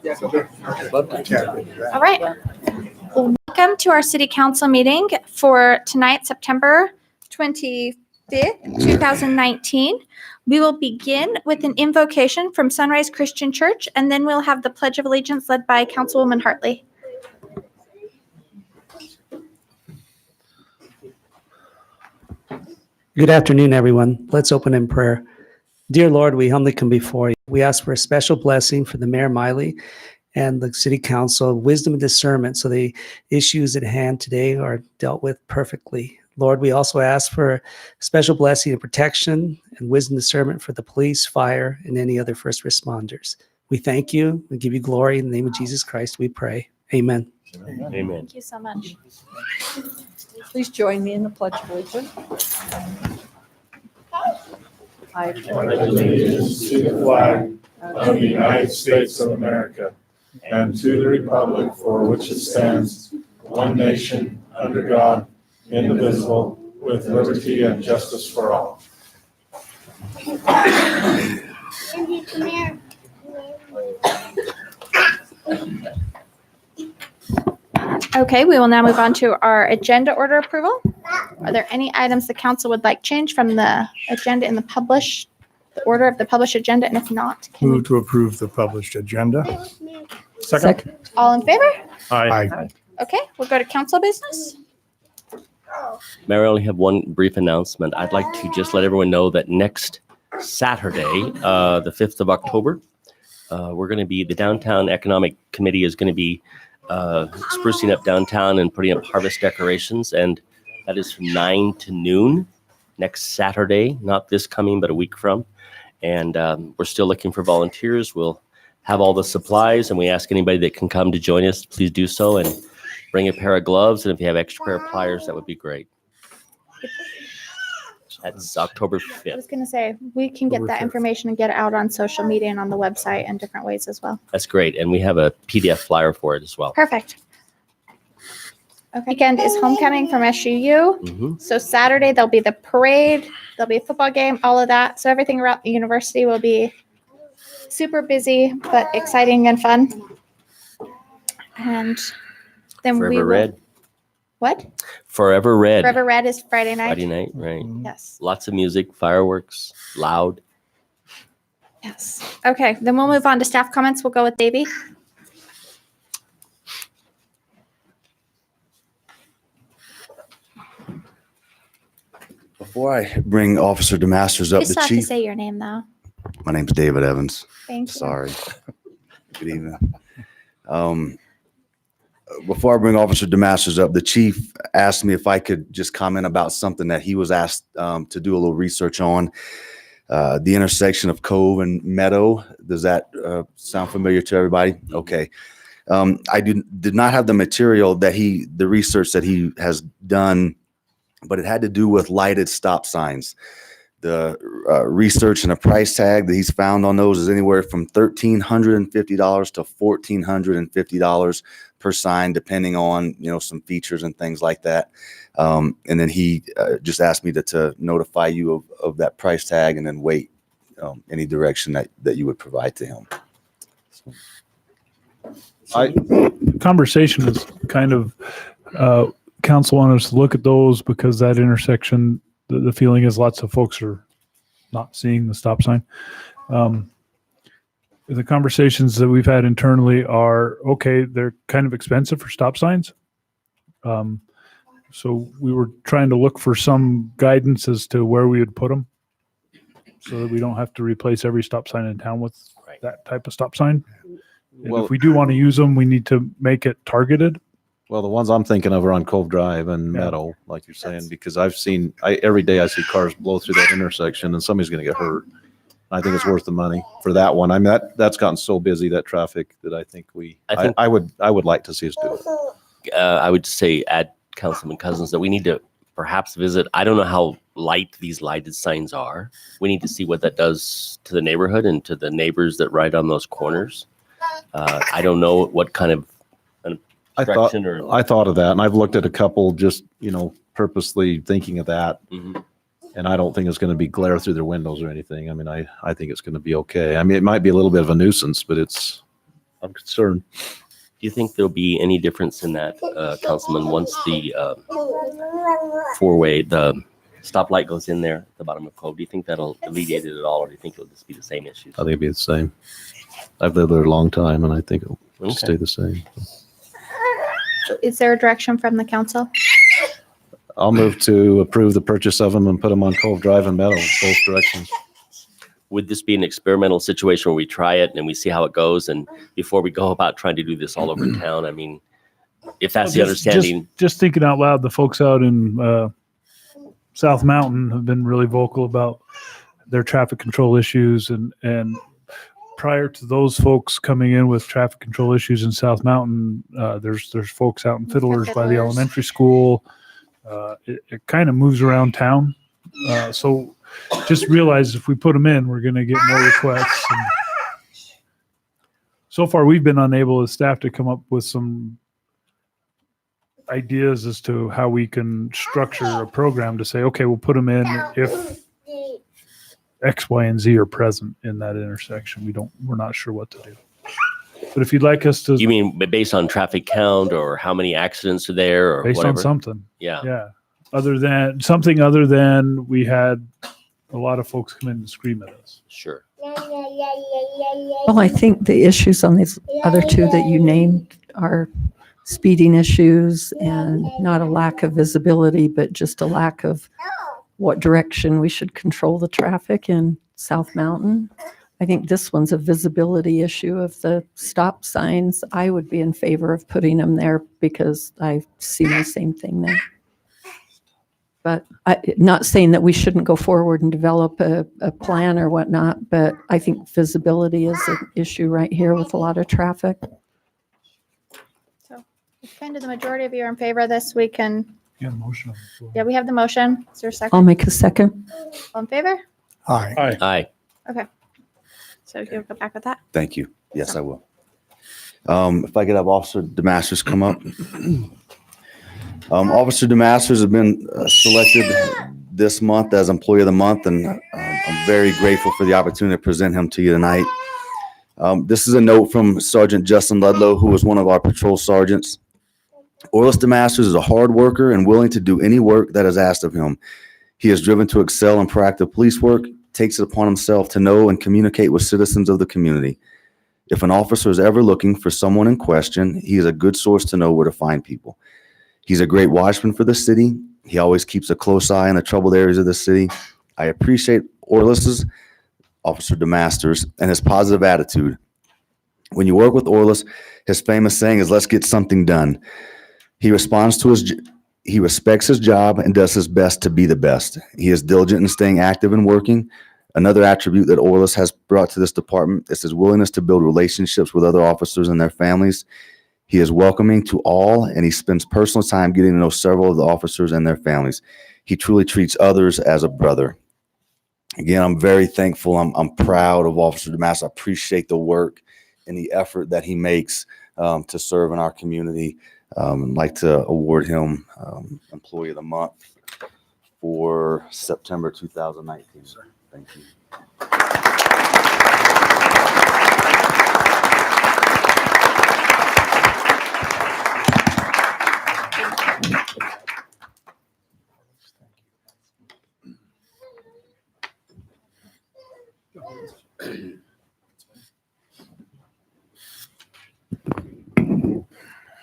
All right. Well, welcome to our city council meeting for tonight, September 25th, 2019. We will begin with an invocation from Sunrise Christian Church, and then we'll have the Pledge of Allegiance led by Councilwoman Hartley. Good afternoon, everyone. Let's open in prayer. Dear Lord, we humbly come before you. We ask for a special blessing for the Mayor Miley and the City Council, wisdom and discernment, so the issues at hand today are dealt with perfectly. Lord, we also ask for special blessing and protection and wisdom and discernment for the police, fire, and any other first responders. We thank you. We give you glory. In the name of Jesus Christ, we pray. Amen. Amen. Thank you so much. Please join me in the Pledge of Allegiance. I pledge allegiance to the flag of the United States of America and to the republic for which it stands, one nation, under God, indivisible, with liberty and justice for all. Andy, come here. Okay, we will now move on to our agenda order approval. Are there any items the council would like changed from the agenda in the order of the published agenda? And if not, Move to approve the published agenda. Second. all in favor? Aye. Okay, we'll go to council business. Mayor, I only have one brief announcement. I'd like to just let everyone know that next Saturday, the 5th of October, the Downtown Economic Committee is going to be sprucing up downtown and putting up harvest decorations. And that is from 9 to noon next Saturday, not this coming, but a week from. And we're still looking for volunteers. We'll have all the supplies, and we ask anybody that can come to join us, please do so, and bring a pair of gloves. And if you have extra pair of pliers, that would be great. That's October I 5th. was going to say, we can get that information and get it out on social media and on the website in different ways as well. That's great. And we have a PDF flyer for it as well. Perfect. Okay. Weekend is homecoming from SUU. Mm-hmm. So Saturday, there'll be the parade, there'll be a football game, all of that. So everything around the university will be super busy, but exciting and fun. And then Forever Red. What? Forever Red. Forever Red is Friday night. Friday night, right. Yes. Lots of music, fireworks, loud. Yes. Okay. Then we'll move on to staff comments. We'll go with Davey. Before I bring Officer DeMasters up, You the still have to chief. say your name though. My name's David Evans. Thank you. Sorry. Good evening. Before I bring Officer DeMasters up, the chief asked me if I could just comment about something that he was asked to do a little research on. The intersection of Cove and Meadow. Does that sound familiar to everybody? Okay. I did not have the material the research that he has done, but it had to do with lighted stop signs. The research and a price tag that he's found on those is anywhere from $1,350 to $1,450 per sign, depending on, some features and things like that. And then he just asked me to notify you of that price tag and then wait any direction that you would provide to him. Conversation is kind of council wanted us to look at those because that intersection, the feeling is lots of folks are not seeing the stop sign. The conversations that we've had internally are, okay, they're kind of expensive for stop signs. So we were trying to look for some guidance as to where we would put them so that we don't have to replace every stop sign in town with that type of stop sign. And if we do want to use them, we need to make it targeted. Well, the ones I'm thinking of are on Cove Drive and Meadow, like you're saying, because every day I see cars blow through that intersection and somebody's going to get hurt. I think it's worth the money for that one. I mean, that's gotten so busy, that traffic, that I think I would like to see us do it. I would say add Councilman Cousins that we need to perhaps visit. I don't know how light these lighted signs are. We need to see what that does to the neighborhood and to the neighbors that ride on those corners. I don't know what kind of I thought of that, and I've looked at a couple just, purposely thinking of that. Mm-hmm. And I don't think it's going to be glare through their windows or anything. I mean, I think it's going to be okay. I mean, it might be a little bit of a nuisance, but it's I'm concerned. Do you think there'll be any difference in that, Councilman, once the four-way, the stoplight goes in there at the bottom of Cove? Do you think that'll alleviate it at all, or do you think it'll just be the same issues? I think it'd be the same. I've lived there a long time, and I think it'll Okay. stay the same. Is there a direction from the council? I'll move to approve the purchase of them and put them on Cove Drive and Meadow, both directions. Would this be an experimental situation where we try it and we see how it goes? And before we go about trying to do this all over town, I mean, if that's the understanding, Just thinking out loud, the folks out in South Mountain have been really vocal about their traffic control issues, and prior to those folks coming in with traffic control issues in South Mountain, there's folks out in Fiddlers by the Fiddlers. elementary school. It kind of moves around town. So just realize if we put them in, we're going to get more requests. And so far, we've been unable as staff to come up with some ideas as to how we can structure a program to say, okay, we'll put them in if X, Y, and Z are present in that intersection. We're not sure what to do. But if you'd like us to, you mean based on traffic count or how many accidents are there or based whatever? on something, Yeah. yeah, other than we had a lot of folks come in and scream at us. Sure. Well, I think the issues on these other two that you named are speeding issues and not a lack of visibility, but just a lack of what direction we should control the traffic in South Mountain. I think this one's a visibility issue of the stop signs. I would be in favor of putting them there because I see the same thing there. But not saying that we shouldn't go forward and develop a plan or whatnot, but I think visibility is an issue right here with a lot of traffic. So if kind of the majority of you are in favor of this, we can, Yeah, motion on the floor. yeah, we have the motion. Is there a I'll second? make a second. All in favor? Aye. Aye. Okay. So you'll go back with that? Thank you. Yes, I will. If I could have Officer DeMasters come up. Officer DeMasters has been selected this month as Employee of the Month, and I'm very grateful for the opportunity to present him to you tonight. This is a note from Sergeant Justin Ludlow, who was one of our patrol sergeants. Orlis DeMasters is a hard worker and willing to do any work that is asked of him. He is driven to excel in proactive police work, takes it upon himself to know and communicate with citizens of the community. If an officer is ever looking for someone in question, he is a good source to know where to find people. He's a great watchman for the city. He always keeps a close eye on the troubled areas of the city. I appreciate Orlis's, Officer DeMasters, and his positive attitude. When you work with Orlis, his famous saying is, "Let's get something done." He respects his job and does his best to be the best. He is diligent in staying active and working. Another attribute that Orlis has brought to this department is his willingness to build relationships with other officers and their families. He is welcoming to all, and he spends personal time getting to know several of the officers and their families. He truly treats others as a brother. Again, I'm very thankful. I'm proud of Officer DeMasters. I appreciate the work and the effort that he makes to serve in our community. I'd like to award him Employee of the Month for September 2019. Thank you.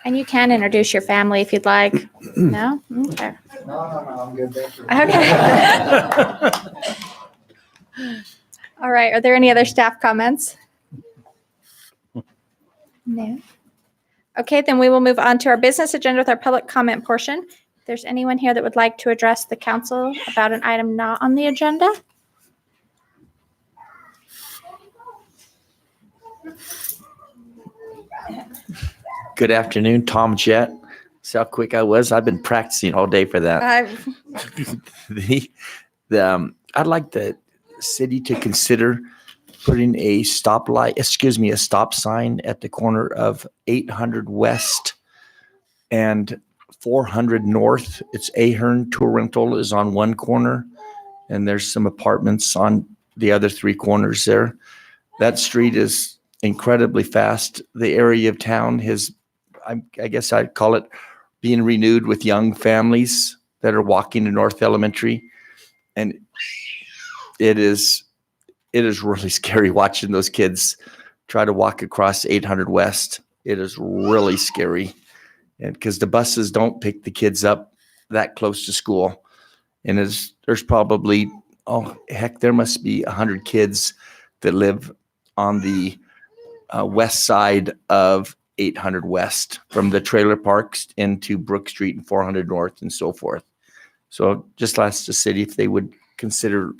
And you can introduce your family if you'd like. No? Okay. No, I'm good. Thank you. Okay. All right. Are there any other staff comments? No. Okay, then we will move on to our business agenda with our public comment portion. If there's anyone here that would like to address the council about an item not on the agenda. Good afternoon, Tom Jett. See how quick I was? I've been practicing all day for that. I'd like the city to consider putting a stop sign at the corner of 800 West and 400 North. It's Ahern Tour Rental is on one corner, and there's some apartments on the other three corners there. That street is incredibly fast. The area of town has, I guess I'd call it, being renewed with young families that are walking to North Elementary. And it is really scary watching those kids try to walk across 800 West. It is really scary. And because the buses don't pick the kids up that close to school. And there's probably, there must be 100 kids that live on the west side of 800 West, from the trailer parks into Brook Street and 400 North and so forth. So just ask the city if they would consider,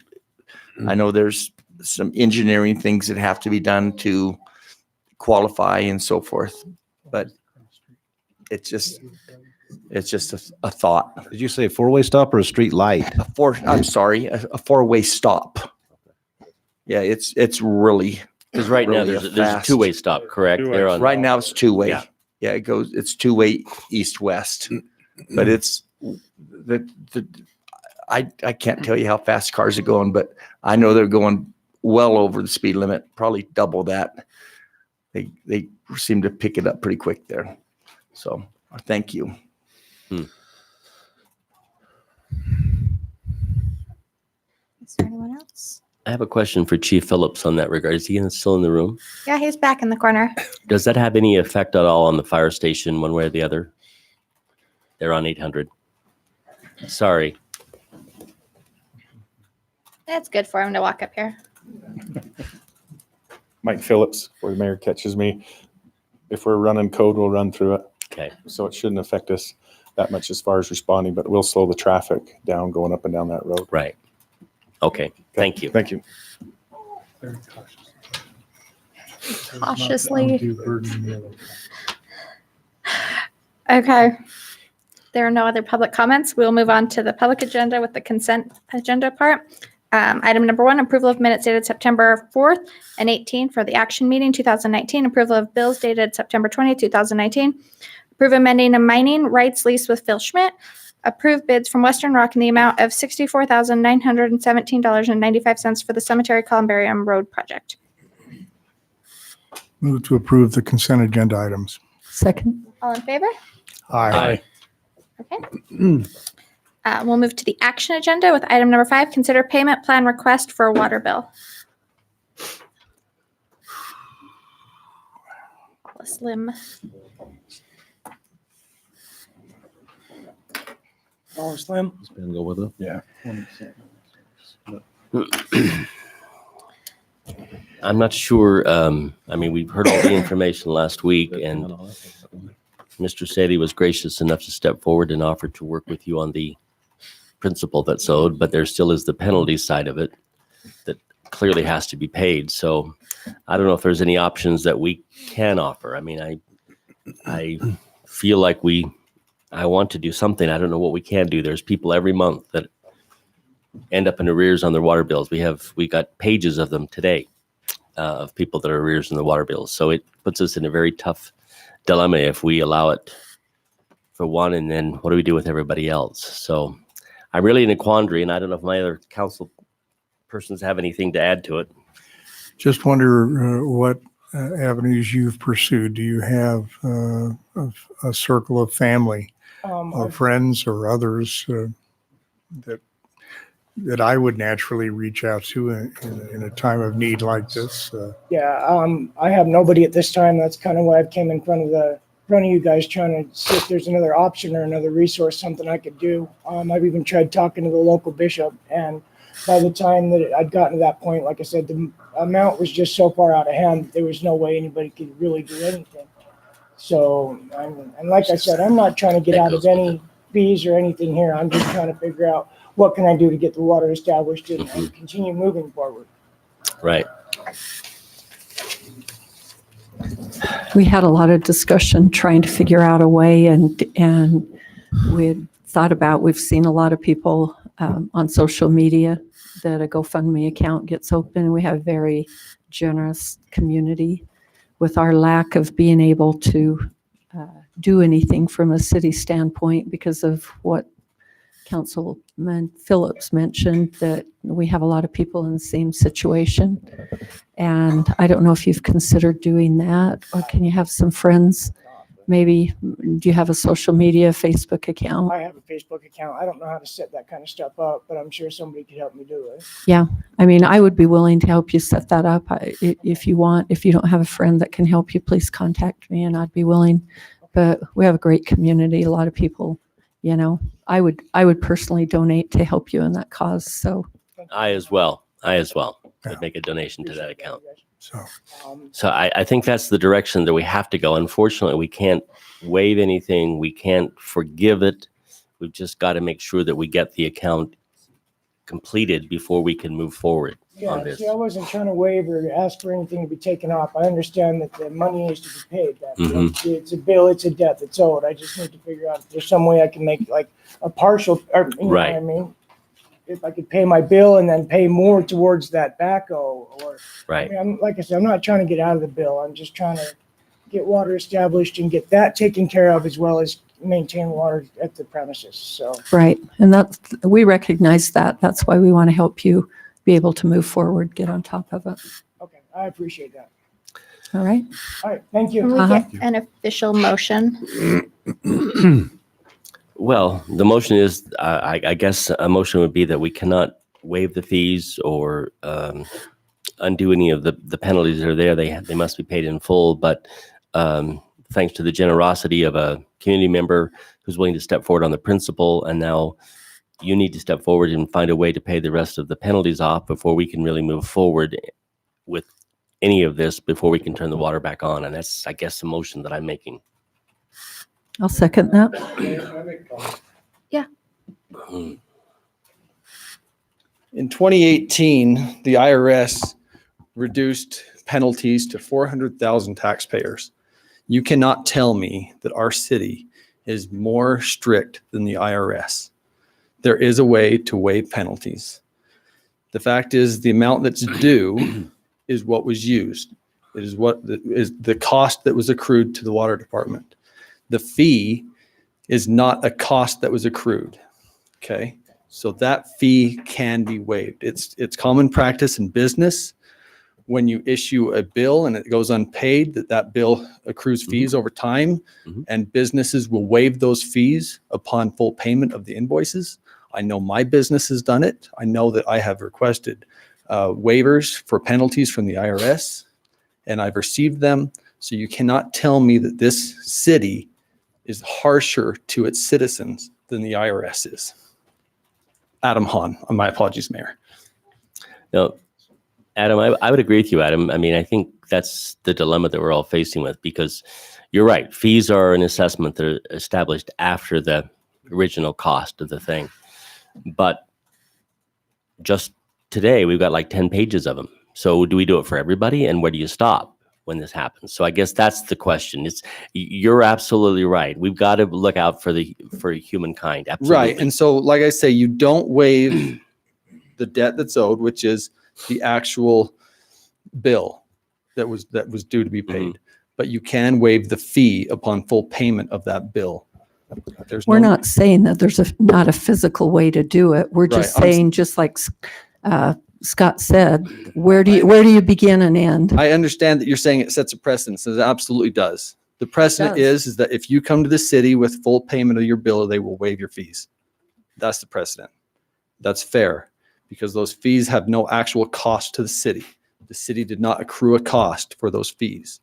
I know there's some engineering things that have to be done to qualify and so forth, but it's just a thought. Did you say a four-way stop or a street light? I'm sorry, a four-way stop. Yeah, it's really, Because right now really there's a fast. two-way stop, correct? Two-way. They're on. Right now it's two-way. Yeah. Yeah, it's two-way east-west. But it's I can't tell you how fast cars are going, but I know they're going well over the speed limit, probably double that. They seem to pick it up pretty quick there. So thank you. Is there anyone else? I have a question for Chief Phillips on that regard. Is he still in the room? Yeah, he's back in the corner. Does that have any effect at all on the fire station one way or the other? They're on 800. Sorry. It's good for him to walk up here. Mike Phillips, where the mayor catches me. If we're running code, we'll run through it. Okay. So it shouldn't affect us that much as far as responding, but we'll slow the traffic down going up and down that road. Right. Okay. Thank you. Thank you. Very cautious. Cautiously. Undue burden the other. Okay. There are no other public comments. We'll move on to the public agenda with the consent agenda part. Item number 1, approval of minutes dated September 4th and 18th for the action meeting 2019. Approval of bills dated September 20th, 2019. Approve amending a mining rights lease with Phil Schmidt. Approve bids from Western Rock in the amount of $64,917.95 for the Cemetery Columbarium Road project. Move to approve the consent agenda items. Second. All in favor? Aye. Okay. We'll move to the action agenda with item number 5, consider payment plan request for a water bill. Slim. Slim. Spin, go with it. Yeah. I'm not sure. We've heard all the information last week, and Mr. Sadie was gracious enough to step forward and offer to work with you on the principle that's owed, but there still is the penalty side of it that clearly has to be paid. So I don't know if there's any options that we can offer. I feel like I want to do something. I don't know what we can do. There's people every month that end up in arrears on their water bills. We got pages of them today of people that are arrears in the water bills. So it puts us in a very tough dilemma if we allow it for one, and then what do we do with everybody else? So I'm really in a quandary, and I don't know if my other council persons have anything to add to it. Just wonder what avenues you've pursued. Do you have a circle of family or friends or others that I would naturally reach out to in a time of need like this? I have nobody at this time. That's kind of why I came in front of you guys, trying to see if there's another option or another resource, something I could do. I've even tried talking to the local bishop, and by the time that I'd gotten to that point, like I said, the amount was just so far out of hand, there was no way anybody could really do anything. So, and like I said, I'm not trying to get out of any fees or anything here. I'm just trying to figure out what can I do to get the water established and continue moving forward. Right. We had a lot of discussion trying to figure out a way, and we've seen a lot of people on social media that a GoFundMe account gets open. We have a very generous community. With our lack of being able to do anything from a city standpoint because of what Councilman Phillips mentioned that we have a lot of people in the same situation. And I don't know if you've considered doing that, or can you have some friends? Maybe, do you have a social media, Facebook account? I have a Facebook account. I don't know how to set that kind of stuff up, but I'm sure somebody could help me do it. Yeah, I mean, I would be willing to help you set that up. If you want, if you don't have a friend that can help you, please contact me and I'd be willing. But we have a great community, a lot of people, you know. I would personally donate to help you in that cause, so. I as well would make a donation to that account. So, So I think that's the direction that we have to go. Unfortunately, we can't waive anything. We can't forgive it. We've just got to make sure that we get the account completed before we can move forward on Yeah, this. see, I wasn't trying to waive or ask for anything to be taken off. I understand that the money needs to be paid. It's a bill, it's a debt that's owed. I just need to figure out if there's some way I can make like a partial, or you know what I mean? If I could pay my bill and then pay more towards that backhoe, or Right. I mean, like I said, I'm not trying to get out of the bill. I'm just trying to get water established and get that taken care of, as well as maintain water at the premises. So Right, and we recognize that. That's why we want to help you be able to move forward, get on top of it. okay, I appreciate that. All right? All right, thank you. Can we get an official motion? Well, the motion is, I guess a motion would be that we cannot waive the fees or undo any of the penalties that are there. They must be paid in full. But thanks to the generosity of a community member who's willing to step forward on the principle, and now you need to step forward and find a way to pay the rest of the penalties off before we can really move forward with any of this, before we can turn the water back on. And that's, I guess, the motion that I'm making. I'll second that. Yeah. In 2018, the IRS reduced penalties to 400,000 taxpayers. You cannot tell me that our city is more strict than the IRS. There is a way to waive penalties. The fact is, the amount that's due is what was used. It is what is the cost that was accrued to the water department. The fee is not a cost that was accrued. Okay, so that fee can be waived. It's common practice in business when you issue a bill and it goes unpaid, that bill accrues fees over time, and businesses will waive those fees upon full payment of the invoices. I know my business has done it. I know that I have requested waivers for penalties from the IRS, and I've received them. So you cannot tell me that this city is harsher to its citizens than the IRS is. Adam Hahn, my apologies, Mayor. No, Adam, I would agree with you, Adam. I mean, I think that's the dilemma that we're all facing with, because you're right. Fees are an assessment that are established after the original cost of the thing. But just today, we've got like 10 pages of them. So do we do it for everybody? And where do you stop when this happens? So I guess that's the question. You're absolutely right. We've got to look out for humankind. Absolutely. Right. And so, like I say, you don't waive the debt that's owed, which is the actual bill that was due to be paid. But you can waive the fee upon full payment of that bill. We're not saying that there's not a physical way to do it. We're just saying, just like Scott said, where do you begin and end? I understand that you're saying it sets a precedent. It absolutely does. The precedent is that if you come to the city with full payment of your bill, they will waive your fees. That's the precedent. That's fair, because those fees have no actual cost to the city. The city did not accrue a cost for those fees.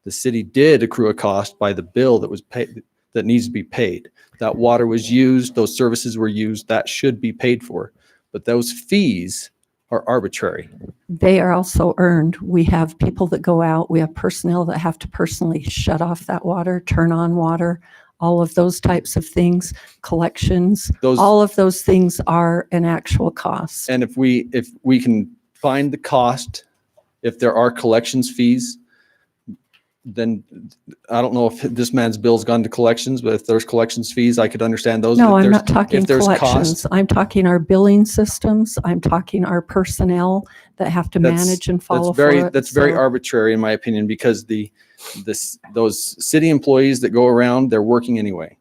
The city did accrue a cost by the bill that was paid, that needs to be paid. That water was used, those services were used, that should be paid for. But those fees are arbitrary. They are also earned. We have people that go out, we have personnel that have to personally shut off that water, turn on water, all of those types of things, collections, all of those things are an actual cost. And if we can find the cost, if there are collections fees, then I don't know if this man's bill's gone to collections, but if there's collections fees, I could understand those. No, I'm not talking collections. I'm talking our billing systems. I'm talking our personnel that have to manage and follow for it. That's very arbitrary in my opinion, because those city employees that go around, they're working anyway.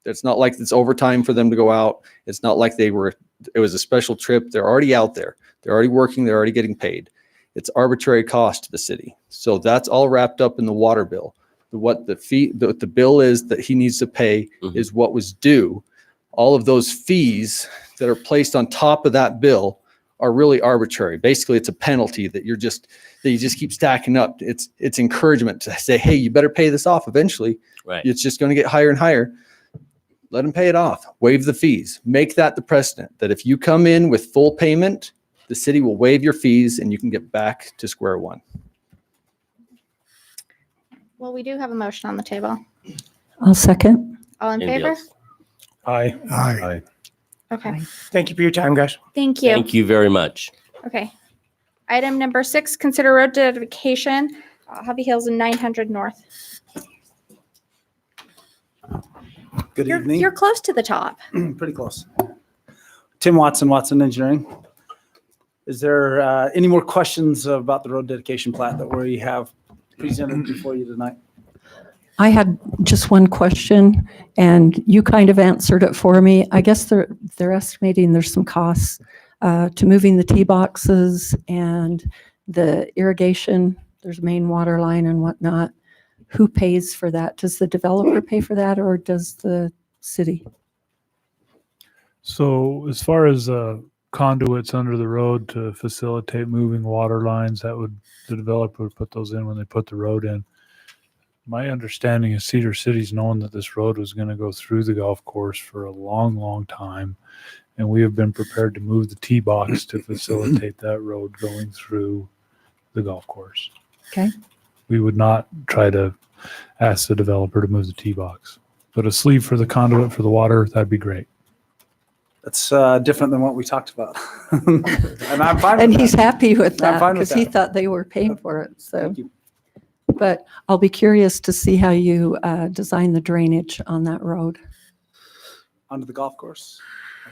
It's not like it's overtime for them to go out. It's not like it was a special trip. They're already out there. They're already working. They're already getting paid. It's arbitrary cost to the city. So that's all wrapped up in the water bill. What the bill is that he needs to pay is what was due. All of those fees that are placed on top of that bill are really arbitrary. Basically, it's a penalty that you just keep stacking up. It's encouragement to say, hey, you better pay this off eventually. Right. It's just going to get higher and higher. Let them pay it off. Waive the fees. Make that the precedent that if you come in with full payment, the city will waive your fees and you can get back to square one. Well, we do have a motion on the table. I'll second. All in Anybody favor? else? Aye. Aye. Okay. Thank you for your time, guys. Thank you. Thank you very much. Okay. Item number 6, consider road dedication, Hobby Hills and 900 North. Good evening. You're close to the top. Pretty close. Tim Watson, Watson Engineering. Is there any more questions about the road dedication plat that we have presented before you tonight? I had just one question, and you kind of answered it for me. I guess they're estimating there's some costs to moving the tee boxes and the irrigation. There's a main water line and whatnot. Who pays for that? Does the developer pay for that, or does the city? So as far as conduits under the road to facilitate moving water lines, the developer would put those in when they put the road in. My understanding is Cedar City's known that this road was going to go through the golf course for a long, long time. And we have been prepared to move the tee box to facilitate that road going through the golf course. Okay. We would not try to ask the developer to move the tee box. But a sleeve for the conduit for the water, that'd be great. That's different than what we talked about. And I'm fine with And that. he's happy with I'm that fine with because he that. thought they were paying for it. So, Thank you. but I'll be curious to see how you design the drainage on that road. Onto the golf course.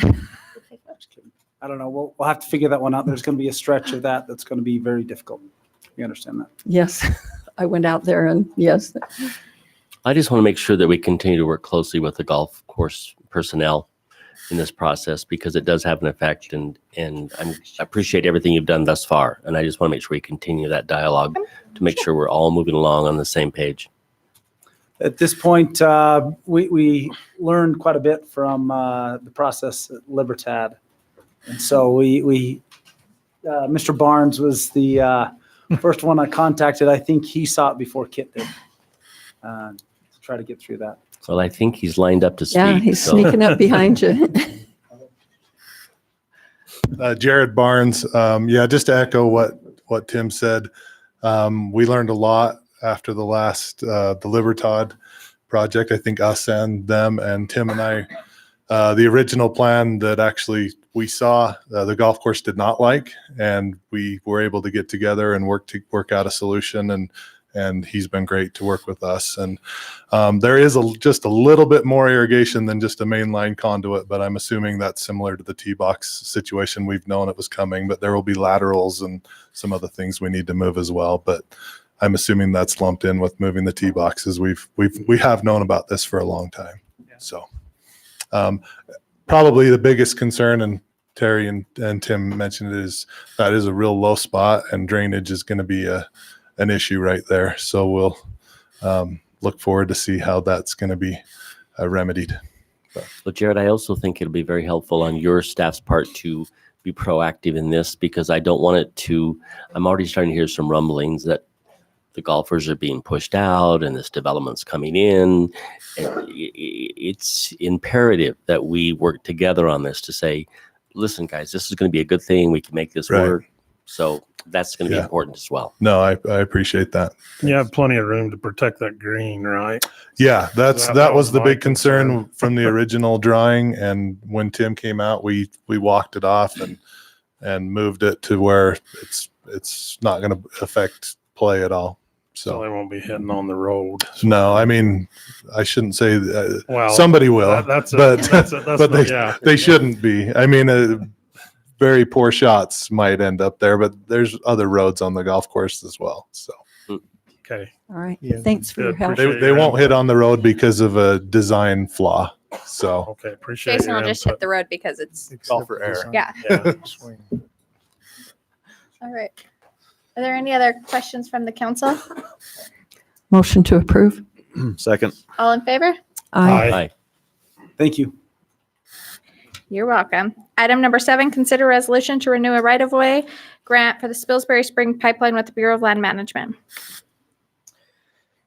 Just kidding. I don't know. We'll have to figure that one out. There's going to be a stretch of that's going to be very difficult. You understand that? Yes, I went out there and yes. I just want to make sure that we continue to work closely with the golf course personnel in this process because it does have an effect, and I appreciate everything you've done thus far. And I just want to make sure we continue that dialogue to make sure we're all moving along on the same page. At this point, we learned quite a bit from the process at Libertad. And so Mr. Barnes was the first one I contacted. I think he saw it before Kit did. To try to get through that. Well, I think he's lined up to speak. Yeah, he's sneaking up behind you. Jared Barnes. Yeah, just to echo what Tim said, we learned a lot after the last the Libertad project. I think us and them and Tim and I, the original plan that actually we saw the golf course did not like, and we were able to get together and work out a solution, and he's been great to work with us. And there is just a little bit more irrigation than just a mainline conduit, but I'm assuming that's similar to the tee box situation. We've known it was coming, but there will be laterals and some other things we need to move as well. But I'm assuming that's lumped in with moving the tee boxes. We have known about this for a long time. So probably the biggest concern, and Terry and Tim mentioned it, is that is a real low spot, and drainage is going to be an issue right there. So we'll look forward to see how that's going to be remedied. Well, Jared, I also think it'll be very helpful on your staff's part to be proactive in this, because I don't want it to, I'm already starting to hear some rumblings that the golfers are being pushed out and this development's coming in. It's imperative that we work together on this to say, listen, guys, this is going to be a good thing. We can make this work. So that's going to be important as well. No, I appreciate that. You have plenty of room to protect that green, right? Yeah, that was the my big concern from the original drawing. And when Tim came out, we walked it off and moved it to where it's not going to affect play at all. So they won't be hitting on the road. No, I mean, I shouldn't say Well, somebody will, but they shouldn't be. I mean, very poor shots might end up there, but there's other roads on the golf course as well. So, okay. All right. Thanks for your help. They won't hit on the road because of a design flaw. So. Okay, appreciate Jason your will just hit input. the road because it's, all for air. yeah. Yeah. All right. Are there any other questions from the council? Motion to approve. Second. All in favor? Aye. Thank you. You're welcome. Item number 7, consider resolution to renew a right-of-way grant for the Spilsbury Spring Pipeline with the Bureau of Land Management.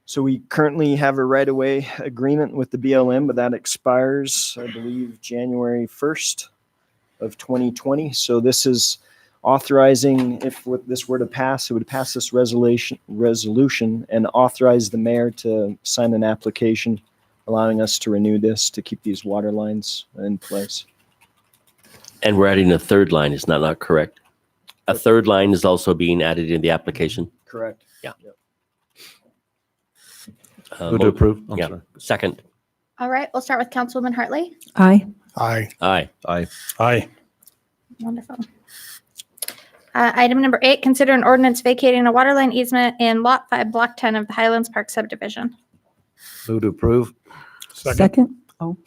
So we currently have a right-of-way agreement with the BLM, but that expires, I believe, January 1st of 2020. So this is authorizing, if this were to pass, it would pass this resolution and authorize the mayor to sign an application allowing us to renew this to keep these water lines in place. And we're adding a third line, is that not correct? A third line is also being added in the application? Correct. Yeah. Yep. Move to approve. I'm Yeah. sorry. Second. All right, we'll start with Councilwoman Hartley. Aye. Aye. Aye. Aye. Aye. Wonderful. Item number 8, consider an ordinance vacating a water line easement in Lot 5, Block 10 of the Highlands Park subdivision. Move to approve. Second. All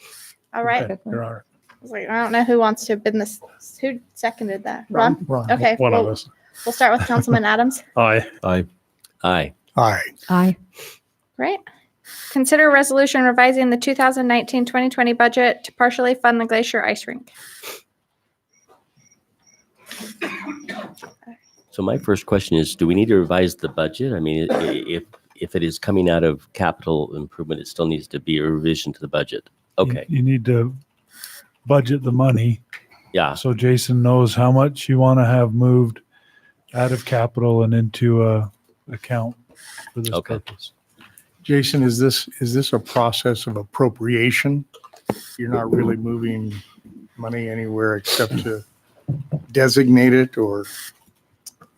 right. Okay, you're all right. Wait, I don't know who wants to bid this. Who seconded that? Ron? Ron. Okay. One of we'll- us. We'll start with Councilman Adams. Aye. Aye. Aye. Aye. Aye. Right. Consider a resolution revising the 2019-2020 budget to partially fund the Glacier ice rink. So my first question is, do we need to revise the budget? I mean, if it is coming out of capital improvement, it still needs to be a revision to the budget. Okay. You need to budget the money Yeah. so Jason knows how much you want to have moved out of capital and into a account for this Okay. purpose. Jason, is this a process of appropriation? You're not really moving money anywhere except to designate it, or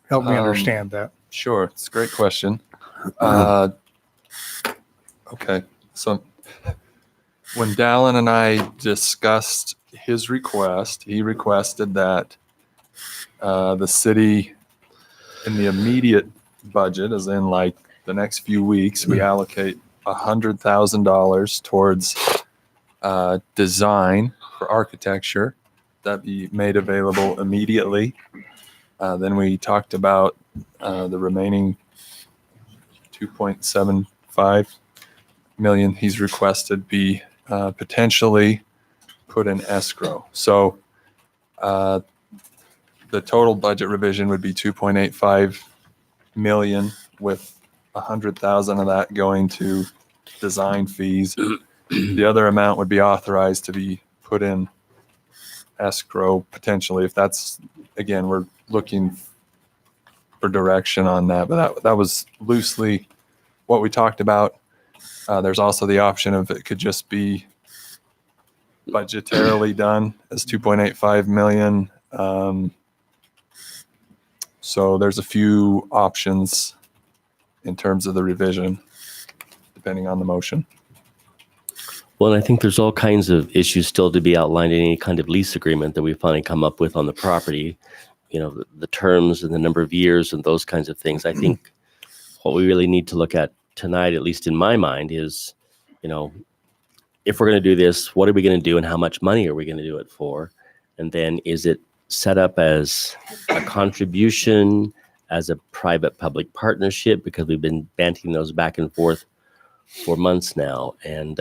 help me understand that. Sure, it's a great question. Okay, so when Dallin and I discussed his request, he requested that the city in the immediate budget, as in like the next few weeks, we allocate $100,000 towards design for architecture that be made available immediately. Then we talked about the remaining 2.75 million he's requested be potentially put in escrow. So the total budget revision would be 2.85 million, with 100,000 of that going to design fees. The other amount would be authorized to be put in escrow potentially, if that's, again, we're looking for direction on that, but that was loosely what we talked about. There's also the option of it could just be budgetarily done as 2.85 million. So there's a few options in terms of the revision, depending on the motion. Well, and I think there's all kinds of issues still to be outlined in any kind of lease agreement that we finally come up with on the property. You know, the terms and the number of years and those kinds of things. I think what we really need to look at tonight, at least in my mind, is, you know, if we're going to do this, what are we going to do and how much money are we going to do it for? And then is it set up as a contribution, as a private-public partnership? Because we've been banting those back and forth for months now. And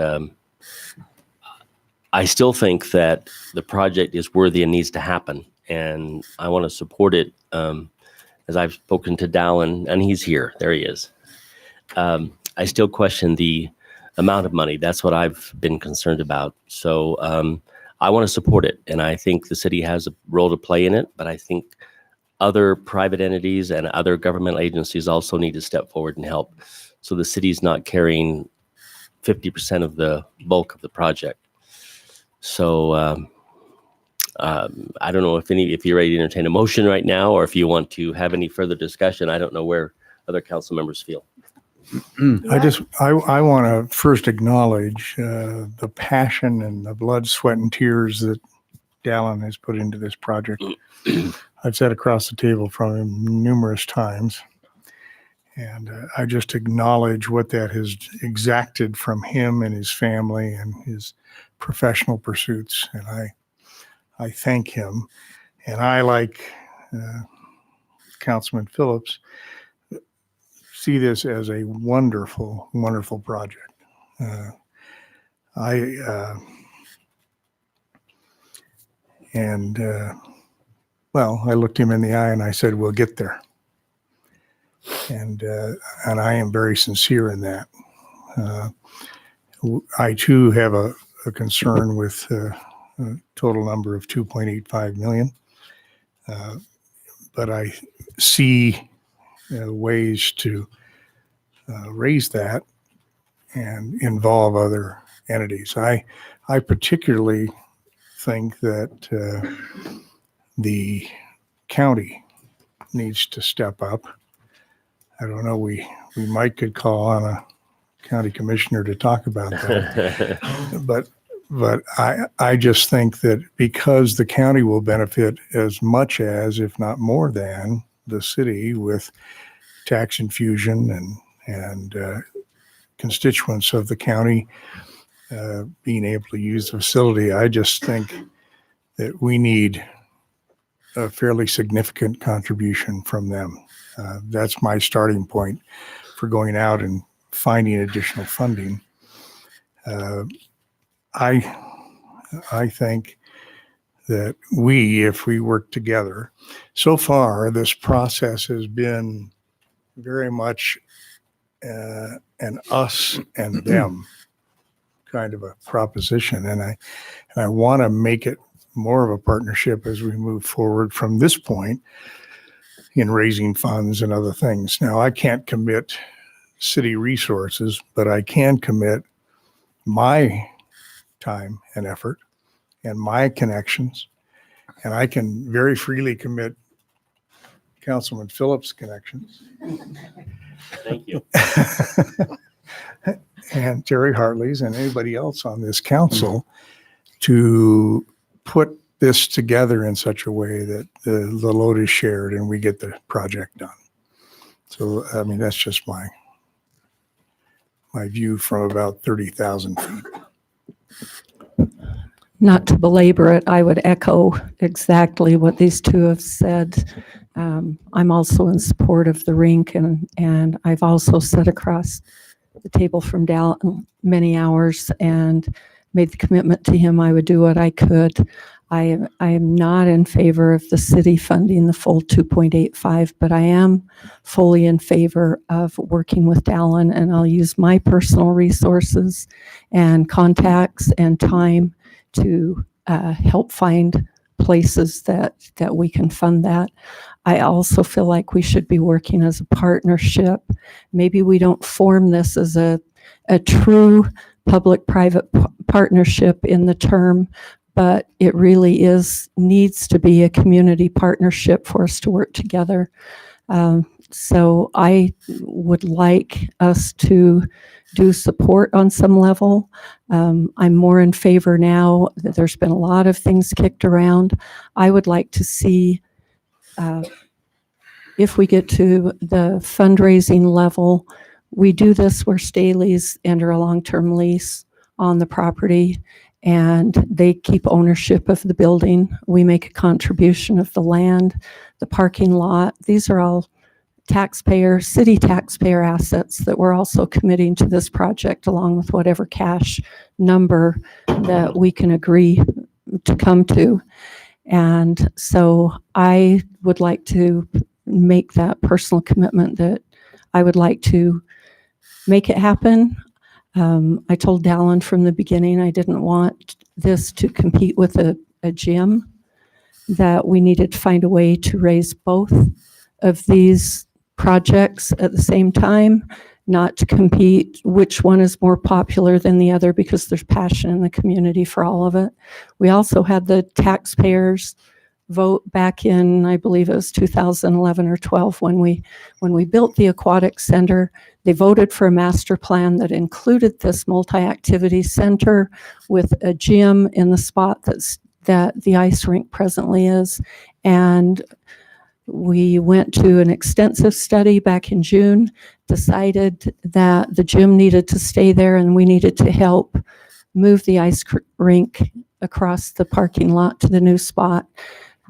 I still think that the project is worthy and needs to happen. And I want to support it. As I've spoken to Dallin, and he's here, there he is. I still question the amount of money. That's what I've been concerned about. So I want to support it. And I think the city has a role to play in it. But I think other private entities and other governmental agencies also need to step forward and help. So the city's not carrying 50% of the bulk of the project. So I don't know if you're ready to entertain a motion right now, or if you want to have any further discussion. I don't know where other council members feel. I want to first acknowledge the passion and the blood, sweat, and tears that Dallin has put into this project. I've sat across the table from him numerous times, And I just acknowledge what that has exacted from him and his family and his professional pursuits. And I thank him. And I, like Councilman Phillips, see this as a wonderful, wonderful project. Well, I looked him in the eye and I said, we'll get there. And I am very sincere in that. I too have a concern with a total number of 2.85 million. But I see ways to raise that and involve other entities. I particularly think that the county needs to step up. I don't know, we might could call on a county commissioner to talk about that. But I just think that because the county will benefit as much as, if not more than, the city with tax infusion and constituents of the county being able to use the facility, I just think that we need a fairly significant contribution from them. That's my starting point for going out and finding additional funding. I think that if we work together, so far this process has been very much an us and them kind of a proposition, and I want to make it more of a partnership as we move forward from this point in raising funds and other things. Now, I can't commit city resources, but I can commit my time and effort and my connections, and I can very freely commit Councilman Phillips' connections. Thank you. And Terry Hartley's and anybody else on this council to put this together in such a way that the load is shared and we get the project done. So, I mean, that's just my view from about 30,000 feet. Not to belabor it, I would echo exactly what these two have said. I'm also in support of the rink, and I've also sat across the table from Dal many hours and made the commitment to him I would do what I could. I am not in favor of the city funding the full 2.85, but I am fully in favor of working with Dallin, and I'll use my personal resources and contacts and time to help find places that we can fund that. I also feel like we should be working as a partnership. Maybe we don't form this as a true public-private partnership in the term, but it really needs to be a community partnership for us to work together. So I would like us to do support on some level. I'm more in favor now that there's been a lot of things kicked around. I would like to see if we get to the fundraising level, we do this where Staley's enter a long-term lease on the property and they keep ownership of the building. We make a contribution of the land, the parking lot. These are all city taxpayer assets that we're also committing to this project, along with whatever cash number that we can agree to come to. And so I would like to make that personal commitment that I would like to make it happen. I told Dallin from the beginning I didn't want this to compete with a gym, that we needed to find a way to raise both of these projects at the same time, not to compete which one is more popular than the other, because there's passion in the community for all of it. We also had the taxpayers vote back in, I believe it was 2011 or 12, when we built the aquatic center. They voted for a master plan that included this multi-activity center with a gym in the spot that the ice rink presently is. And We went to an extensive study back in June, decided that the gym needed to stay there and we needed to help move the rink across the parking lot to the new spot.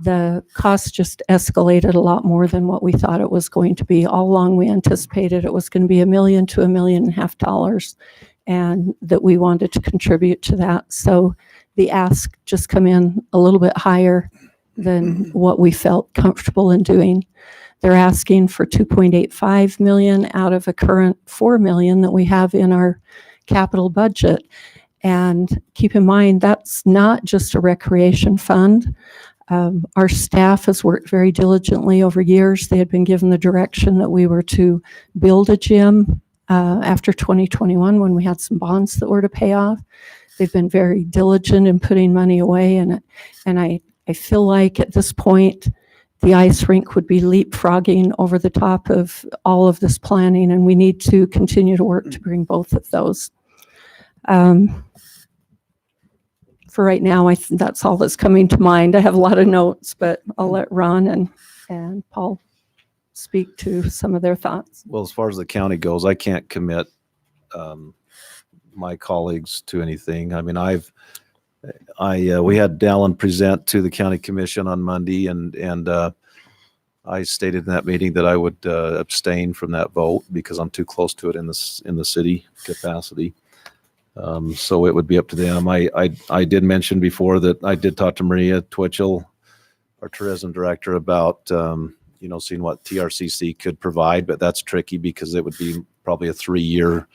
The cost just escalated a lot more than what we thought it was going to be. All along, we anticipated it was going to be $1 million to $1.5 million, and that we wanted to contribute to that. So the ask just come in a little bit higher than what we felt comfortable in doing. They're asking for $2.85 million out of a current $4 million that we have in our capital budget. And keep in mind, that's not just a recreation fund. Our staff has worked very diligently over years. They had been given the direction that we were to build a gym after 2021 when we had some bonds that were to pay off. They've been very diligent in putting money away, and I feel like at this point, the ice rink would be leapfrogging over the top of all of this planning, and we need to continue to work to bring both of those. For right now, that's all that's coming to mind. I have a lot of notes, but I'll let Ron and Paul speak to some of their thoughts. Well, as far as the county goes, I can't commit my colleagues to anything. I mean, we had Dallin present to the county commission on Monday, and I stated in that meeting that I would abstain from that vote because I'm too close to it in the city capacity. So it would be up to them. I did mention before that I did talk to Maria Twitchell, our tourism director, about seeing what TRCC could provide, but that's tricky because it would be probably a 3-year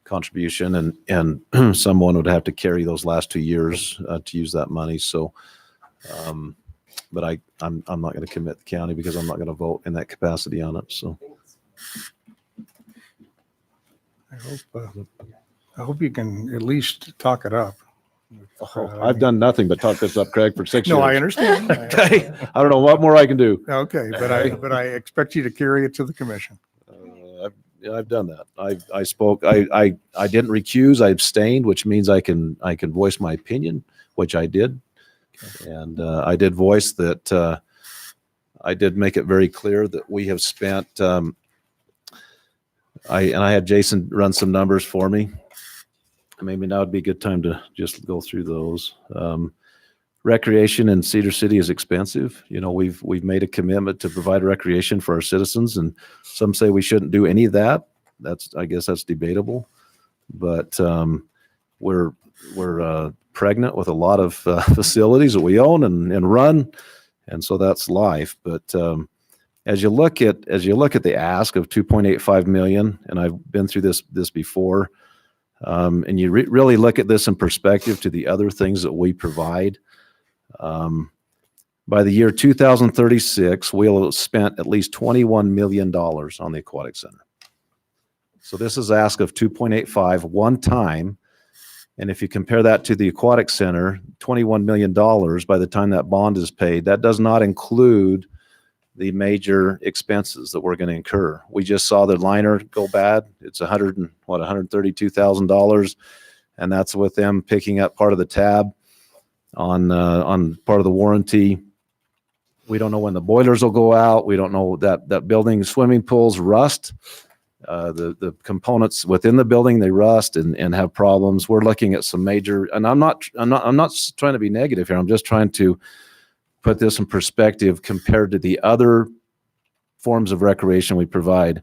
contribution, and someone would have to carry those last 2 years to use that money. So, but I'm not going to commit the county because I'm not going to vote in that capacity on it. So, I hope you can at least talk it up. I've done nothing but talk this up, Craig, for 6 years. No, I understand. Okay. I don't know what more I can do. Okay, but I expect you to carry it to the commission. I've done that. I spoke. I didn't recuse. I abstained, which means I can voice my opinion, which I did, and I did voice that. I did make it very clear that we have spent. I had Jason run some numbers for me. Maybe now would be a good time to just go through those. Recreation in Cedar City is expensive. We've made a commitment to provide recreation for our citizens, and some say we shouldn't do any of that. I guess that's debatable, but we're pregnant with a lot of facilities that we own and run, and so that's life. But as you look at the ask of 2.85 million, and I've been through this before. And you really look at this in perspective to the other things that we provide. By the year 2036, we'll have spent at least $21 million on the aquatic center. So this is ask of 2.85 one time. And if you compare that to the aquatic center, $21 million by the time that bond is paid, that does not include the major expenses that we're going to incur. We just saw the liner go bad. It's $132,000, and that's with them picking up part of the tab on part of the warranty. We don't know when the boilers will go out. We don't know that building swimming pools rust. The components within the building, they rust and have problems. We're looking at some major, and I'm not trying to be negative here. I'm just trying to put this in perspective compared to the other forms of recreation we provide.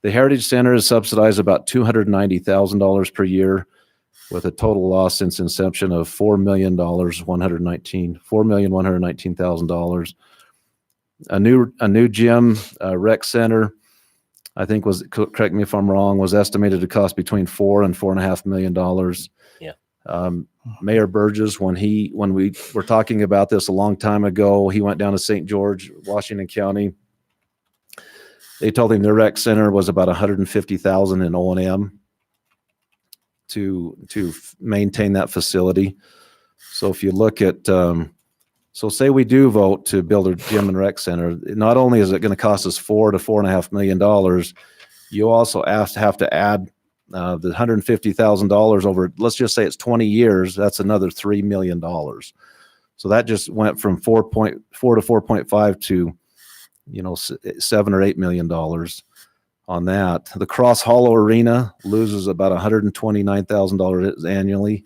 The Heritage Center is subsidized about $290,000 per year, with a total loss since inception of $4,119,000. A new gym, rec center, I think correct me if I'm wrong, was estimated to cost between $4 and $4.5 million. Yeah. Mayor Burgess, when we were talking about this a long time ago, he went down to St. George, Washington County. They told him their rec center was about $150,000 in O&M to maintain that facility. So if you look at, so say we do vote to build a gym and rec center, not only is it going to cost us $4 to $4.5 million, you also have to add the $150,000 over, let's just say it's 20 years, that's another $3 million. So that just went from 4.4 to 4.5 to $7 or $8 million on that. The Cross Hollow Arena loses about $129,000 annually,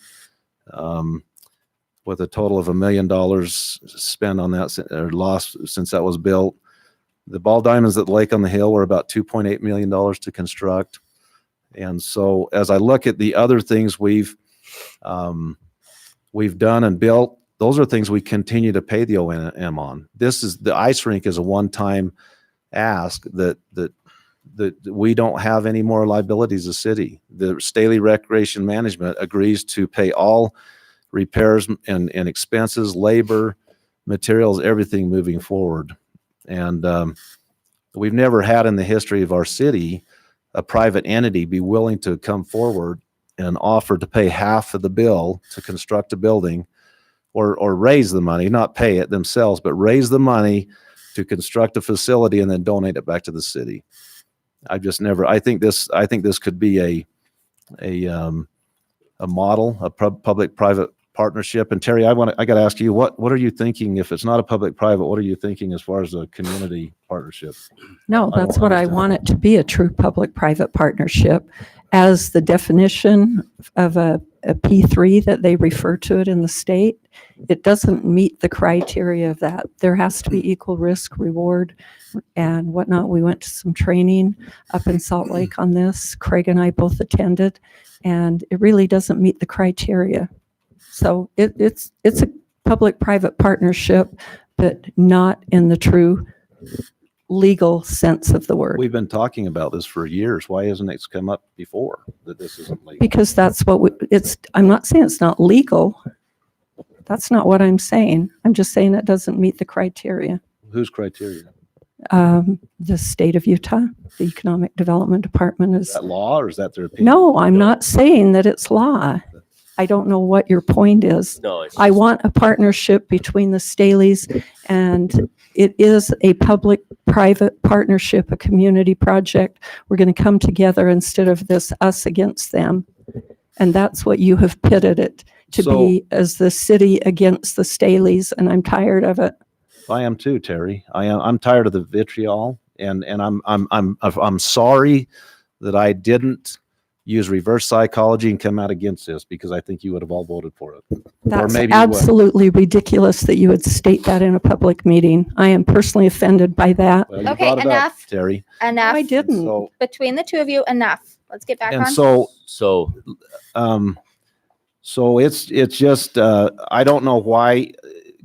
with a total of $1 million spent on that or lost since that was built. The ball diamonds at the Lake on the Hill were about $2.8 million to construct. And so as I look at the other things we've done and built, those are things we continue to pay the O&M on. The ice rink is a one-time ask that we don't have any more liabilities as a city. The Staley Recreation Management agrees to pay all repairs and expenses, labor, materials, everything moving forward. And we've never had in the history of our city a private entity be willing to come forward and offer to pay half of the bill to construct a building, or raise the money, not pay it themselves, but raise the money to construct a facility and then donate it back to the city. I think this could be a model, a public-private partnership. And Terry, I got to ask you, what are you thinking? If it's not a public-private, what are you thinking as far as a community partnership? No, that's what I want it to be, a true public-private partnership. As the definition of a P3 that they refer to it in the state, it doesn't meet the criteria of that. There has to be equal risk, reward, and whatnot. We went to some training up in Salt Lake on this. Craig and I both attended, and it really doesn't meet the criteria. So it's a public-private partnership, but not in the true legal sense of the word. We've been talking about this for years. Why hasn't it come up before that this isn't legal? Because that's what I'm not saying it's not legal. That's not what I'm saying. I'm just saying it doesn't meet the criteria. Whose criteria? The state of Utah, the Economic Development Department is. Is that law or is that their opinion? No, I'm not saying that it's law. I don't know what your point is. No, I want a partnership between the Staleys, and it is a public-private partnership, a community project. We're going to come together instead of this us against them. And that's what you have pitted it to be, as the city against the Staleys, and I'm tired of it. I am too, Terry. I'm tired of the vitriol, and I'm sorry that I didn't use reverse psychology and come out against this, because I think you would have all voted for it. That's absolutely ridiculous that you would state that in a public meeting. I am personally offended by that. Well, Okay, enough. Terry. Enough. I didn't. So, Between the two of you, enough. Let's get back and on. so it's just I don't know why,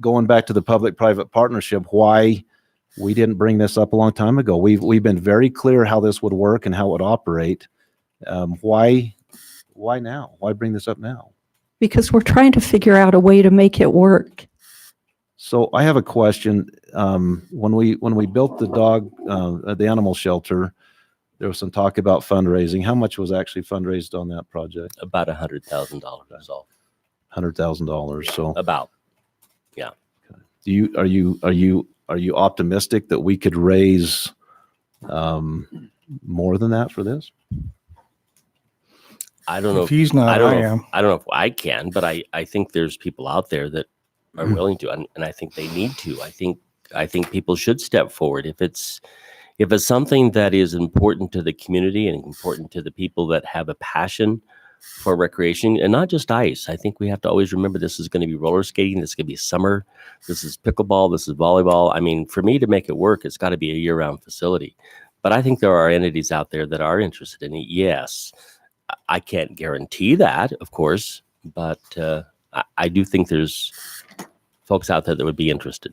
going back to the public-private partnership, why we didn't bring this up a long time ago. We've been very clear how this would work and how it would operate. Why now? Why bring this up now? Because we're trying to figure out a way to make it work. So I have a question. When we built the animal shelter, there was some talk about fundraising. How much was actually fundraised on that project? About $100,000. So $100,000. So about, yeah. Are you optimistic that we could raise more than that for this? I don't know. If he's not, I am. I don't know if I can, but I think there's people out there that are willing to, and I think they need to. I think people should step forward if it's something that is important to the community and important to the people that have a passion for recreation, and not just ice. I think we have to always remember this is going to be roller skating. This is going to be summer. This is pickleball. This is volleyball. I mean, for me to make it work, it's got to be a year-round facility. But I think there are entities out there that are interested in it. Yes. I can't guarantee that, of course, but I do think there's folks out there that would be interested.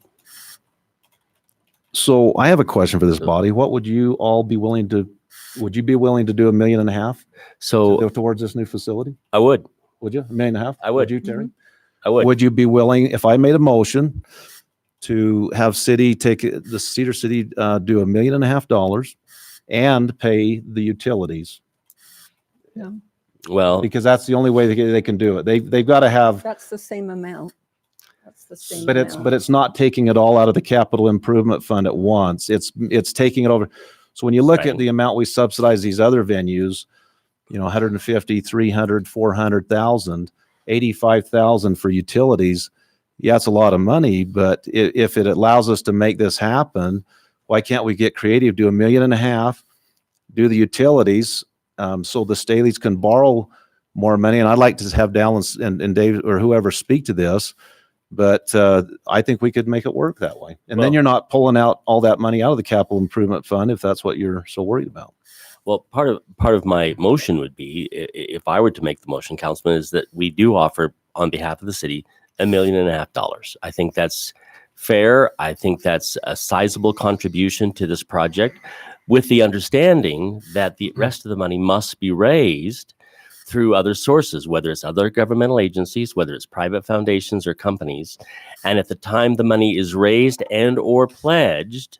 So I have a question for this body. What would you all be willing to? Would you be willing to do $1.5 million? So towards this new facility? I would. Would you? $1.5 million? I would. Would you, Terry? I would. Would you be willing, if I made a motion to have Cedar City do $1.5 million and pay the utilities? Yeah. Well, because that's the only way they can do it. They've got to have. That's the same amount. That's the same. But it's not taking it all out of the capital improvement fund at once. It's taking it over. So when you look at the amount we subsidize these other venues, 150, 300, 400,000, 85,000 for utilities. Yeah, it's a lot of money, but if it allows us to make this happen Why can't we get creative, do $1.5 million, do the utilities, so the Staleys can borrow more money? And I'd like to have Dallin and Dave or whoever speak to this, but I think we could make it work that way. And then Well- you're not pulling out all that money out of the capital improvement fund if that's what you're so worried about. Well, part of my motion would be, if I were to make the motion, Councilman, is that we do offer on behalf of the city $1.5 million. I think that's fair. I think that's a sizable contribution to this project, with the understanding that the rest of the money must be raised through other sources, whether it's other governmental agencies, whether it's private foundations or companies. And at the time the money is raised and or pledged,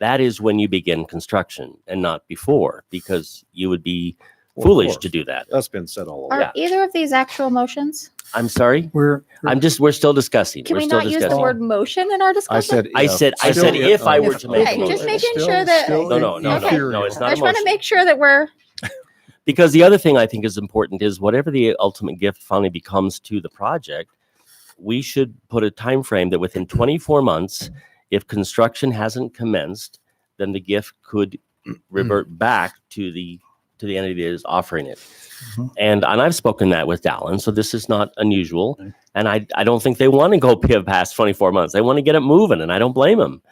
that is when you begin construction and not before, because you would be Well, of foolish course. to do that. That's been said all along. Are either of these actual motions? I'm sorry. We're We're still discussing. Can We're we still not use the discussing. word motion in our discussion? I said if I were to make Okay, a just motion. making sure that. No, it's not I a just want to motion. make sure that we're. Because the other thing I think is important is whatever the ultimate gift finally becomes to the project, we should put a time frame that within 24 months, if construction hasn't commenced, then the gift could revert back to the entity that is offering it. And I've spoken that with Dallin, so this is not unusual. And I don't think they want to go past 24 months. They want to get it moving, and I don't blame them.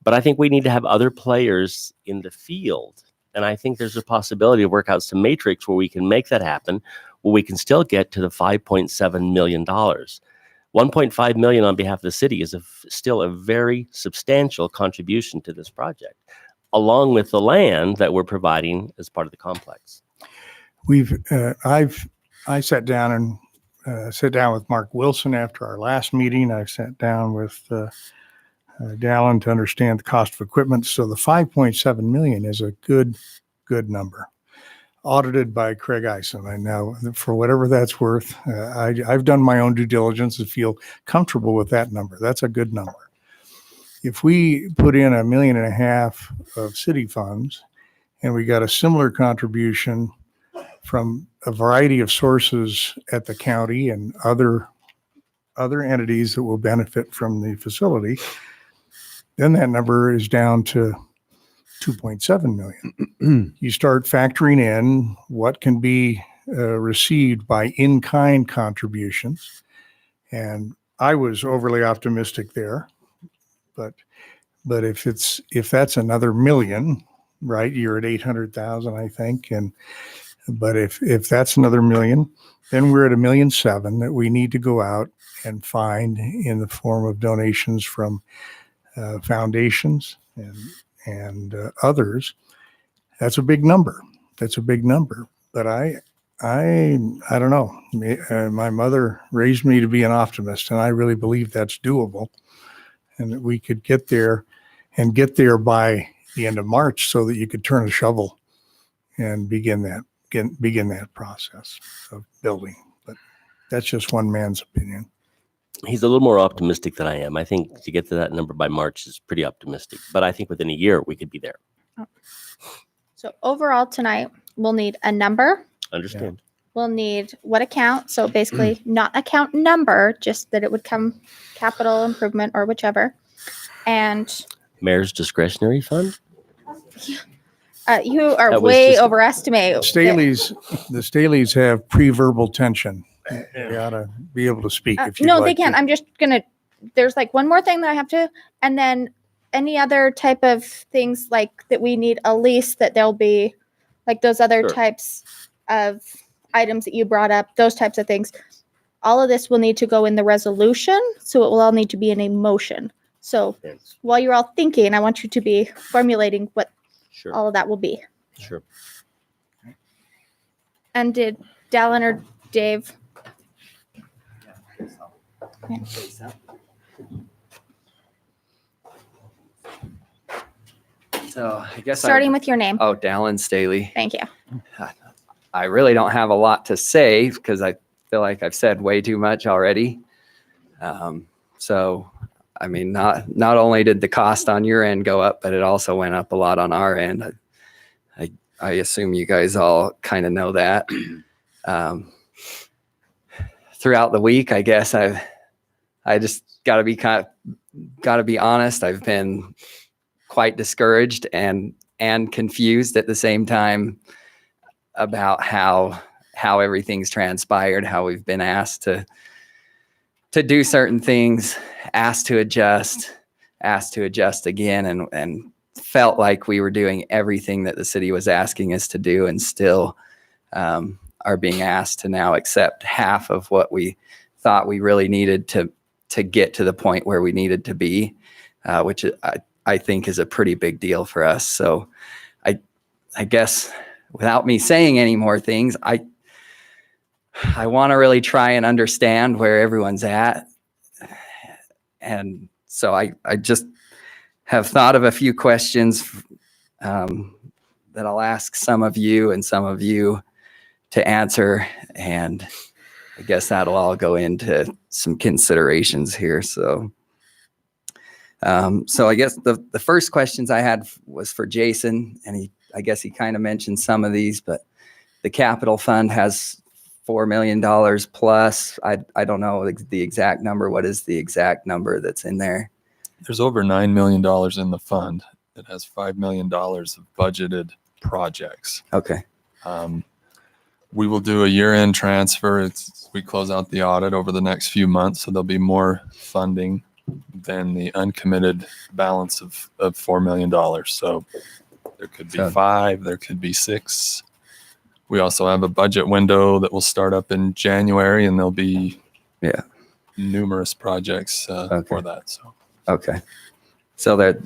But I think we need to have other players in the field. And I think there's a possibility to work out some matrix where we can make that happen, where we can still get to the $5.7 million. 1.5 million on behalf of the city is still a very substantial contribution to this project, along with the land that we're providing as part of the complex. I sat down with Mark Wilson after our last meeting. I sat down with Dallin to understand the cost of equipment. So the 5.7 million is a good number, audited by Craig Eisen. I know, for whatever that's worth, I've done my own due diligence and feel comfortable with that number. That's a good number. If we put in $1.5 million of city funds and we got a similar contribution from a variety of sources at the county and other entities that will benefit from the facility, then that number is down to 2.7 million. You start factoring in what can be received by in-kind contributions. And I was overly optimistic there, but if that's another million, right, you're at 800,000, I think. But if that's another million, then we're at $1.7 million that we need to go out and find in the form of donations from foundations and others. That's a big number. But I don't know. My mother raised me to be an optimist, and I really believe that's doable, and that we could get there by the end of March, so that you could turn a shovel and begin that process of building. But that's just one man's opinion. He's a little more optimistic than I am. I think to get to that number by March is pretty optimistic, but I think within a year we could be there. So overall tonight, we'll need a number. Understand? We'll need what account. So basically not account number, just that it would come capital improvement or whichever. And Mayor's discretionary fund? you are That was way just- overestimating. The Staleys have pre-verbal tension. They ought to be able to speak if you No, like they can't. to. I'm just gonna, there's like one more thing that I have to, and then any other type of things like that we need a lease, that there'll be like those other Sure. types of items that you brought up, those types of things. All of this will need to go in the resolution, so it will all need to be in a motion. So Yes. while you're all thinking, I want you to be formulating what Sure. all of that will be. Sure. And did Dallin or Dave? So I guess Starting with your name. Oh, Dallin Staley. Thank you. I really don't have a lot to say because I feel like I've said way too much already. So, I mean, not only did the cost on your end go up, but it also went up a lot on our end. I assume you guys all kind of know that. Throughout the week, I guess I just got to be honest. I've been quite discouraged and confused at the same time about how everything's transpired, how we've been asked to do certain things, asked to adjust again, and felt like we were doing everything that the city was asking us to do, and still are being asked to now accept half of what we thought we really needed to get to the point where we needed to be, which I think is a pretty big deal for us. So I guess without me saying any more things, I want to really try and understand where everyone's at. And so I just have thought of a few questions that I'll ask some of you and some of you to answer. And I guess that'll all go into some considerations here. So I guess the first questions I had was for Jason, and I guess he kind of mentioned some of these, but the capital fund has $4 million plus. I don't know the exact number. What is the exact number that's in there? There's over $9 million in the fund. It has $5 million of budgeted projects. Okay. We will do a year-end transfer. We close out the audit over the next few months, so there'll be more funding than the uncommitted balance of $4 million. So there could be 5, there could be 6. We also have a budget window that will start up in January, and there'll be numerous projects for that. So okay, so there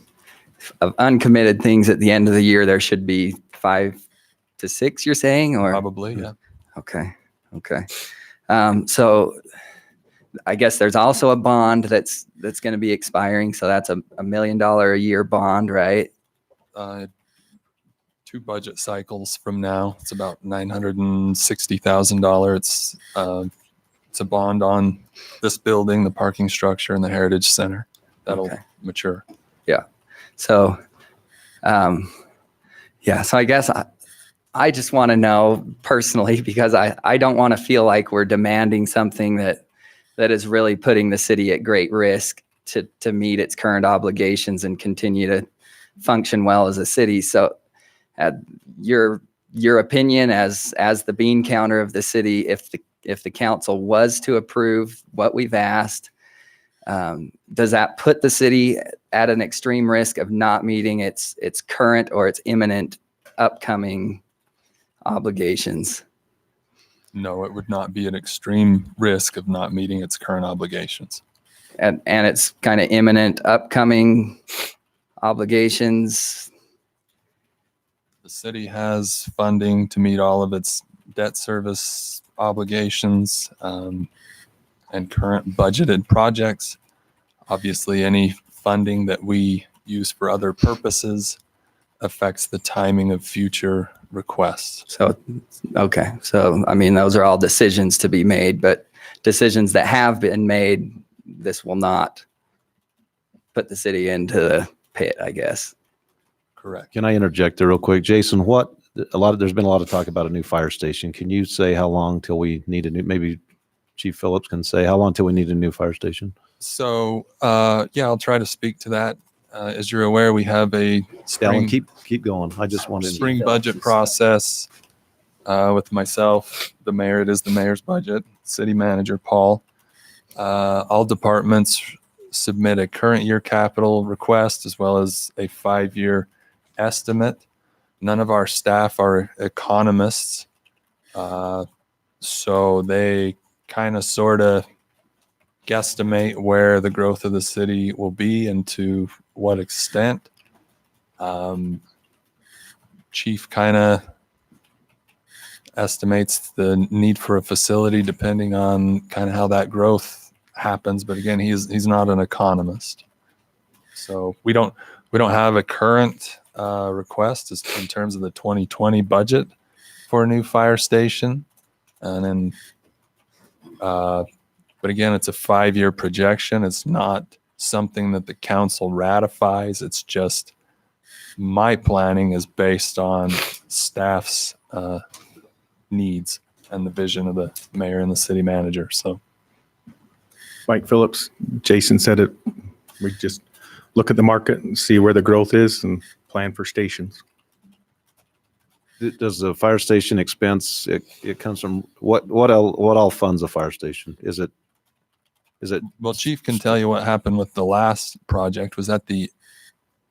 of uncommitted things at the end of the year, there should be 5 to 6. You're saying, or probably, yeah. Okay. So I guess there's also a bond that's going to be expiring. So that's a $1 million a year bond, right? 2 budget cycles from now, it's about $960,000. It's a bond on this building, the parking structure, and the Heritage Center. That'll mature. Yeah. So, so I guess I just want to know personally, because I don't want to feel like we're demanding something that is really putting the city at great risk to meet its current obligations and continue to function well as a city. So your opinion as the bean counter of the city, if the council was to approve what we've asked, does that put the city at an extreme risk of not meeting its current or its imminent upcoming obligations? No, it would not be an extreme risk of not meeting its current obligations. And its kind of imminent upcoming obligations? The city has funding to meet all of its debt service obligations and current budgeted projects. Obviously, any funding that we use for other purposes affects the timing of future requests. So, okay. So, I mean, those are all decisions to be made, but decisions that have been made, this will not put the city into the pit, I guess. Correct. Can I interject there real quick? Jason, there's been a lot of talk about a new fire station. Can you say how long till we need maybe Chief Phillips can say how long till we need a new fire station? So, I'll try to speak to that. As you're aware, we have a spring, keep going. I just wanted spring budget process with myself, the mayor. It is the mayor's budget. City manager Paul. All departments submit a current year capital request as well as a 5-year estimate. None of our staff are economists, so they kind of sort of guesstimate where the growth of the city will be and to what extent. Chief kind of estimates the need for a facility depending on kind of how that growth happens. But again, he's not an economist. So we don't have a current request in terms of the 2020 budget for a new fire station. And then, but again, it's a 5-year projection. It's not something that the council ratifies. It's just my planning is based on staff's needs and the vision of the mayor and the city manager. So, Mike Phillips, Jason said it. We just look at the market and see where the growth is and plan for stations. Does the fire station expense, it comes from what all funds a fire station? Is it? Well, Chief can tell you what happened with the last project. Was that the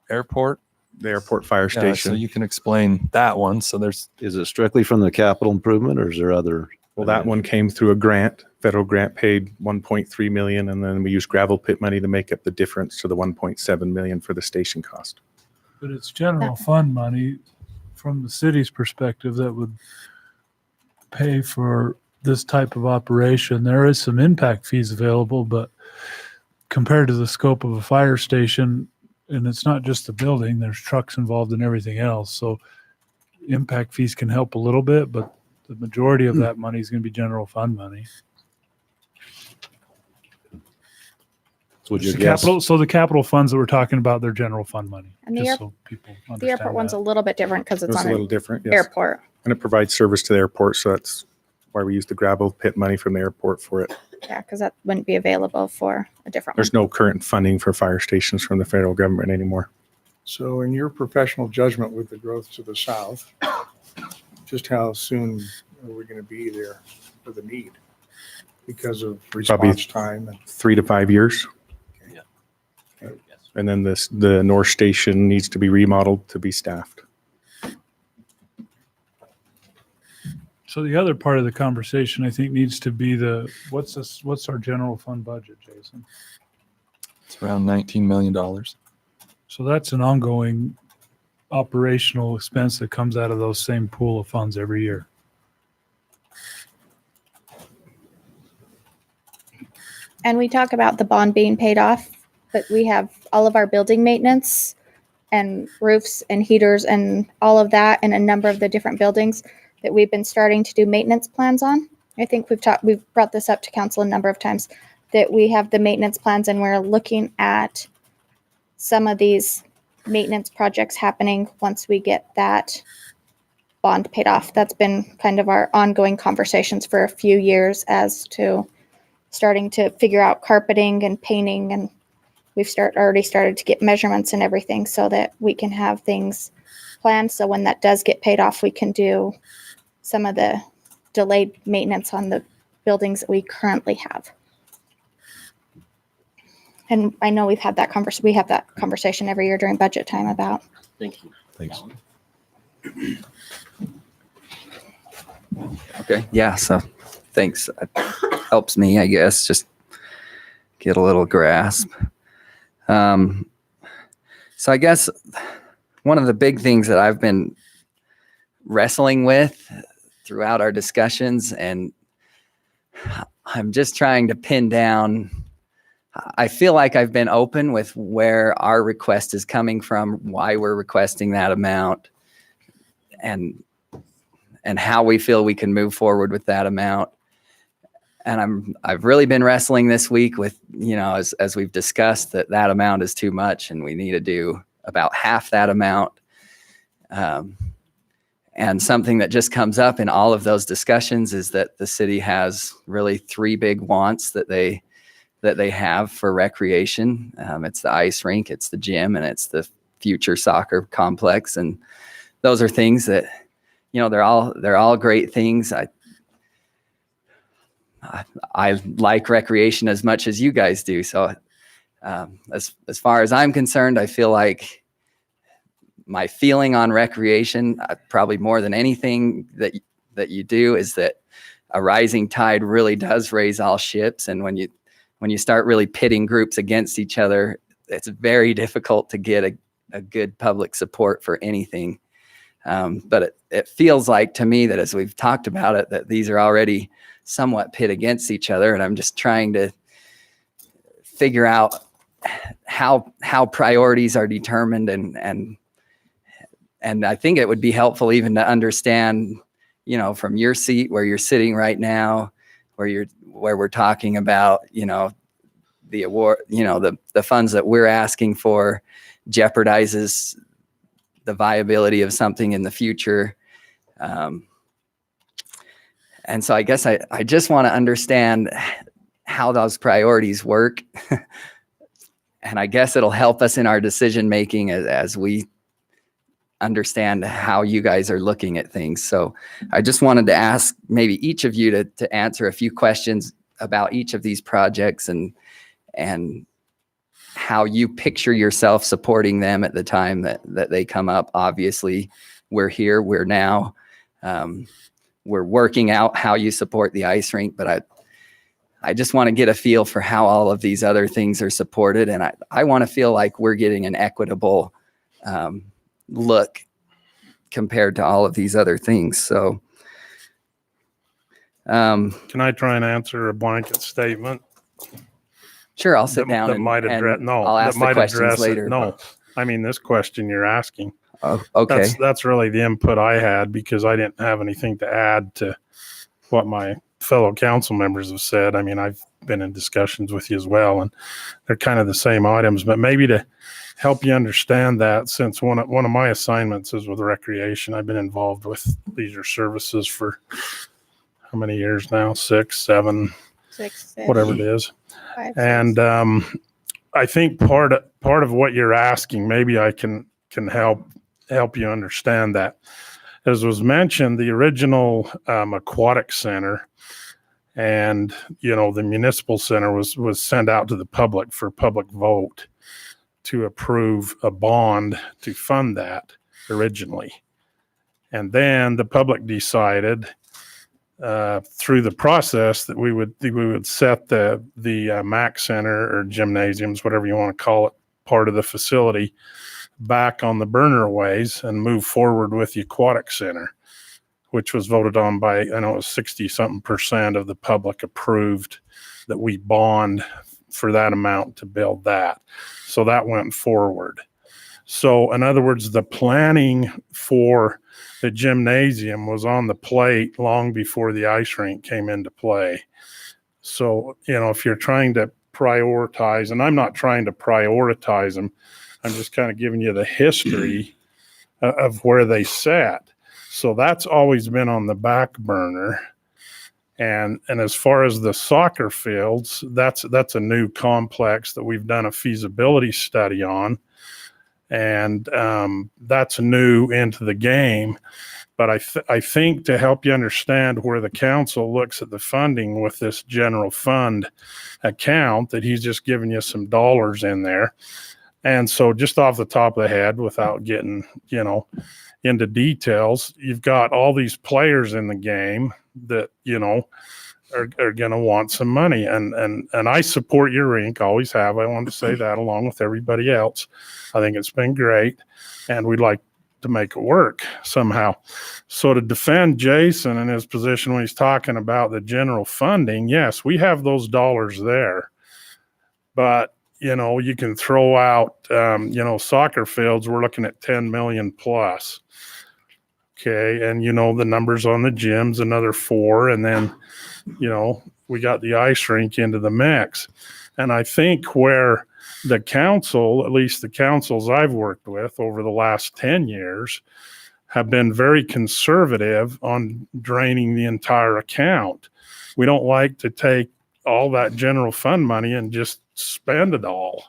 airport? The airport fire Yeah, station. so you can explain that one. So is it strictly from the capital improvement, or is there other? Well, that one came through a grant. Federal grant paid 1.3 million, and then we used gravel pit money to make up the difference to the 1.7 million for the station cost. But it's general fund money from the city's perspective that would pay for this type of operation. There is some impact fees available, but compared to the scope of a fire station, and it's not just the building, there's trucks involved and everything else. So impact fees can help a little bit, but the majority of that money is going to be general fund money. So The capital funds that we're talking about, they're general fund money. And just so people the understand airport one's that. a little bit different because it's It's on a an little different, yes. airport. And it provides service to the airport, so that's why we use the gravel pit money from the airport for it. Yeah, because that wouldn't be available for a different one. There's no current funding for fire stations from the federal government anymore. So in your professional judgment with the growth to the south, just how soon are we going to be there for the need? Because of response time and 3 to 5 years. And then the North Station needs to be remodeled to be staffed. So the other part of the conversation, I think, needs to be what's our general fund budget, Jason? it's around $19 million. So that's an ongoing operational expense that comes out of those same pool of funds every year. And we talk about the bond being paid off, but we have all of our building maintenance and roofs and heaters and all of that in a number of the different buildings that we've been starting to do maintenance plans on. I think we've brought this up to council a number of times, that we have the maintenance plans and we're looking at some of these maintenance projects happening once we get that bond paid off. That's been kind of our ongoing conversations for a few years as to starting to figure out carpeting and painting, and we've already started to get measurements and everything so that we can have things planned. So when that does get paid off, we can do some of the delayed maintenance on the buildings that we currently have. And I know we have that conversation every year during budget time about. Thank you. Thanks. Okay. Yeah. So thanks. It helps me, I guess, just get a little grasp. So I guess one of the big things that I've been wrestling with throughout our discussions, and I'm just trying to pin down, I feel like I've been open with where our request is coming from, why we're requesting that amount, and how we feel we can move forward with that amount. And I've really been wrestling this week with, as we've discussed, that amount is too much and we need to do about half that amount. And something that just comes up in all of those discussions is that the city has really 3 big wants that they have for recreation. It's the ice rink, it's the gym, and it's the future soccer complex. And those are things that, they're all great things. I like recreation as much as you guys do. So as far as I'm concerned, I feel like my feeling on recreation, probably more than anything that you do, is that a rising tide really does raise all ships. And when you start really pitting groups against each other, it's very difficult to get a good public support for anything. But it feels like to me that as we've talked about it, that these are already somewhat pit against each other. And I'm just trying to figure out how priorities are determined. And I think it would be helpful even to understand, from your seat where you're sitting right now, where we're talking about, the award, the funds that we're asking for jeopardizes the viability of something in the future. And so I guess I just want to understand how those priorities work I guess it'll help us in our decision making as we understand how you guys are looking at things. So I just wanted to ask maybe each of you to answer a few questions about each of these projects and how you picture yourself supporting them at the time that they come up. Obviously, we're here, we're now, we're working out how you support the ice rink, but I just want to get a feel for how all of these other things are supported. And I want to feel like we're getting an equitable look compared to all of these other things. So Can I try and answer a blanket statement? Sure, I'll sit down that and might address, no, I'll that ask the might questions address later. it. No, I mean, this question you're asking. Oh, okay. That's really the input I had because I didn't have anything to add to what my fellow council members have said. I mean, I've been in discussions with you as well, and they're kind of the same items, but maybe to help you understand that, since one of my assignments is with recreation, I've been involved with leisure services for how many years now? 6, 7, whatever it is. 5, 6. And I think part of what you're asking, maybe I can help you understand that. As was mentioned, the original aquatic center and the municipal center was sent out to the public for public vote to approve a bond to fund that originally. And then the public decided through the process that we would set the MAC center or gymnasiums, whatever you want to call it, part of the facility back on the burner ways and move forward with the aquatic center, which was voted on by, I know it was 60-something% of the public approved that we bond for that amount to build that. So that went forward. So in other words, the planning for the gymnasium was on the plate long before the ice rink came into play. So, if you're trying to prioritize, and I'm not trying to prioritize them, I'm just kind of giving you the history of where they sat. So that's always been on the back burner. And as far as the soccer fields, that's a new complex that we've done a feasibility study on. And that's new into the game. But I think to help you understand where the council looks at the funding with this general fund account, that he's just giving you some dollars in there. And so just off the top of the head, without getting, into details, you've got all these players in the game that, are going to want some money. And I support your rink, always have. I wanted to say that along with everybody else. I think it's been great, and we'd like to make it work somehow. So to defend Jason in his position when he's talking about the general funding, yes, we have those dollars there. But, you can throw out, soccer fields, we're looking at 10 million plus. Okay. And, the numbers on the gyms, another 4. And then, we got the ice rink into the mix. And I think where the council, at least the councils I've worked with over the last 10 years, have been very conservative on draining the entire account. We don't like to take all that general fund money and just spend it all.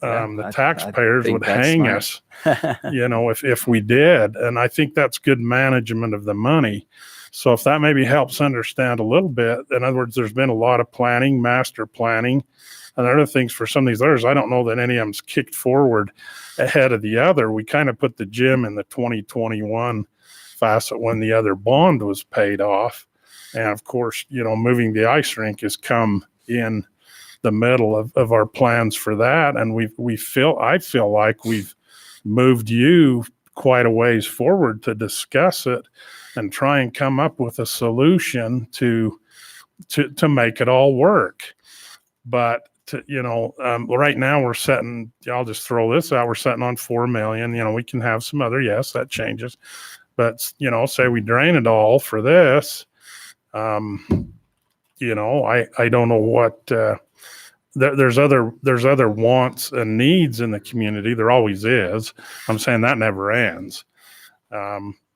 The taxpayers would hang us, if we did. And I think that's good management of the money. So if that maybe helps understand a little bit, in other words, there's been a lot of planning, master planning, and other things for some of these others. I don't know that any of them's kicked forward ahead of the other. We kind of put the gym in the 2021 facet when the other bond was paid off. And of course, moving the ice rink has come in the middle of our plans for that. And I feel like we've moved you quite a ways forward to discuss it and try and come up with a solution to make it all work. But right now we're setting, I'll just throw this out, we're setting on 4 million. We can have some other, yes, that changes. But, say we drain it all for this, I don't know what, there's other wants and needs in the community. There always is. I'm saying that never ends.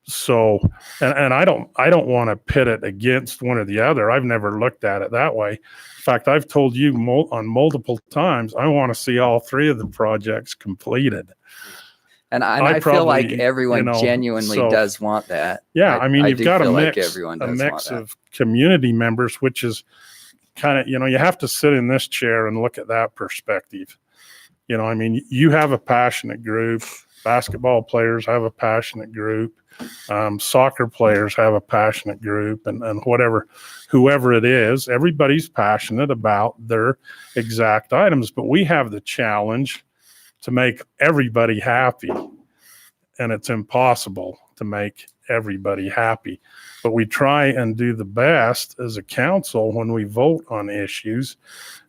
So, and I don't want to pit it against one or the other. I've never looked at it that way. In fact, I've told you on multiple times, I want to see all three of the projects completed. And I feel like probably, everyone genuinely does want that. Yeah, I mean, you've got feel a like mix, everyone a does mix want that. of community members, which is kind of, you have to sit in this chair and look at that perspective. I mean, you have a passionate group. Basketball players have a passionate group. Soccer players have a passionate group, and whoever it is, everybody's passionate about their exact items. But we have the challenge to make everybody happy, and it's impossible to make everybody happy. But we try and do the best as a council when we vote on issues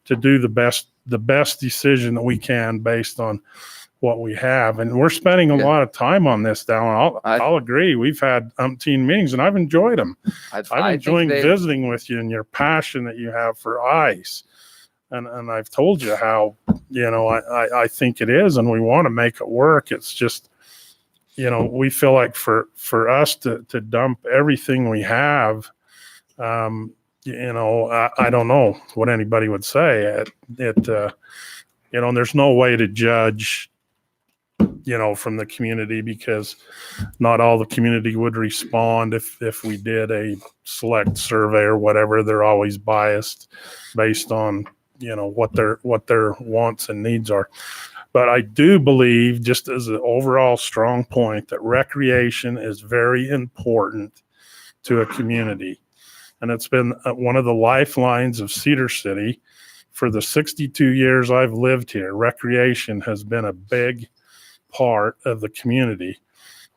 to do the best decision that we can based on what we have. And we're spending a lot of time on this now. I'll agree. We've had umpteen meetings and I've enjoyed them. I'm enjoying visiting with you and your passion that you have for ice. And I've told you how, I think it is, and we want to make it work. It's just, we feel like for us to dump everything we have, I don't know what anybody would say. There's no way to judge, from the community, because not all the community would respond if we did a select survey or whatever. They're always biased based on, what their wants and needs are. But I do believe, just as an overall strong point, that recreation is very important to a community. And it's been one of the lifelines of Cedar City for the 62 years I've lived here. Recreation has been a big part of the community,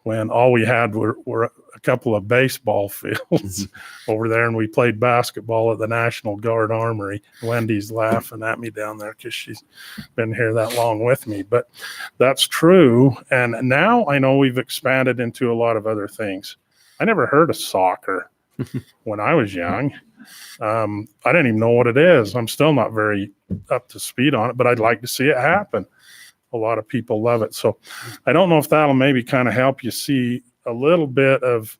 when all we had were a couple of baseball fields over there, and we played basketball at the National Guard Armory. Wendy's laughing at me down there because she's been here that long with me, but that's true. And now I know we've expanded into a lot of other things. I never heard of soccer when I was young. I didn't even know what it is. I'm still not very up to speed on it, but I'd like to see it happen. A lot of people love it. So I don't know if that'll maybe kind of help you see a little bit of,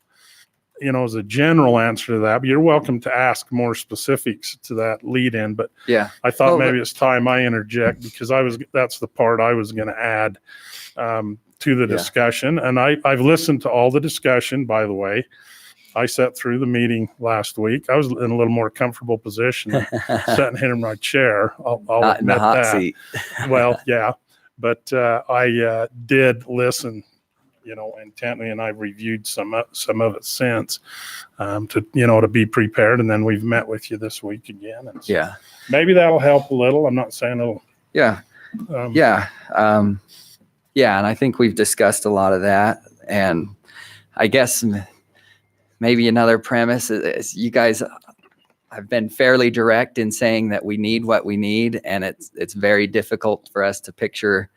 as a general answer to that, but you're welcome to ask more specifics to that lead in. But yeah, I thought maybe it's time I interject, because that's the part I was going to add to the discussion. And I've listened to all the discussion, by the way. I sat through the meeting last week. I was in a little more comfortable position than sitting here in my chair. I'll Not in the admit hot that. seat. Well, yeah. But I did listen, intently, and I've reviewed some of it since, to be prepared. And then we've met with you this week again. And so maybe that'll help a little. I'm not saying it'll. Yeah. And I think we've discussed a lot of that. And I guess maybe another premise is you guys. I've been fairly direct in saying that we need what we need, and it's very difficult for us to picture,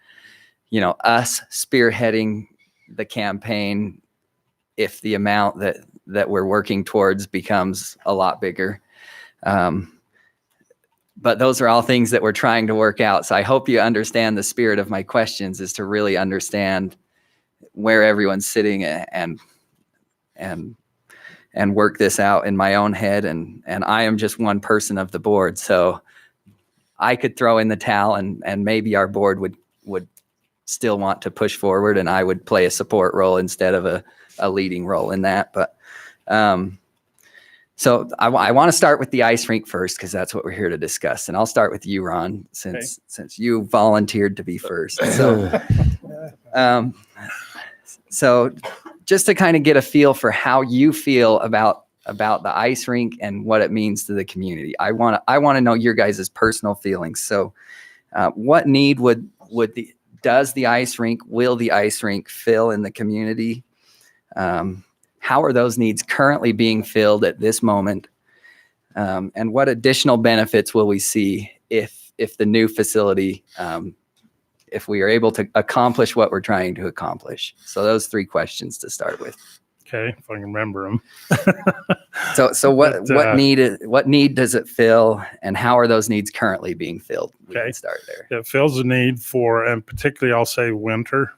us spearheading the campaign if the amount that we're working towards becomes a lot bigger. But those are all things that we're trying to work out. So I hope you understand the spirit of my questions is to really understand where everyone's sitting and work this out in my own head. And I am just one person of the board. So I could throw in the towel and maybe our board would still want to push forward, and I would play a support role instead of a leading role in that. But so I want to start with the ice rink first, because that's what we're here to discuss. And I'll start with you, Ron, since you volunteered to be first. So just to kind of get a feel for how you feel about the ice rink and what it means to the community. I want to know your guys' personal feelings. So what need will the ice rink fill in the community? How are those needs currently being filled at this moment? And what additional benefits will we see if the new facility, if we are able to accomplish what we're trying to accomplish? So those three questions to start with. Okay, if I can remember them. So what need does it fill, and how are those needs currently being filled? We can start there. It fills a need for, and particularly I'll say winter.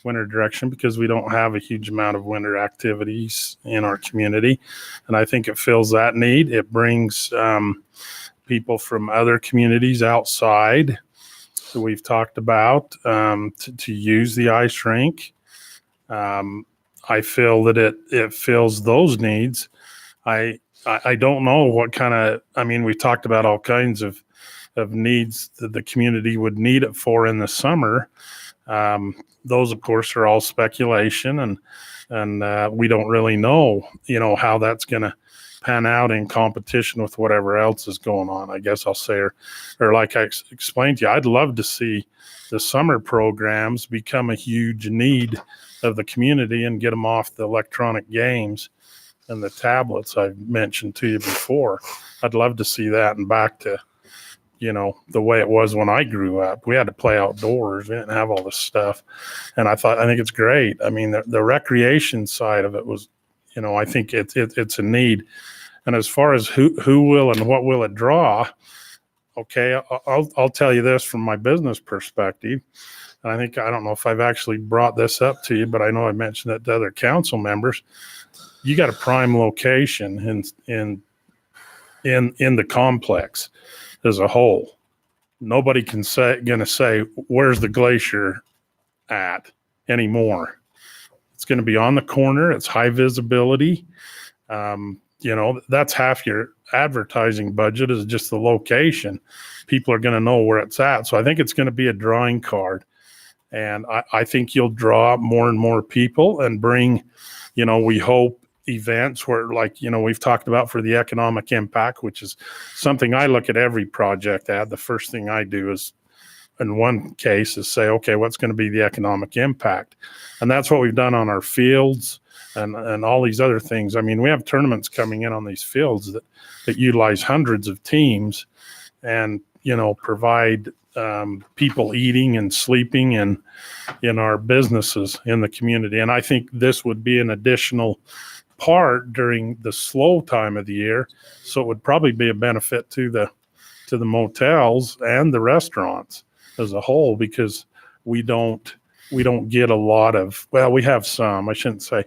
winter direction because we don't have a huge amount of winter activities in our community. And I think it fills that need. It brings people from other communities outside that we've talked about to use the ice rink. I feel that it fills those needs. I don't know what kind of, I mean, we talked about all kinds of needs that the community would need it for in the summer. Those, of course, are all speculation, and we don't really know, how that's going to pan out in competition with whatever else is going on. I guess I'll say, or like I explained to you, I'd love to see the summer programs become a huge need of the community and get them off the electronic games and the tablets I've mentioned to you before. I'd love to see that and back to, the way it was when I grew up. We had to play outdoors. We didn't have all this stuff. And I think it's great. I mean, the recreation side of it was, I think it's a need. And as far as who will and what will it draw, okay, I'll tell you this from my business perspective. And I don't know if I've actually brought this up to you, but I know I mentioned it to other council members. You got a prime location in the complex as a whole. Nobody gonna say where's the Glacier at anymore. It's going to be on the corner. It's high visibility. That's half your advertising budget is just the location. People are going to know where it's at. So I think it's going to be a drawing card. And I think you'll draw more and more people and bring, we hope, events where, like, we've talked about for the economic impact, which is something I look at every project at. The first thing I do is, in one case, is say, okay, what's going to be the economic impact? And that's what we've done on our fields and all these other things. I mean, we have tournaments coming in on these fields that utilize hundreds of teams and, provide people eating and sleeping in our businesses in the community. And I think this would be an additional part during the slow time of the year. So it would probably be a benefit to the motels and the restaurants as a whole, because we don't get a lot of, well, we have some, I shouldn't say,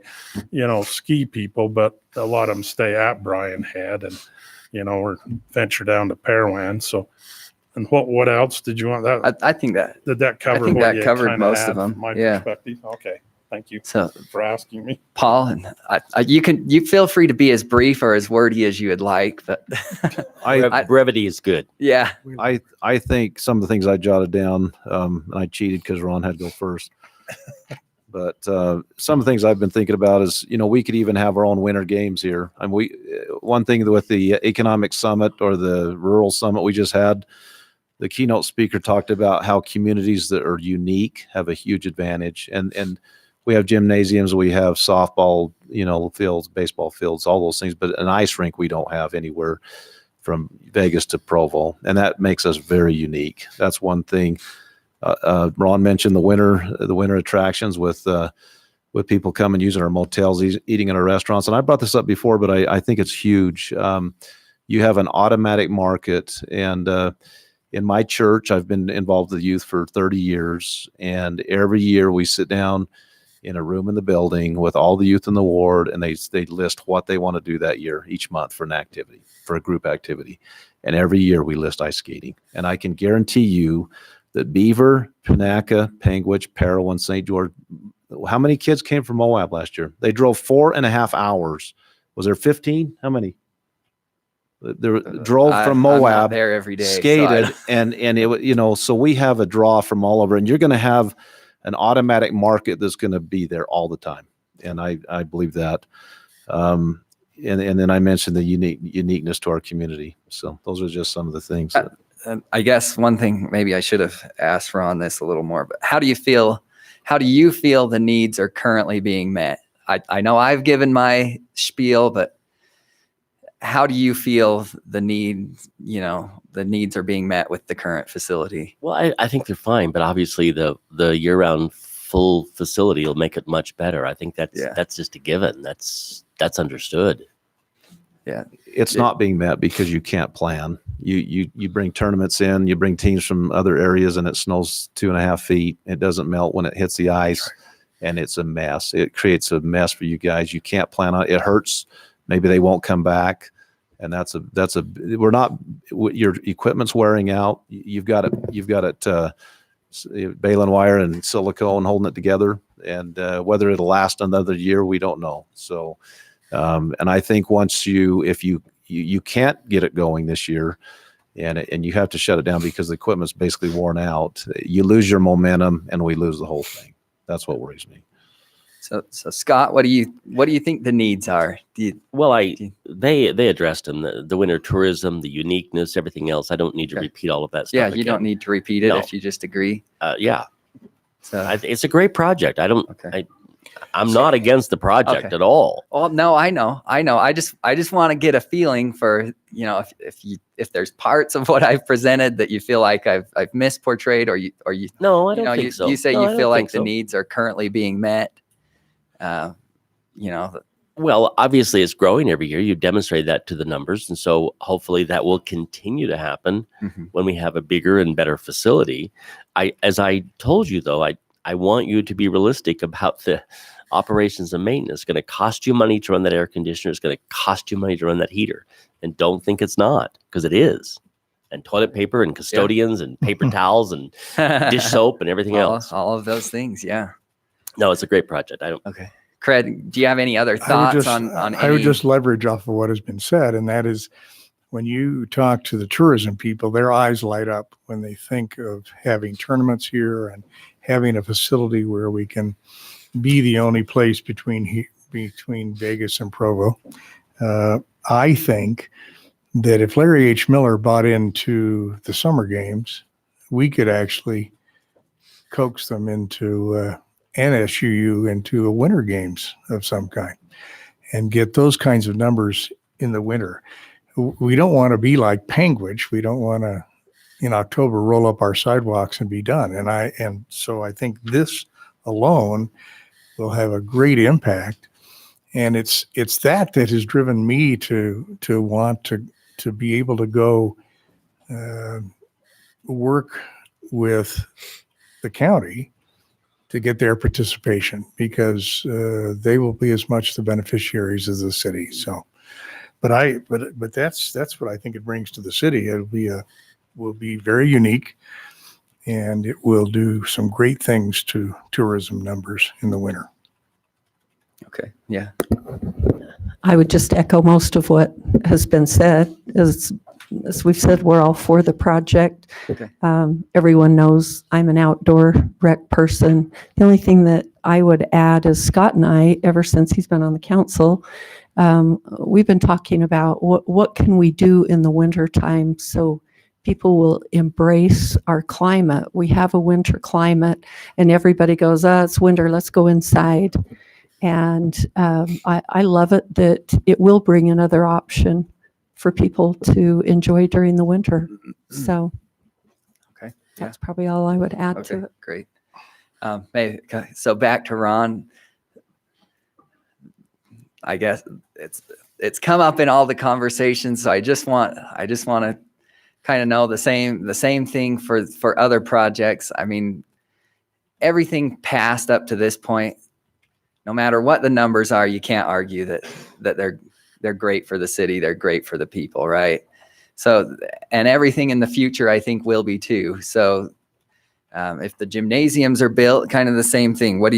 ski people, but a lot of them stay at Bryan Head and, or venture down to Pearland. So, and what else did you want? That I think that did that cover? I think what that you covered kinda most had of them. from my Yeah. perspective. Okay. Thank you So, for asking me. Paul, and you feel free to be as brief or as wordy as you would like, but brevity is good. Yeah. I think some of the things I jotted down, and I cheated because Ron had to go first. But some of the things I've been thinking about is, we could even have our own winter games here. And one thing with the economic summit or the rural summit we just had, the keynote speaker talked about how communities that are unique have a huge advantage. And we have gymnasiums, we have softball, fields, baseball fields, all those things, but an ice rink we don't have anywhere from Vegas to Provo. And that makes us very unique. That's one thing. Ron mentioned the winter attractions with people coming, using our motels, eating in our restaurants. And I brought this up before, but I think it's huge. You have an automatic market, and in my church, I've been involved with youth for 30 years. And every year we sit down in a room in the building with all the youth in the ward, and they list what they want to do that year, each month, for an activity, for a group activity. And every year we list ice skating. And I can guarantee you that Beaver, Panaca, Panguitch, Parowan, St. George, how many kids came from Moab last year? They drove 4.5 hours. Was there 15? How many? They drove from Moab, I'm not there every day, skated, and it, so we have a draw from all over, and you're going to have an automatic market that's going to be there all the time. And I believe that. And then I mentioned the uniqueness to our community. So those are just some of the things. I guess one thing maybe I should have asked Ron this a little more, but how do you feel the needs are currently being met? I know I've given my spiel, but how do you feel the needs are being met with the current facility? Well, I think they're fine, but obviously the year-round full facility will make it much better. I think that's just a given. That's understood. Yeah, it's not being met because you can't plan. You bring tournaments in, you bring teams from other areas, and it snows 2.5 feet. It doesn't melt when it hits the ice. and it's a mess. It creates a mess for you guys. You can't plan on it. It hurts. Maybe they won't come back. And we're not, your equipment's wearing out. You've got it, baling wire and silicone holding it together. And whether it'll last another year, we don't know. So, and I think if you can't get it going this year, and you have to shut it down because the equipment's basically worn out, you lose your momentum and we lose the whole thing. That's what worries me. So Scott, what do you think the needs are? They addressed them, the winter tourism, the uniqueness, everything else. I don't need to repeat all of that stuff. Yeah, you again. don't need to repeat it No. if you just agree. Yeah. So It's a great project. I'm not against the project at all. Oh no, I know. I just want to get a feeling for, if there's parts of what I've presented that you feel like I've misportrayed, or you No, I don't think so. You say No, I you feel don't like think the so. needs are currently being met. Well, obviously it's growing every year. You demonstrate that to the numbers. And so hopefully that will continue to happen when we have a bigger and better facility. As I told you, though, I want you to be realistic about the operations and maintenance. It's going to cost you money to run that air conditioner. It's going to cost you money to run that heater. And don't think it's not, because it is. And toilet paper and custodians and paper towels and dish soap and everything else. All of those things, yeah. No, it's a great project. Okay. Craig, do you have any other thoughts on I would just leverage off of what has been said, and that is when you talk to the tourism people, their eyes light up when they think of having tournaments here and having a facility where we can be the only place between Vegas and Provo. I think that if Larry H. Miller bought into the summer games, we could actually coax them into NSUU into a winter games of some kind and get those kinds of numbers in the winter. We don't want to be like Penguich. We don't want to, in October, roll up our sidewalks and be done. And so I think this alone will have a great impact. And it's that has driven me to want to be able to go work with the county to get their participation, because they will be as much the beneficiaries as the city. So, but that's what I think it brings to the city. Will be very unique, and it will do some great things to tourism numbers in the winter. Okay. Yeah. I would just echo most of what has been said. As we've said, we're all for the project. Okay. Everyone knows I'm an outdoor rec person. The only thing that I would add is Scott and I, ever since he's been on the council, we've been talking about what can we do in the winter time so people will embrace our climate. We have a winter climate, and everybody goes, it's winter, let's go inside. And I love it that it will bring another option for people to enjoy during the winter. So okay, that's probably all I would add to it. Great. So back to Ron. I guess it's come up in all the conversations. So I just want to kind of know the same thing for other projects. I mean, everything passed up to this point, no matter what the numbers are, you can't argue that they're great for the city. They're great for the people, right? So, and everything in the future, I think, will be too. So if the gymnasiums are built, kind of the same thing. What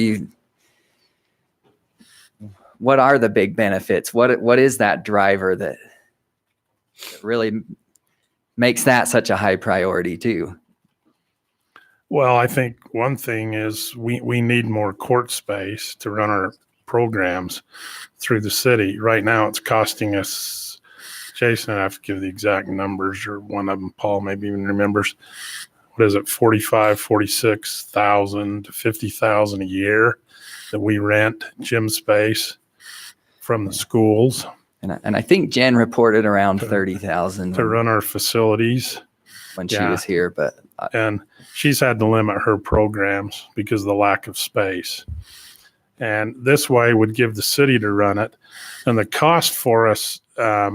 are the big benefits? What is that driver that really makes that such a high priority too? Well, I think one thing is we need more court space to run our programs through the city. Right now it's costing us, Jason, I have to give the exact numbers, or one of them, Paul, maybe even remembers. What is it, 46,000 to 50,000 a year that we rent gym space from the schools. And I think Jen reported around 30,000 to run our facilities when she was here, but and she's had to limit her programs because of the lack of space. And this way would give the city to run it. And the cost for us, I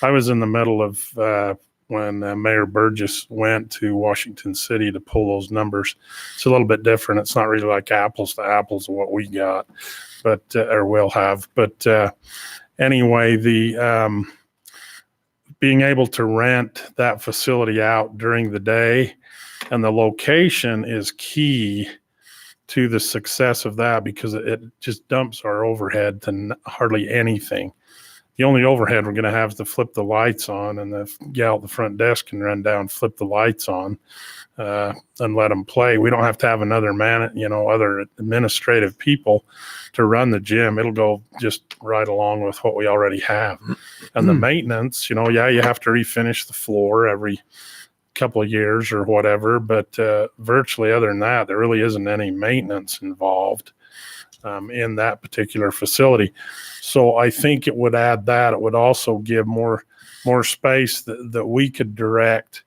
was in the middle of when Mayor Burgess went to Washington City to pull those numbers. It's a little bit different. It's not really like apples to apples of what we got, but or will have. But anyway, the being able to rent that facility out during the day and the location is key to the success of that, because it just dumps our overhead to hardly anything. The only overhead we're going to have is to flip the lights on, and the gal at the front desk can run down, flip the lights on, and let them play. We don't have to have another other administrative people to run the gym. It'll go just right along with what we already have. And the maintenance, you have to refinish the floor every couple of years or whatever, but virtually other than that, there really isn't any maintenance involved in that particular facility. So I think it would add that. It would also give more space that we could direct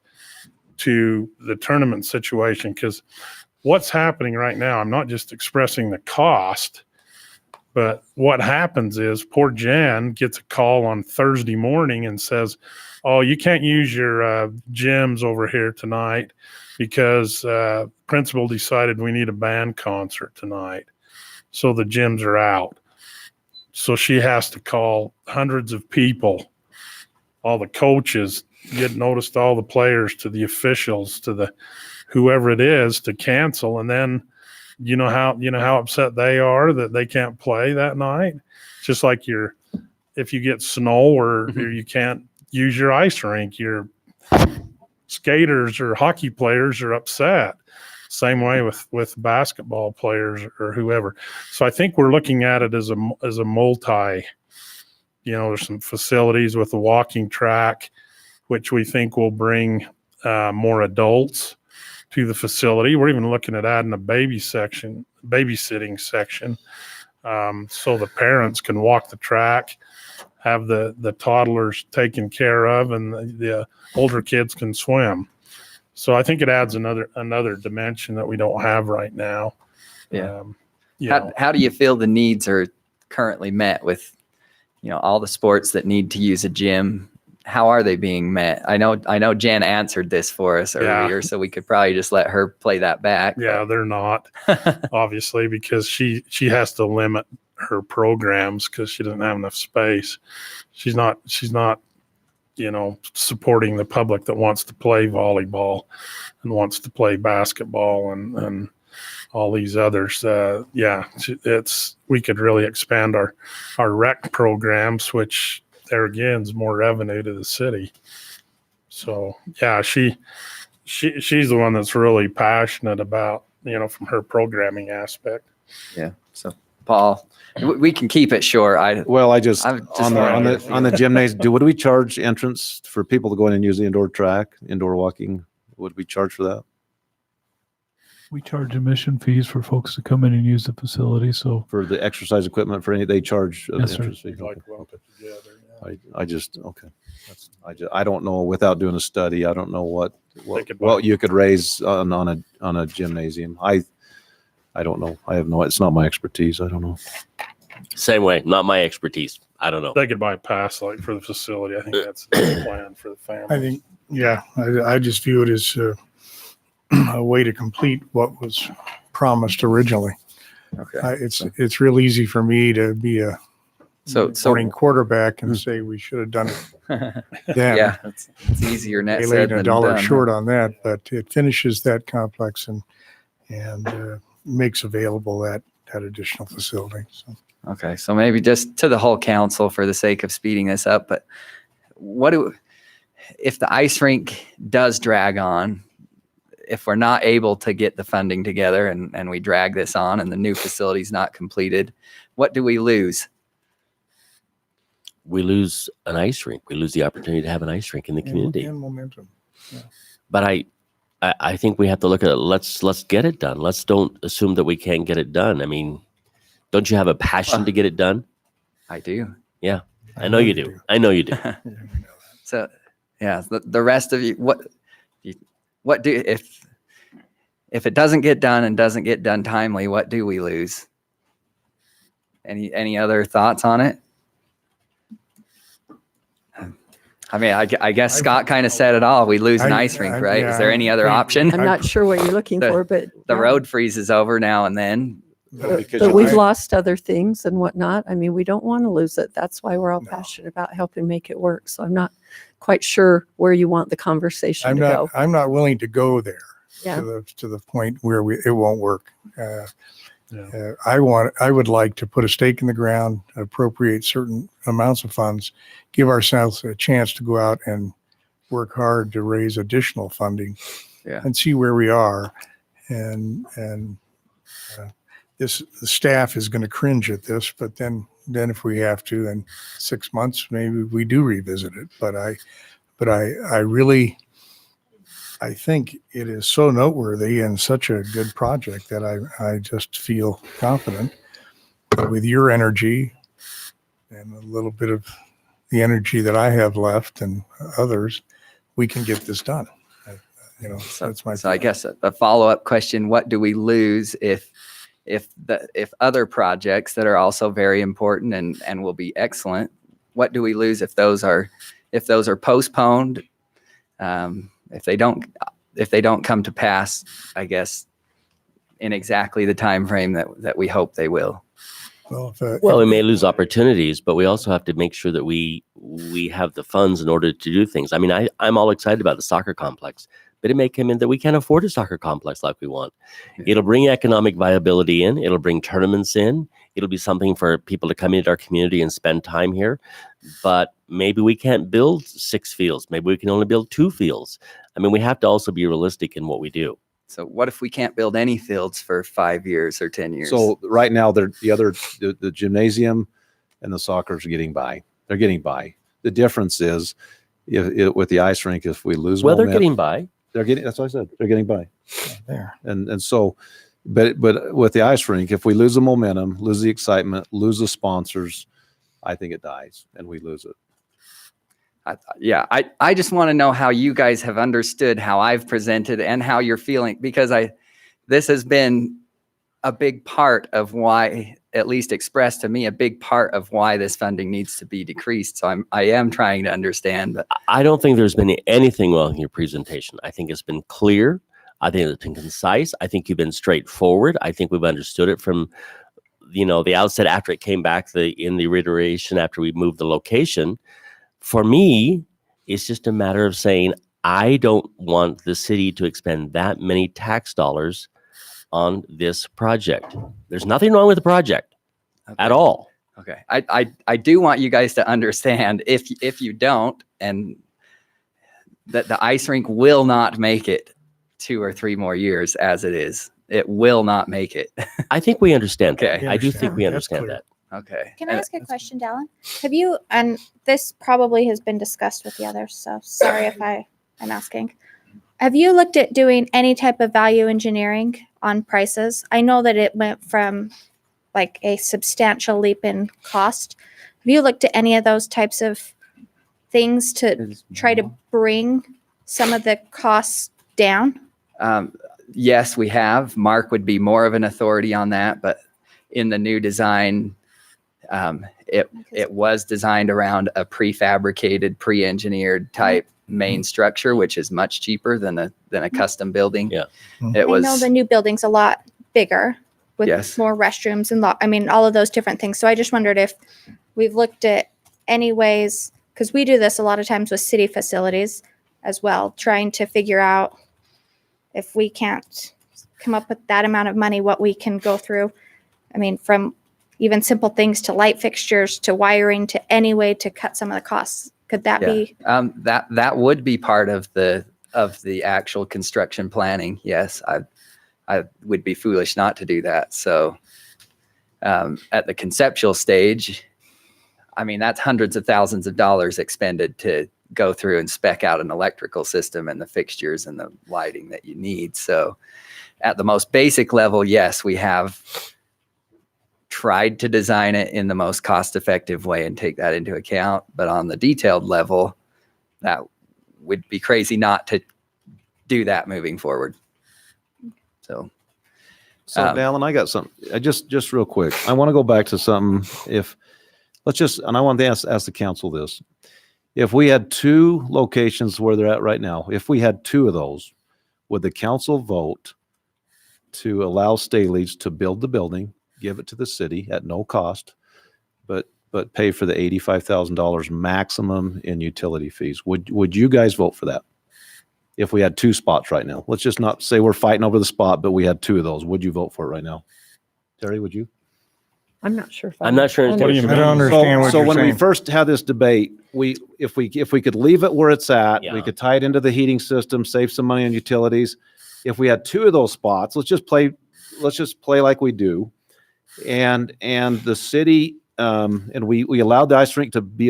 to the tournament situation, because what's happening right now, I'm not just expressing the cost, but what happens is poor Jen gets a call on Thursday morning and says, oh, you can't use your gyms over here tonight because principal decided we need a band concert tonight. So the gyms are out. So she has to call hundreds of people, all the coaches, get notice to all the players, to the officials, to the whoever it is, to cancel. And then you know how upset they are that they can't play that night. Just like if you get snow or you can't use your ice rink, your skaters or hockey players are upset. Same way with basketball players or whoever. So I think we're looking at it as a multi, there's some facilities with a walking track, which we think will bring more adults to the facility. We're even looking at adding a babysitting section, so the parents can walk the track, have the toddlers taken care of, and the older kids can swim. So I think it adds another dimension that we don't have right now. Yeah. How do you feel the needs are currently met with, all the sports that need to use a gym? How are they being met? I know Jen answered this for us earlier, so we could probably just let her play that back. Yeah, they're not, obviously, because she has to limit her programs because she doesn't have enough space. She's not supporting the public that wants to play volleyball and wants to play basketball and all these others. We could really expand our rec programs, which there again is more revenue to the city. So yeah, she's the one that's really passionate about, from her programming aspect. Yeah. So Paul, we can keep it short. On the gymnasium, would we charge entrance for people to go in and use the indoor track, indoor walking? Would we charge for that? We charge admission fees for folks to come in and use the facility. So for the exercise equipment, they charge an Yes, entrance sir. fee. I don't know, without doing a study, I don't know what you could raise on a gymnasium. I don't know. It's not my expertise. I don't know. Same way, not my expertise. I don't know. They could buy a pass for the facility. I think that's the plan for the family. I think, I just view it as a way to complete what was promised originally. Okay. It's real easy for me to be a morning quarterback and say we should have done it then. Yeah, it's easier net They said laid than $1 done. short on that, but it finishes that complex and makes available that additional facility. So. Okay, so maybe just to the whole council for the sake of speeding this up, but if the ice rink does drag on, if we're not able to get the funding together and we drag this on and the new facility is not completed, what do we lose? We lose an ice rink. We lose the opportunity to have an ice rink in the community. And momentum. Yeah. But I think we have to look at it. Let's get it done. Let's don't assume that we can't get it done. I mean, don't you have a passion to get it done? I do. Yeah, I know you do. I know you do. So, yeah, the rest of you, what do if it doesn't get done and doesn't get done timely, what do we lose? Any other thoughts on it? I mean, I guess Scott kind of said it all. We lose an ice rink, right? Is there any other option? I'm not sure what you're looking for, but. The road freezes over now and then. But we've lost other things and whatnot. I mean, we don't want to lose it. That's why we're all passionate about helping make it work. So I'm not quite sure where you want the conversation to go. I'm not willing to go there Yeah. to the point where it won't work. I would like to put a stake in the ground, appropriate certain amounts of funds, give ourselves a chance to go out and work hard to raise additional funding, and see where we are. And the staff is going to cringe at this, but then if we have to, in 6 months, maybe we do revisit it. But I really think it is so noteworthy and such a good project that I just feel confident that with your energy and a little bit of the energy that I have left and others, we can get this done. That's my. So I guess a follow-up question: what do we lose if other projects that are also very important and will be excellent? What do we lose if those are postponed? If they don't come to pass, I guess, in exactly the time frame that we hope they will. Well, we may lose opportunities, but we also have to make sure that we have the funds in order to do things. I mean, I'm all excited about the soccer complex, but it may come in that we can't afford a soccer complex like we want. It'll bring economic viability in. It'll bring tournaments in. It'll be something for people to come into our community and spend time here. But maybe we can't build 6 fields. Maybe we can only build 2 fields. I mean, we have to also be realistic in what we do. So what if we can't build any fields for 5 years or 10 years? So right now, the gymnasium and the soccer are getting by. They're getting by. The difference is with the ice rink, if we lose Well, they're momentum, getting by. that's what I said. They're getting by. There. And so, but with the ice rink, if we lose the momentum, lose the excitement, lose the sponsors, I think it dies and we lose it. I just want to know how you guys have understood how I've presented and how you're feeling, because this has been a big part of why, at least expressed to me, a big part of why this funding needs to be decreased. So I am trying to understand. But I don't think there's been anything wrong in your presentation. I think it's been clear. I think it's been concise. I think you've been straightforward. I think we've understood it from, the outset after it came back in the reiteration after we moved the location. For me, it's just a matter of saying, I don't want the city to expend that many tax dollars on this project. There's nothing wrong with the project at all. Okay. I do want you guys to understand, if you don't, and that the ice rink will not make it 2 or 3 more years as it is. It will not make it. I think we understand that. Okay. I do think we understand that. Okay. Can I ask a question, Dallin? Have you, and this probably has been discussed with the others, so sorry if I'm asking. Have you looked at doing any type of value engineering on prices? I know that it went from like a substantial leap in cost. Have you looked at any of those types of things to try to bring some of the costs down? Yes, we have. Mark would be more of an authority on that, but in the new design, it was designed around a prefabricated, pre-enginered type main structure, which is much cheaper than a custom building. Yeah, I know the new building's a lot bigger with more restrooms and all of those different things. So I just wondered if we've looked at any ways, because we do this a lot of times with city facilities as well, trying to figure out if we can't come up with that amount of money, what we can go through. I mean, from even simple things to light fixtures to wiring to any way to cut some of the costs. Could that be? That would be part of the actual construction planning. Yes, I would be foolish not to do that. So at the conceptual stage, I mean, that's hundreds of thousands of dollars expended to go through and spec out an electrical system and the fixtures and the lighting that you need. So at the most basic level, yes, we have tried to design it in the most cost-effective way and take that into account. But on the detailed level, that would be crazy not to do that moving forward. So Dallin, I got something. Just real quick. I want to go back to something. And I want to ask the council this. If we had two locations where they're at right now, if we had two of those, would the council vote to allow Staley's to build the building, give it to the city at no cost, but pay for the $85,000 maximum in utility fees? Would you guys vote for that? If we had two spots right now, let's just not say we're fighting over the spot, but we had two of those. Would you vote for it right now? Terry, would you? I'm not sure. I'm not sure. I don't understand what So you're when we saying. first had this debate, if we could leave it where it's at, Yeah. we could tie it into the heating system, save some money on utilities. If we had two of those spots, let's just play like we do. And the city, and we allowed the ice rink to be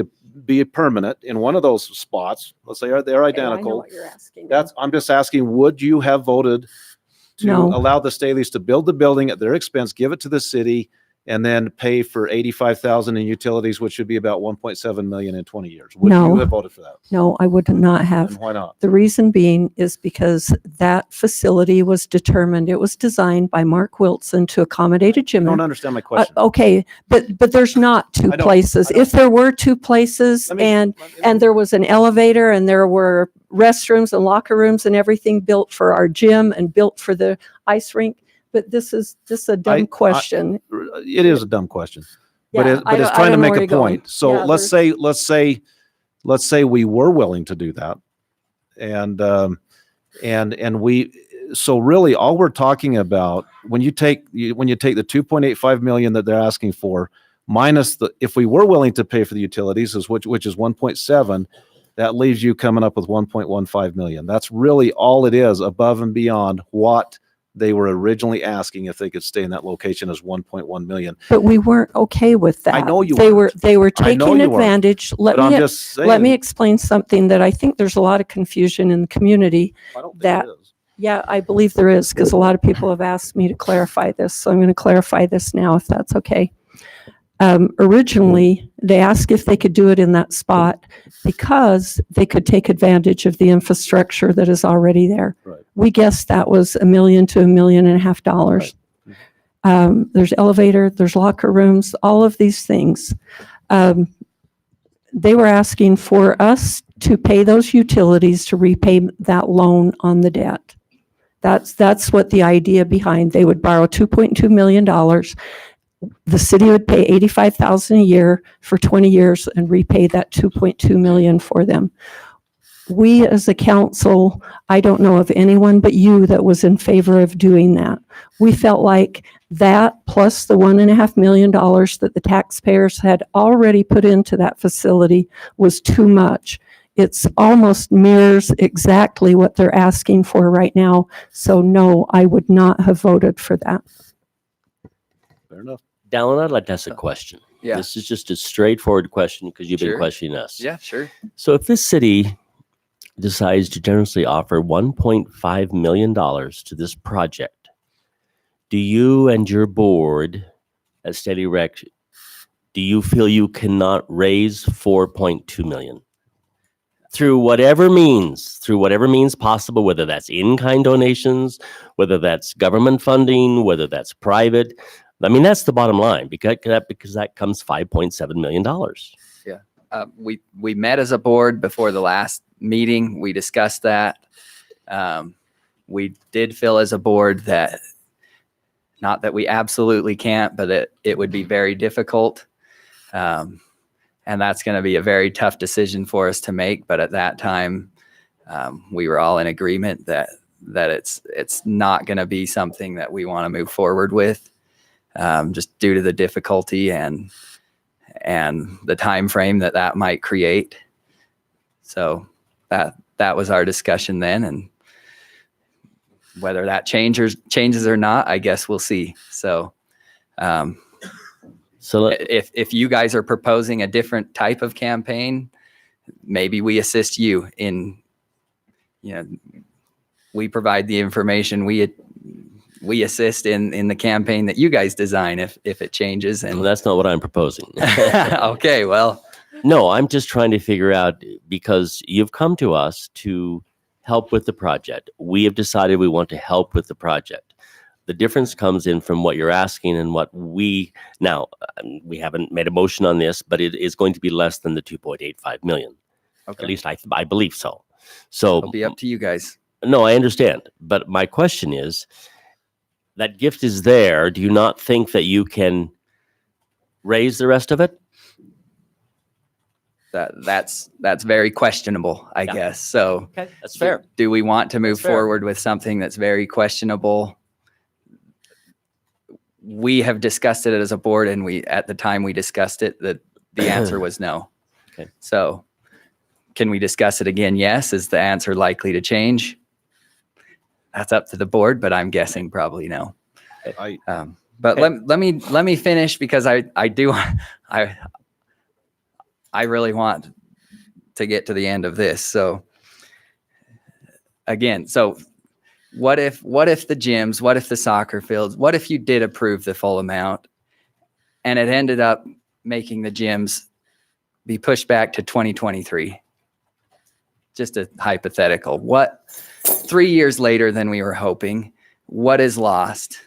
a permanent in one of those spots. Let's say they're Okay, I know identical. what you're asking now. I'm just asking, would you have voted to No. allow the Staleys to build the building at their expense, give it to the city, and then pay for $85,000 in utilities, which should be about 1.7 million in 20 years? Would No. you have voted for that? No, I would not have. And why not? The reason being is because that facility was determined, it was designed by Mark Wilson to accommodate a I gym. don't understand my question. Okay, but there's not two I don't- places. I don't- If there were two places Let me- and there was an elevator and there were restrooms and locker rooms and everything built for our gym and built for the ice rink, but this is a dumb question. It is a dumb question, but Yeah, but it's I trying to don't know make where a you're going. point. So Yeah, let's say we were willing to do that, and we. So really, all we're talking about when you take the 2.85 million that they're asking for, minus if we were willing to pay for the utilities, which is 1.7, that leaves you coming up with 1.15 million. That's really all it is, above and beyond what they were originally asking if they could stay in that location as 1.1 million. But we weren't okay with that. I know you They weren't. they were I know taking you weren't. advantage. But I'm just Let me saying- explain something that I think there's a lot of confusion in the community. I don't think that it is. Yeah, I believe there is, because a lot of people have asked me to clarify this. So I'm going to clarify this now, if that's okay. Originally, they asked if they could do it in that spot because they could take advantage of the infrastructure that is already there. Right. We guessed that was $1 million to $1.5 million. There's elevator, there's locker rooms, all of these things. They were asking for us to pay those utilities to repay that loan on the debt. That's what the idea behind. They would borrow $2.2 million. The city would pay $85,000 a year for 20 years and repay that $2.2 million for them. We as a council, I don't know of anyone but you that was in favor of doing that. We felt like that plus the $1.5 million that the taxpayers had already put into that facility was too much. It's almost mirrors exactly what they're asking for right now. So no, I would not have voted for that. Fair enough. Dallin, I'd like to ask a question. Yeah. This is just a straightforward question because you've been Sure. questioning us. Yeah, sure. So if this city decides to generously offer $1.5 million to this project, do you and your board at Steady Rec, do you feel you cannot raise 4.2 million? Through whatever means possible, whether that's in-kind donations, whether that's government funding, whether that's private. I mean, that's the bottom line because that comes $5.7 million. Yeah. We met as a board before the last meeting. We discussed that. We did feel as a board that, not that we absolutely can't, but it would be very difficult. And that's going to be a very tough decision for us to make. But at that time, we were all in agreement that it's not going to be something that we want to move forward with, just due to the difficulty and the time frame that might create. So that was our discussion then, and whether that changes or not, I guess we'll see. So. So if you guys are proposing a different type of campaign, maybe we assist you in, we provide the information, we assist in the campaign that you guys design if it changes. And Well, that's not what I'm proposing. okay, well. No, I'm just trying to figure out, because you've come to us to help with the project. We have decided we want to help with the project. The difference comes in from what you're asking and what we haven't made a motion on this, but it is going to be less than the 2.85 million. At least I believe so. So It'll be up to you guys. no, I understand. But my question is, that gift is there. Do you not think that you can raise the rest of it? That's very questionable, I guess. So Okay, that's fair. do we want to move That's fair. forward with something that's very questionable? We have discussed it as a board, and at the time we discussed it, the answer was no. Okay. So can we discuss it again? Yes. Is the answer likely to change? That's up to the board, but I'm guessing probably no. But let me finish, because I really want to get to the end of this. So again, what if the gyms, what if the soccer fields, what if you did approve the full amount and it ended up making the gyms be pushed back to 2023? Just a hypothetical. 3 years later than we were hoping, what is lost?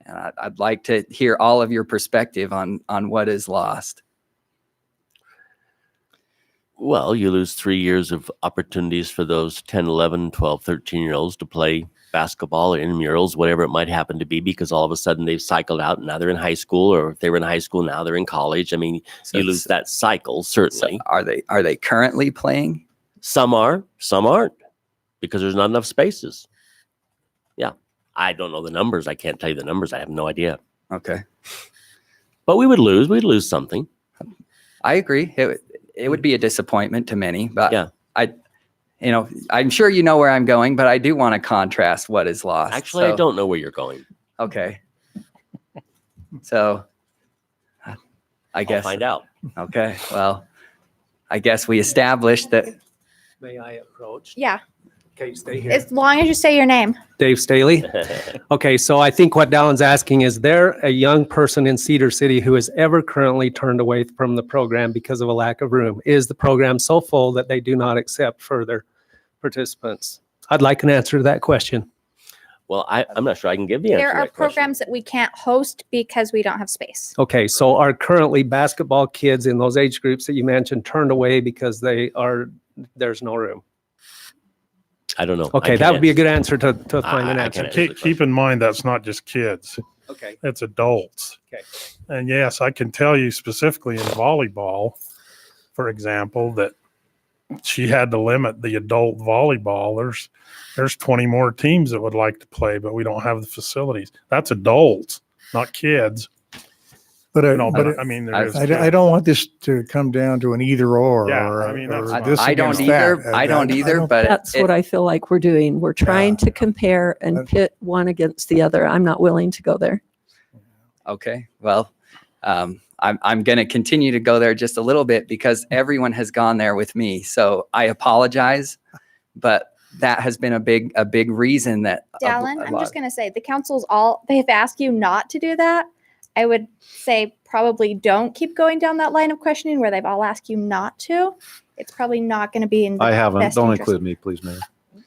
And I'd like to hear all of your perspective on what is lost. Well, you lose 3 years of opportunities for those 10, 11, 12, 13-year-olds to play basketball or intramurals, whatever it might happen to be, because all of a sudden they've cycled out and now they're in high school, or if they were in high school, now they're in college. I mean, you lose that cycle, certainly. So are they currently playing? Some are, some aren't, because there's not enough spaces. Yeah. I don't know the numbers. I can't tell you the numbers. I have no idea. Okay. But we'd lose something. I agree. It would be a disappointment to many, but yeah. I'm sure you know where I'm going, but I do want to contrast what is lost. Actually, I don't know where you're going. Okay. So I guess I'll find out. Okay. Well, I guess we established that. May I approach? Yeah, Okay, stay here. as long as you say your name. Dave Staley. Okay, so I think what Dallin's asking, is there a young person in Cedar City who has ever currently turned away from the program because of a lack of room? Is the program so full that they do not accept further participants? I'd like an answer to that question. Well, I'm not sure I can give the answer There to are that question. programs that we can't host because we don't have space. Okay, so are currently basketball kids in those age groups that you mentioned turned away because there's no room? I don't know. Okay, that would be a good answer to find an answer. Keep in mind, that's not just kids. Okay. It's adults. Okay. And yes, I can tell you specifically in volleyball, for example, that she had to limit the adult volleyball. There's 20 more teams that would like to play, but we don't have the facilities. That's adults, not kids. But I mean, there is. I don't want this to come down to an either or. Yeah, or, I mean, or that's this I don't against either. that. I don't either. But That's what I feel like we're doing. We're trying to compare and pit one against the other. I'm not willing to go there. Okay. Well, I'm going to continue to go there just a little bit, because everyone has gone there with me. So I apologize, but that has been a big reason that. Dallin, I'm just going to say the council's they've asked you not to do that. I would say probably don't keep going down that line of questioning where they've all asked you not to. It's probably not going to be in the I haven't. best Don't interest. include me, please, Mayor.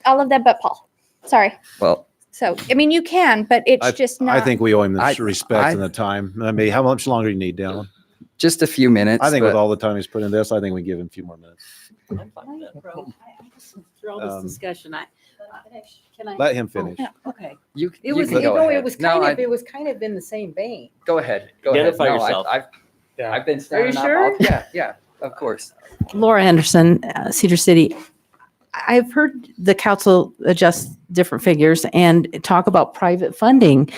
All of them but Paul. Sorry. Well, So, I mean, you can, but it's just not. I think we owe him the I- respect I- and the time. I mean, how much longer do you need, Dallin? just a few minutes. I think with but- all the time he's put in this, I think we give him a few more minutes. Through all this discussion, can I? Let him finish. Okay. You It was, can go ahead. it was No, kind I- of, it was kind of in the same vein. Go ahead. Go ahead. Identify No, yourself. I've been Are you standing up. sure? Yeah, of course. Laura Anderson, Cedar City. I've heard the council adjust different figures and talk about private funding.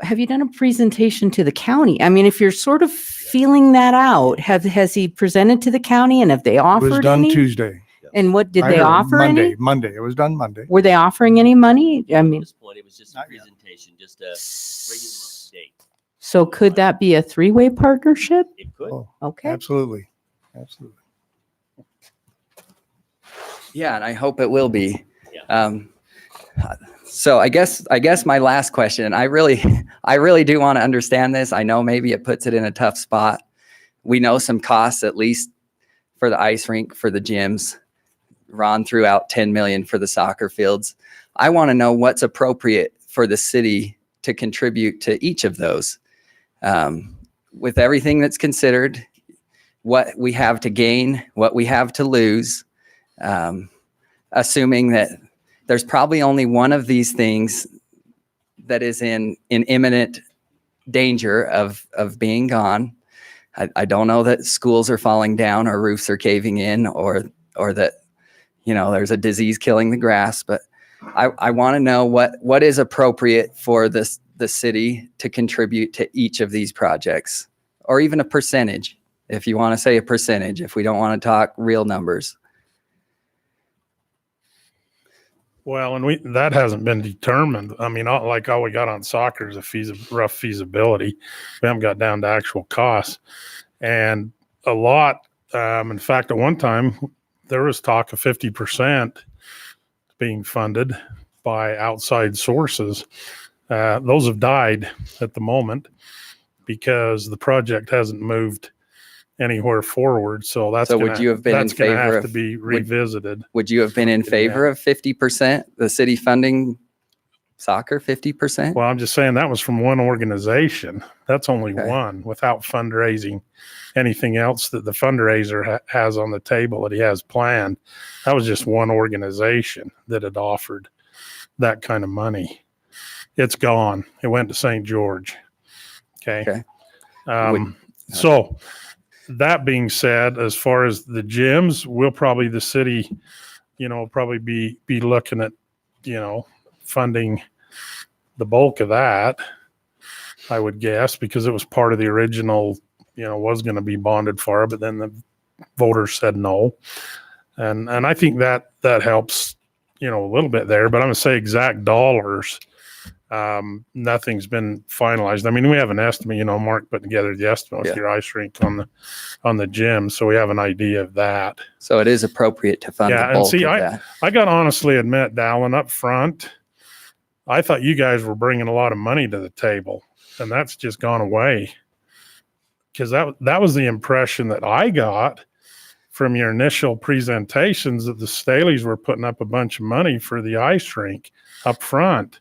Have you done a presentation to the county? I mean, if you're sort of feeling that out, has he presented to the county, and have they It offered was done any? Tuesday. And what did I they heard offer Monday. any? Monday. It was done Monday. Were they offering any money? I mean, At this point, it was just a presentation, just to bring you up to date. so could that be a three-way partnership? It could. Oh, Okay. absolutely. Absolutely. Yeah, and I hope it will be. Yeah. So I guess my last question, and I really do want to understand this. I know maybe it puts it in a tough spot. We know some costs, at least for the ice rink, for the gyms. Ron threw out 10 million for the soccer fields. I want to know what's appropriate for the city to contribute to each of those. With everything that's considered, what we have to gain, what we have to lose, assuming that there's probably only one of these things that is in imminent danger of being gone. I don't know that schools are falling down or roofs are caving in or that, there's a disease killing the grass, but I want to know what is appropriate for the city to contribute to each of these projects, or even a percentage, if you want to say a percentage, if we don't want to talk real numbers. Well, and that hasn't been determined. I mean, all we got on soccer is a rough feasibility. We haven't got down to actual costs. And a lot, in fact, at one time, there was talk of 50% being funded by outside sources. Those have died at the moment because the project hasn't moved anywhere forward. So that's So would you have been in favor to be revisited. Would you have been in favor of 50%, the city funding soccer 50%? Well, I'm just saying that was from one organization. That's only one, without fundraising anything else that the fundraiser has on the table that he has planned. That was just one organization that had offered that kind of money. It's gone. It went to St. George. Okay. So that being said, as far as the gyms, the city, probably be looking at, funding the bulk of that, I would guess, because it was part of the original, was going to be bonded for, but then the voters said no. And I think that helps, a little bit there, but I'm going to say exact dollars. Nothing's been finalized. I mean, we have an estimate, Mark put together the estimate with your ice rink on the gym. So we have an idea of that. So it is appropriate to fund the bulk and see, of that. I got to honestly admit, Dallin, up front, I thought you guys were bringing a lot of money to the table, and that's just gone away. Because that was the impression that I got from your initial presentations, that the Staleys were putting up a bunch of money for the ice rink up front.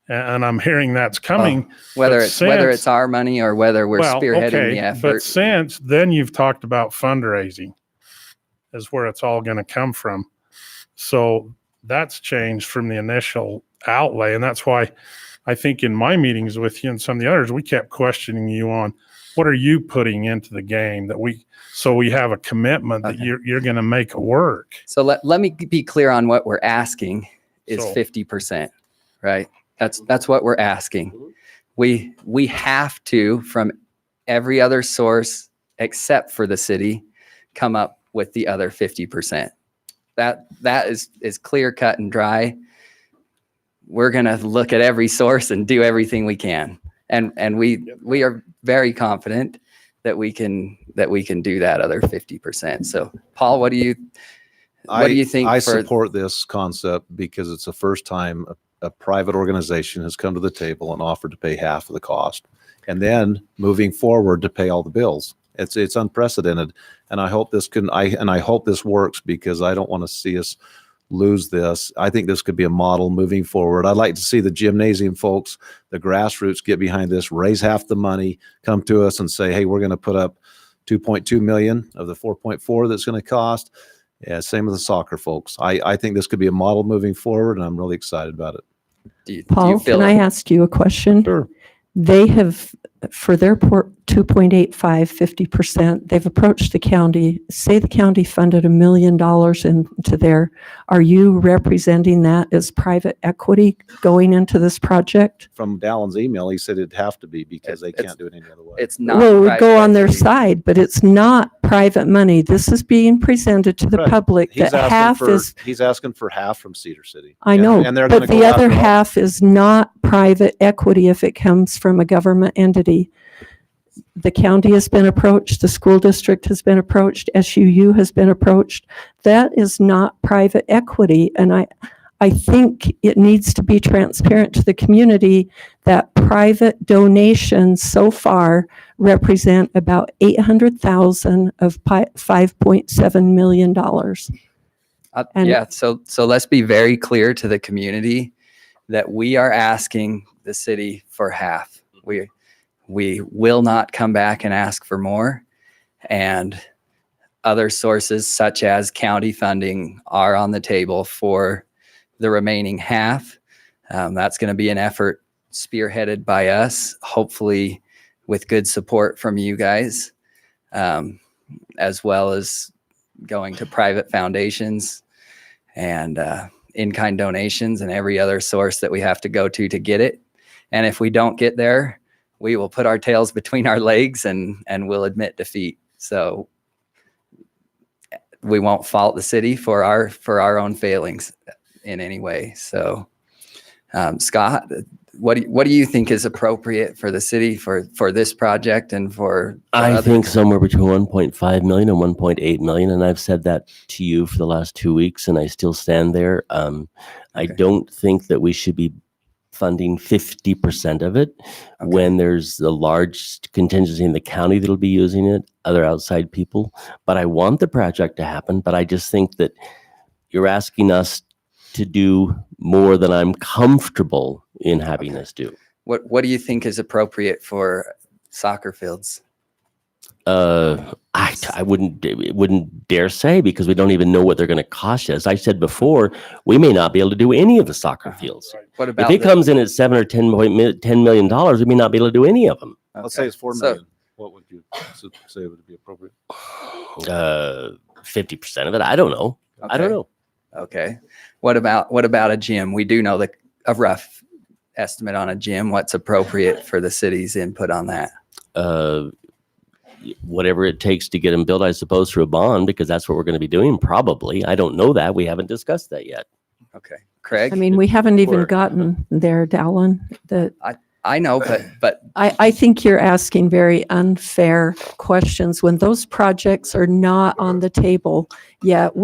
And I'm hearing that's coming. Whether it's our money or whether we're spearheading the effort. But since then, you've talked about fundraising is where it's all going to come from. So that's changed from the initial outlay. And that's why I think in my meetings with you and some of the others, we kept questioning you on what are you putting into the game so we have a commitment that you're going to make it work. So let me be clear on what we're asking is 50%, right? That's what we're asking. We have to, from every other source except for the city, come up with the other 50%. That is clear cut and dry. We're going to look at every source and do everything we can. And we are very confident that we can do that other 50%. So Paul, what do you think? I support this concept because it's the first time a private organization has come to the table and offered to pay half of the cost, and then moving forward to pay all the bills. It's unprecedented, and I hope this works because I don't want to see us lose this. I think this could be a model moving forward. I'd like to see the gymnasium folks, the grassroots, get behind this, raise half the money, come to us and say, hey, we're going to put up 2.2 million of the 4.4 that's going to cost. Yeah, same with the soccer folks. I think this could be a model moving forward, and I'm really excited about it. Paul, can I ask you a question? Sure. They have, for their 2.85, 50%, they've approached the county. Say the county funded $1 million into there. Are you representing that as private equity going into this project? From Dallin's email, he said it'd have to be because they can't do it any other way. It's not. Well, it would go on their side, but it's not private money. This is being presented to the public. He's That half is, he's asking for half from Cedar City. I know, and they're but gonna go the other after all. half is not private equity if it comes from a government entity. The county has been approached, the school district has been approached, SUU has been approached. That is not private equity. And I think it needs to be transparent to the community that private donations so far represent about $800,000 of $5.7 million. Yeah, so let's be very clear to the community that we are asking the city for half. We will not come back and ask for more. and other sources such as county funding are on the table for the remaining half. That's going to be an effort spearheaded by us, hopefully with good support from you guys, as well as going to private foundations and in-kind donations and every other source that we have to go to get it. And if we don't get there, we will put our tails between our legs and we'll admit defeat. So we won't fault the city for our own failings in any way. So Scott, what do you think is appropriate for the city for this project and for I others? think somewhere between 1.5 million and 1.8 million, and I've said that to you for the last 2 weeks, and I still stand there. I don't think that we should be funding 50% of it when there's a large contingency in the county that'll be using it, other outside people. But I want the project to happen, but I just think that you're asking us to do more than I'm comfortable in having us do. What do you think is appropriate for soccer fields? I wouldn't dare say, because we don't even know what they're going to cost us. I said before, we may not be able to do any of the soccer fields. What about if it comes in at $7 or $10 million, we may not be able to do any of them. Let's say it's 4 million. What would you say would be appropriate? 50% of it. I don't know. I don't know. Okay. What about a gym? We do know a rough estimate on a gym. What's appropriate for the city's input on that? Whatever it takes to get them built, I suppose, through a bond, because that's what we're going to be doing. Probably. I don't know that. We haven't discussed that yet. Okay. Craig? I mean, we haven't even gotten there, Dallin. I know, but I think you're asking very unfair questions when those projects are not on the table yet.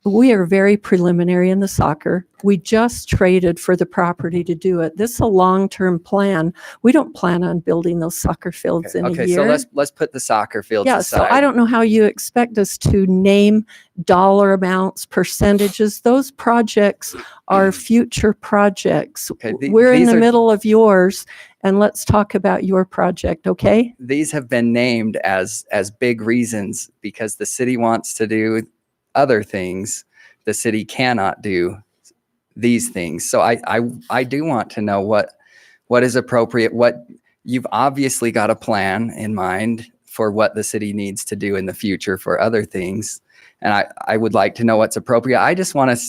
We are very preliminary in the soccer. We just traded for the property to do it. This is a long-term plan. We don't plan on building those soccer fields in a year. Okay, so let's put the soccer fields Yeah, aside. so I don't know how you expect us to name dollar amounts, percentages. Those projects are future projects. We're in the middle of yours, and let's talk about your project, okay? These have been named as big reasons because the city wants to do other things. The city cannot do these things. So I do want to know what is appropriate. What you've obviously got a plan in mind for what the city needs to do in the future for other things. And I would like to know what's appropriate. I just want to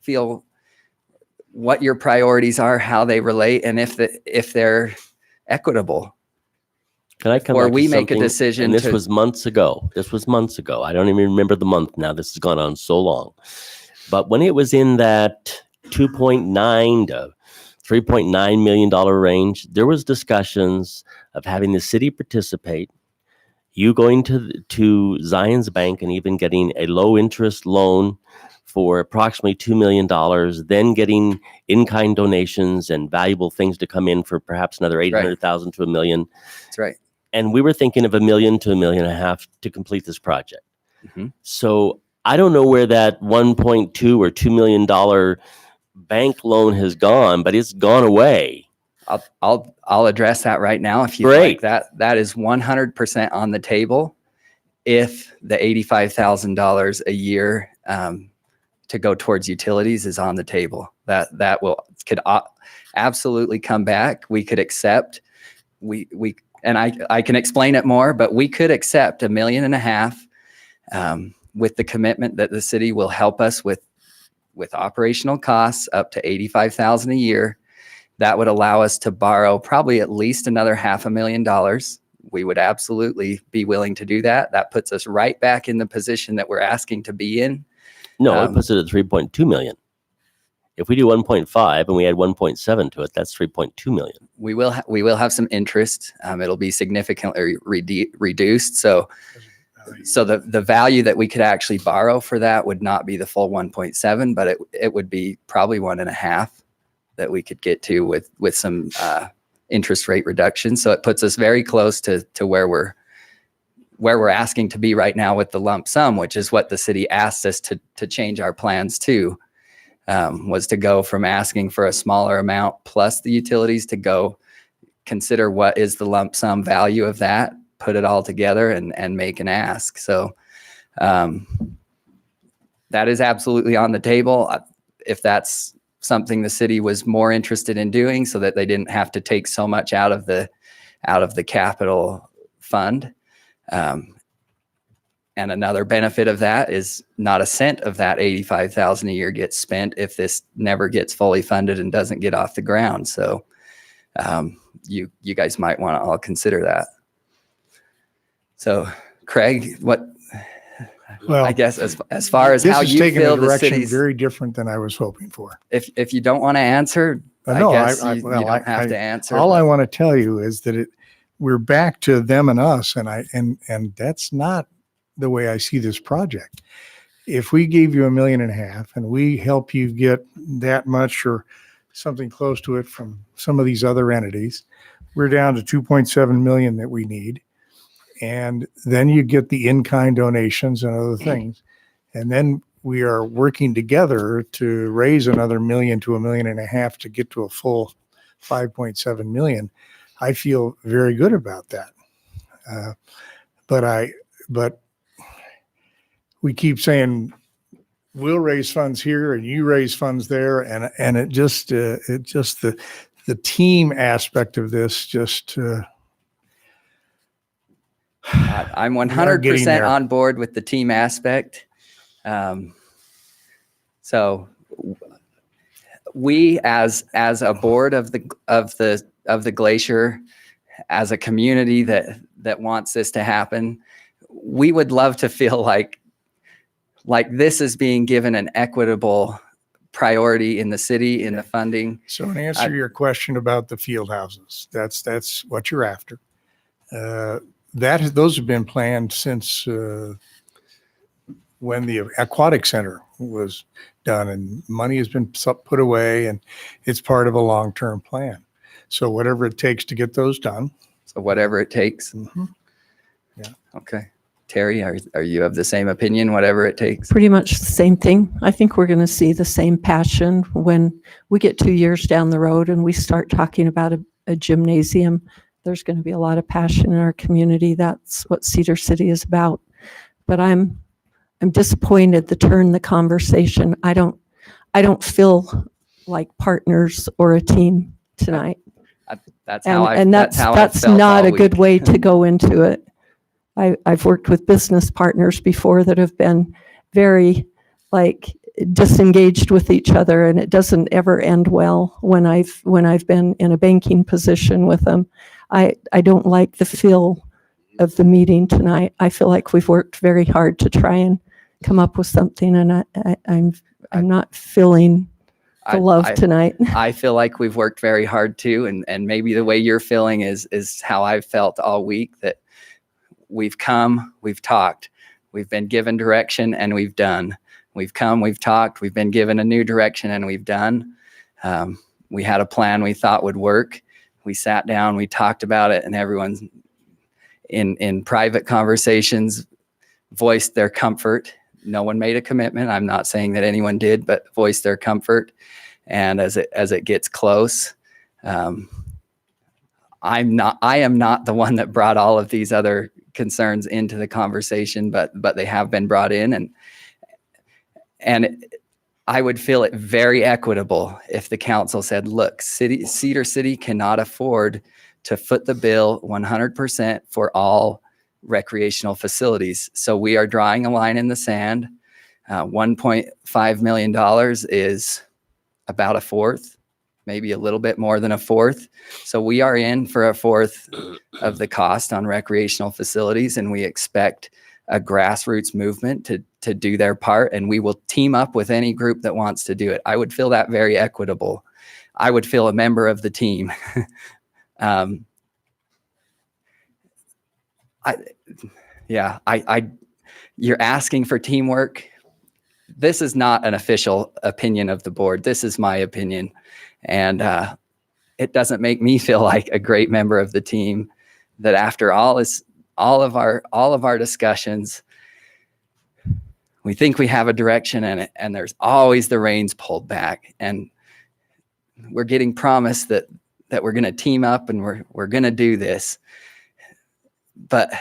feel what your priorities are, how they relate, and if they're equitable. Can I come Or back to we make a something? decision And this to- was months ago. I don't even remember the month now. This has gone on so long. But when it was in that 2.9 to $3.9 million range, there was discussions of having the city participate, you going to Zion's Bank and even getting a low interest loan for approximately $2 million, then getting in-kind donations and valuable things to come in for perhaps another 800,000 to $1 million. That's right. And we were thinking of $1 million to $1.5 million to complete this project. So I don't know where that 1.2 or $2 million bank loan has gone, but it's gone away. I'll address that right now if you like. That is 100% on the table if the $85,000 a year to go towards utilities is on the table. That could absolutely come back. We could accept. And I can explain it more, but we could accept $1.5 million with the commitment that the city will help us with operational costs up to $85,000 a year. That would allow us to borrow probably at least another $500,000. We would absolutely be willing to do that. That puts us right back in the position that we're asking to be in. No, it puts it at 3.2 million. If we do 1.5 and we add 1.7 to it, that's 3.2 million. We will have some interest. It'll be significantly reduced. So the value that we could actually borrow for that would not be the full 1.7, but it would be probably 1.5 that we could get to with some interest rate reduction. So it puts us very close to where we're asking to be right now with the lump sum, which is what the city asked us to change our plans to. Was to go from asking for a smaller amount plus the utilities to go consider what is the lump sum value of that put it all together and make an ask. So that is absolutely on the table. If that's something the city was more interested in doing so that they didn't have to take so much out of the capital fund. And another benefit of that is not a cent of that $85,000 a year gets spent if this never gets fully funded and doesn't get off the ground. So you guys might want to all consider that. So Craig, Well, I guess as far as this how is you taking feel a the direction city's, very different than I was hoping for. if you don't want to answer, No, I guess you don't have to answer. All I but- want to tell you is that we're back to them and us, and that's not the way I see this project. If we gave you $1.5 million and we help you get that much or something close to it from some of these other entities, we're down to 2.7 million that we need. And then you get the in-kind donations and other things. And then we are working together to raise another $1 million to $1.5 million to get to a full 5.7 million. I feel very good about that. But we keep saying we'll raise funds here and you raise funds there, and it just the team aspect of this just. I'm we are getting 100% there. on board with the team aspect. So we as a board of the Glacier, as a community that wants this to happen, we would love to feel like this is being given an equitable priority in the city, in the funding. So in answer to your question about the field houses, that's what you're after. Those have been planned since when the aquatic center was done, and money has been put away, and it's part of a long-term plan. So whatever it takes to get those done. So whatever it takes. Mm-hmm. Yeah. Okay. Terry, are you of the same opinion, whatever it takes? Pretty much the same thing. I think we're going to see the same passion when we get 2 years down the road and we start talking about a gymnasium. There's going to be a lot of passion in our community. That's what Cedar City is about. But I'm disappointed the turn the conversation. I don't feel like partners or a team tonight. That's how I that's felt not all a good week. way to go into it. I've worked with business partners before that have been very disengaged with each other, and it doesn't ever end well when I've been in a banking position with them. I don't like the feel of the meeting tonight. I feel like we've worked very hard to try and come up with something, and I'm not feeling the love tonight. I feel like we've worked very hard too, and maybe the way you're feeling is how I've felt all week, that we've come, we've talked, we've been given direction, and we've done. We've come, we've talked, we've been given a new direction, and we've done. We had a plan we thought would work. We sat down, we talked about it, and everyone's in private conversations voiced their comfort. No one made a commitment. I'm not saying that anyone did, but voiced their comfort. And as it gets close, I am not the one that brought all of these other concerns into the conversation, but they have been brought in, and I would feel it very equitable if the council said, look, Cedar City cannot afford to foot the bill 100% for all recreational facilities. So we are drawing a line in the sand. $1.5 million is about a fourth, maybe a little bit more than a fourth. So we are in for a fourth of the cost on recreational facilities, and we expect a grassroots movement to do their part, and we will team up with any group that wants to do it. I would feel that very equitable. I would feel a member of the team. You're asking for teamwork. This is not an official opinion of the board. This is my opinion. And it doesn't make me feel like a great member of the team, that after all of our discussions, we think we have a direction in it, and there's always the reins pulled back, and we're getting promised that we're going to team up and we're going to do this. but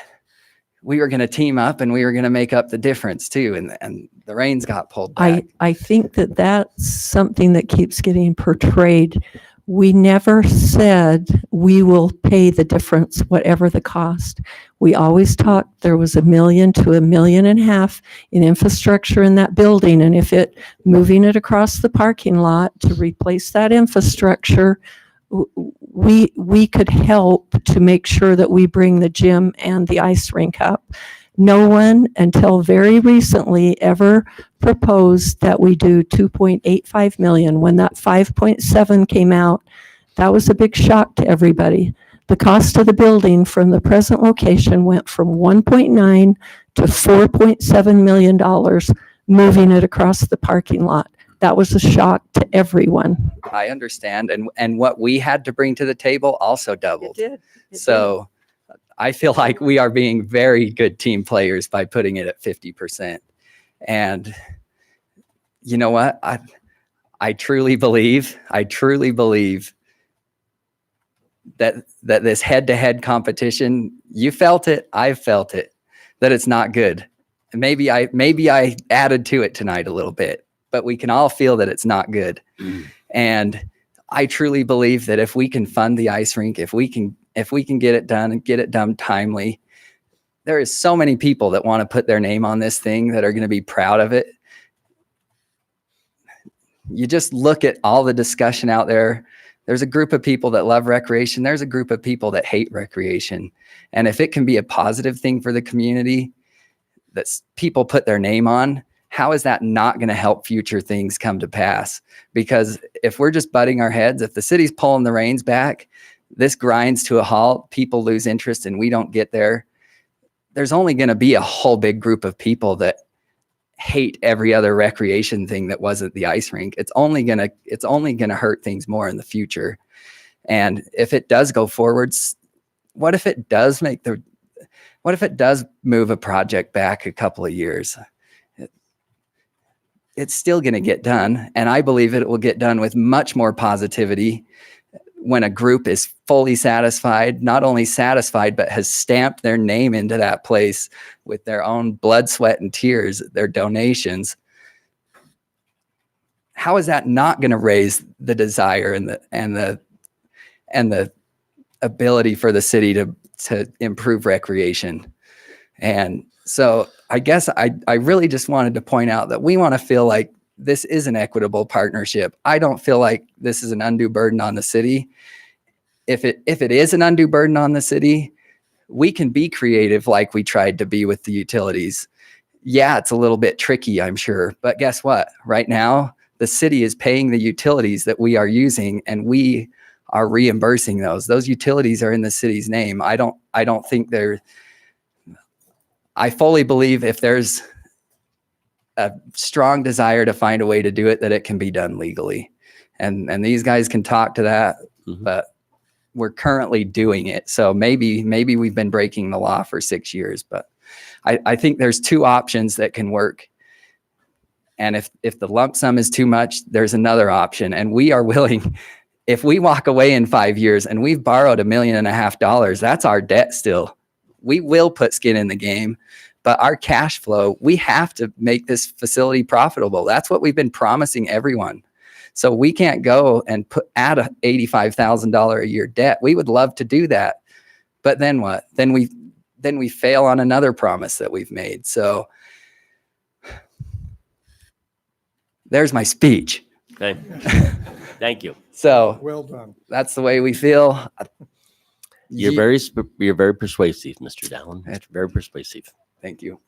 we were going to team up and we were going to make up the difference too. And the reins got pulled back. I think that that's something that keeps getting portrayed. We never said we will pay the difference, whatever the cost. We always talked there was $1 million to $1.5 million in infrastructure in that building. And if moving it across the parking lot to replace that infrastructure, we could help to make sure that we bring the gym and the ice rink up. No one until very recently ever proposed that we do 2.85 million. When that 5.7 came out, that was a big shock to everybody. The cost of the building from the present location went from 1.9 to $4.7 million, moving it across the parking lot. That was a shock to everyone. I understand. And what we had to bring to the table also doubled. It So I feel like we are being very good team players by putting it at 50%. And you know what? I truly believe that this head-to-head competition, you felt it, I've felt it, that it's not good. And maybe I added to it tonight a little bit, but we can all feel that it's not good. And I truly believe that if we can fund the ice rink, if we can get it done and get it done timely, there is so many people that want to put their name on this thing that are going to be proud of it. You just look at all the discussion out there. There's a group of people that love recreation. There's a group of people that hate recreation. And if it can be a positive thing for the community that people put their name on, how is that not going to help future things come to pass? Because if we're just butting our heads, if the city's pulling the reins back, this grinds to a halt, people lose interest and we don't get there, there's only going to be a whole big group of people that hate every other recreation thing that wasn't the ice rink. It's only going to hurt things more in the future. And if it does go forwards, what if it does move a project back a couple of years? It's still going to get done. And I believe it will get done with much more positivity when a group is fully satisfied, not only satisfied, but has stamped their name into that place with their own blood, sweat, and tears, their donations. How is that not going to raise the desire and the ability for the city to improve recreation? And so I guess I really just wanted to point out that we want to feel like this is an equitable partnership. I don't feel like this is an undue burden on the city. If it is an undue burden on the city, we can be creative like we tried to be with the utilities. Yeah, it's a little bit tricky, I'm sure. But guess what? Right now, the city is paying the utilities that we are using, and we are reimbursing those. Those utilities are in the city's name. I don't think they're... I fully believe if there's a strong desire to find a way to do it, that it can be done legally. And these guys can talk to that, but we're currently doing it. So maybe we've been breaking the law for 6 years, but I think there's two options that can work. And if the lump sum is too much, there's another option. And we are willing, if we walk away in 5 years and we've borrowed $1.5 million, that's our debt still. We will put skin in the game, but our cash flow, we have to make this facility profitable. That's what we've been promising everyone. So we can't go and add a $85,000 a year debt. We would love to do that, but then what? Then we fail on another promise that we've made. So there's my speech. Okay. Thank you. So well done. That's the way we feel. You're very persuasive, Mr. Dallin. That's very persuasive. Thank you.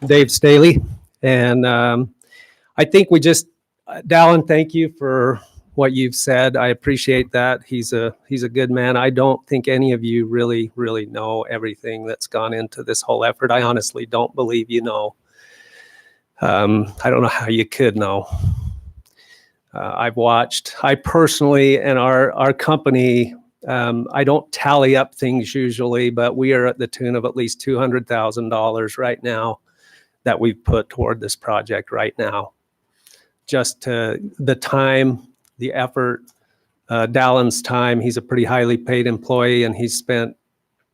Dave Staley. And I think Dallin, thank you for what you've said. I appreciate that. He's a good man. I don't think any of you really know everything that's gone into this whole effort. I honestly don't believe you know. I don't know how you could know. I've watched, I personally, and our company, I don't tally up things usually, but we are at the tune of at least $200,000 right now that we've put toward this project right now. just to the time, the effort, Dallin's time. He's a pretty highly paid employee, and he's spent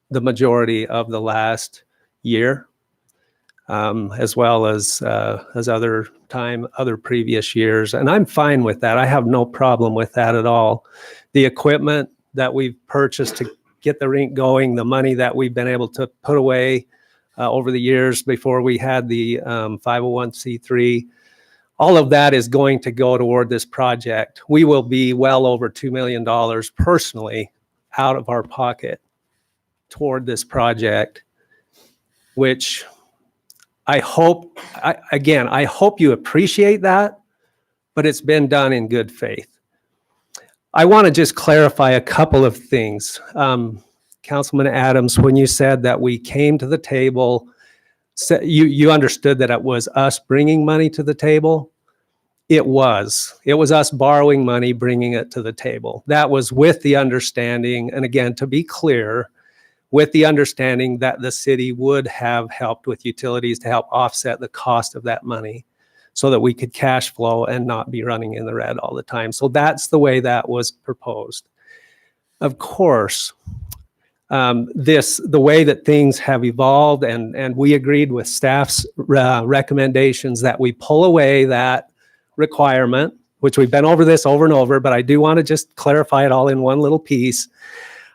the majority of the last year, as well as other previous years. And I'm fine with that. I have no problem with that at all. The equipment that we've purchased to get the rink going, the money that we've been able to put away over the years before we had the 501c3, all of that is going to go toward this project. We will be well over $2 million personally out of our pocket toward this project, which I hope, I hope you appreciate that, but it's been done in good faith. I want to just clarify a couple of things. Councilman Adams, when you said that we came to the table, you understood that it was us bringing money to the table. It was us borrowing money, bringing it to the table. That was with the understanding, and again, to be clear, with the understanding that the city would have helped with utilities to help offset the cost of that money so that we could cash flow and not be running in the red all the time. So that's the way that was proposed. Of course, the way that things have evolved, and we agreed with staff's recommendations that we pull away that requirement, which we've been over this over and over, but I do want to just clarify it all in one little piece,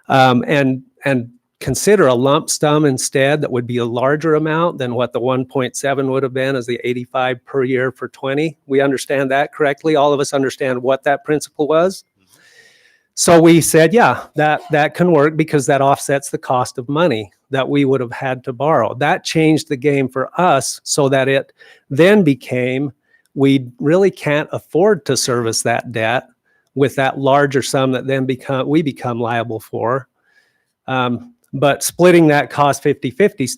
and consider a lump sum instead that would be a larger amount than what the 1.7 would have been as the 85 per year for 20. We understand that correctly. All of us understand what that principle was. So we said, yeah, that can work because that offsets the cost of money that we would have had to borrow. That changed the game for us so that it then became, we really can't afford to service that debt with that larger sum that then we become liable for. But splitting that cost 50-50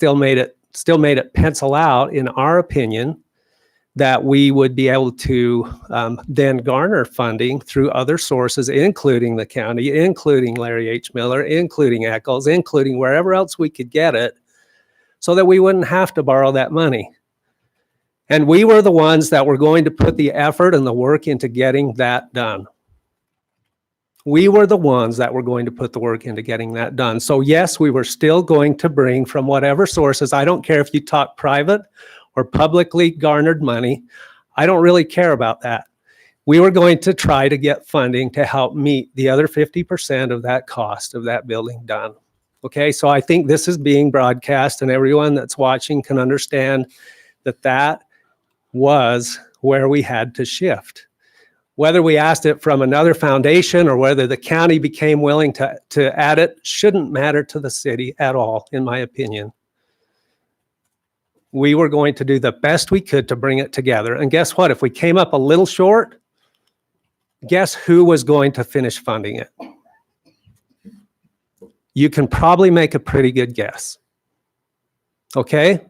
still made it pencil out, in our opinion, that we would be able to then garner funding through other sources, including the county, including Larry H. Miller, including Eccles, including wherever else we could get it, so that we wouldn't have to borrow that money. And we were the ones that were going to put the effort and the work into getting that done. We were the ones that were going to put the work into getting that done. So yes, we were still going to bring from whatever sources. I don't care if you talk private or publicly garnered money. I don't really care about that. We were going to try to get funding to help meet the other 50% of that cost of that building done. Okay, so I think this is being broadcast and everyone that's watching can understand that that was where we had to shift. Whether we asked it from another foundation or whether the county became willing to add it shouldn't matter to the city at all, in my opinion. We were going to do the best we could to bring it together. And guess what? If we came up a little short, guess who was going to finish funding it? You can probably make a pretty good guess. Okay?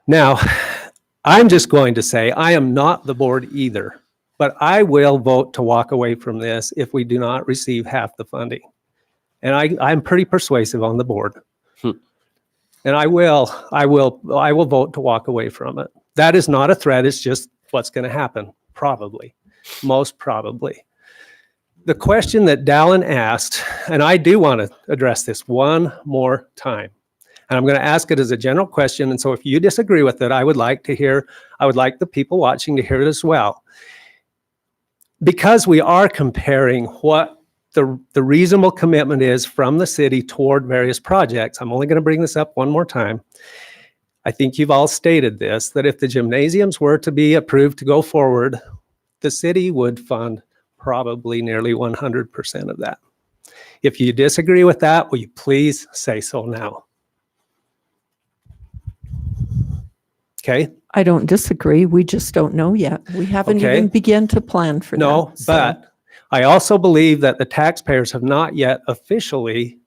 Now, I'm just going to say I am not the board either, but I will vote to walk away from this if we do not receive half the funding. And I'm pretty persuasive on the board. And I will vote to walk away from it. That is not a threat. It's just what's going to happen, probably, most probably. The question that Dallin asked, and I do want to address this one more time. And I'm going to ask it as a general question. And so if you disagree with it, I would like the people watching to hear it as well. Because we are comparing what the reasonable commitment is from the city toward various projects, I'm only going to bring this up one more time. I think you've all stated this, that if the gymnasiums were to be approved to go forward, the city would fund probably nearly 100% of that. If you disagree with that, will you please say so now? Okay. I don't disagree. We just don't know yet. We haven't even begun to plan for that. No, but I also believe that the taxpayers have not yet officially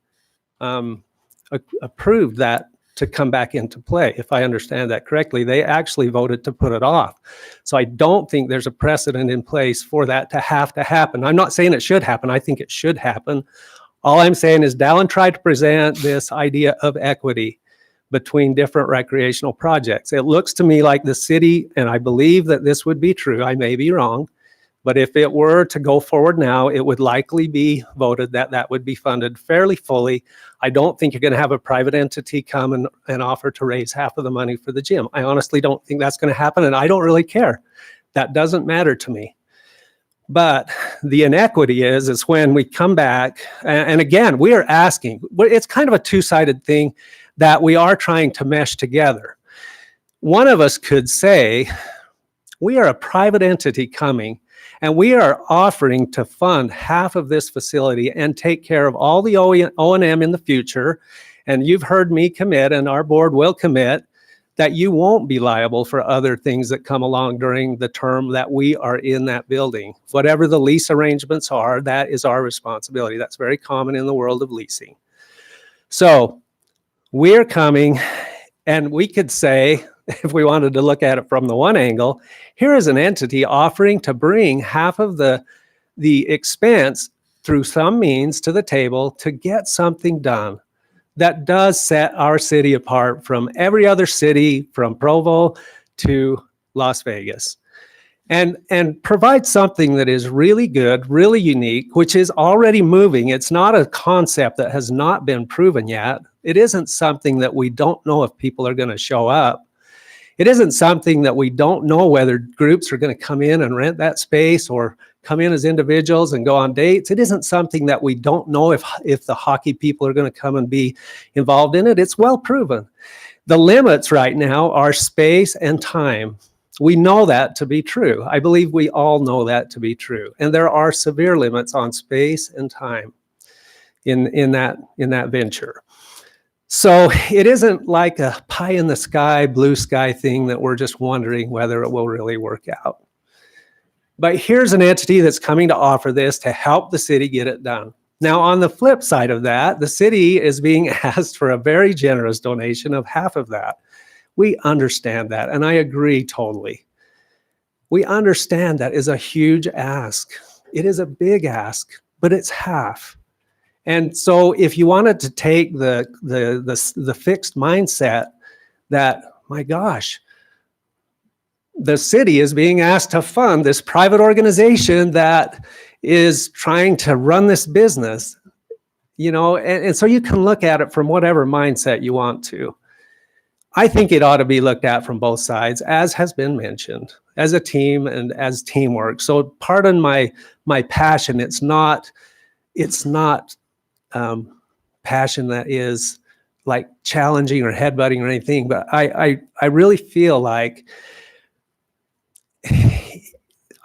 approved that to come back into play. If I understand that correctly, they actually voted to put it off. So I don't think there's a precedent in place for that to have to happen. I'm not saying it should happen. I think it should happen. All I'm saying is Dallin tried to present this idea of equity. between different recreational projects. It looks to me like the city, and I believe that this would be true, I may be wrong, but if it were to go forward now, it would likely be voted that that would be funded fairly fully. I don't think you're going to have a private entity come and offer to raise half of the money for the gym. I honestly don't think that's going to happen, and I don't really care. That doesn't matter to me. But the inequity is when we come back, and again, we are asking, it's kind of a two-sided thing that we are trying to mesh together. One of us could say, we are a private entity coming, and we are offering to fund half of this facility and take care of all the O&M in the future. And you've heard me commit, and our board will commit, that you won't be liable for other things that come along during the term that we are in that building. Whatever the lease arrangements are, that is our responsibility. That's very common in the world of leasing. So we're coming, and we could say, if we wanted to look at it from the one angle, here is an entity offering to bring half of the expense through some means to the table to get something done that does set our city apart from every other city, from Provo to Las Vegas, and provide something that is really good, really unique, which is already moving. It's not a concept that has not been proven yet. It isn't something that we don't know if people are going to show up. It isn't something that we don't know whether groups are going to come in and rent that space or come in as individuals and go on dates. It isn't something that we don't know if the hockey people are going to come and be involved in it. It's well proven. The limits right now are space and time. We know that to be true. I believe we all know that to be true. And there are severe limits on space and time in that venture. So it isn't like a pie in the sky, blue sky thing that we're just wondering whether it will really work out. But here's an entity that's coming to offer this to help the city get it done. Now, on the flip side of that, the city is being asked for a very generous donation of half of that. We understand that, and I agree totally. We understand that is a huge ask. It is a big ask, but it's half. And so if you wanted to take the fixed mindset that, my gosh, the city is being asked to fund this private organization that is trying to run this business, you know, and so you can look at it from whatever mindset you want to. I think it ought to be looked at from both sides, as has been mentioned, as a team and as teamwork. So pardon my passion. It's not passion that is like challenging or headbutting or anything, but I really feel like,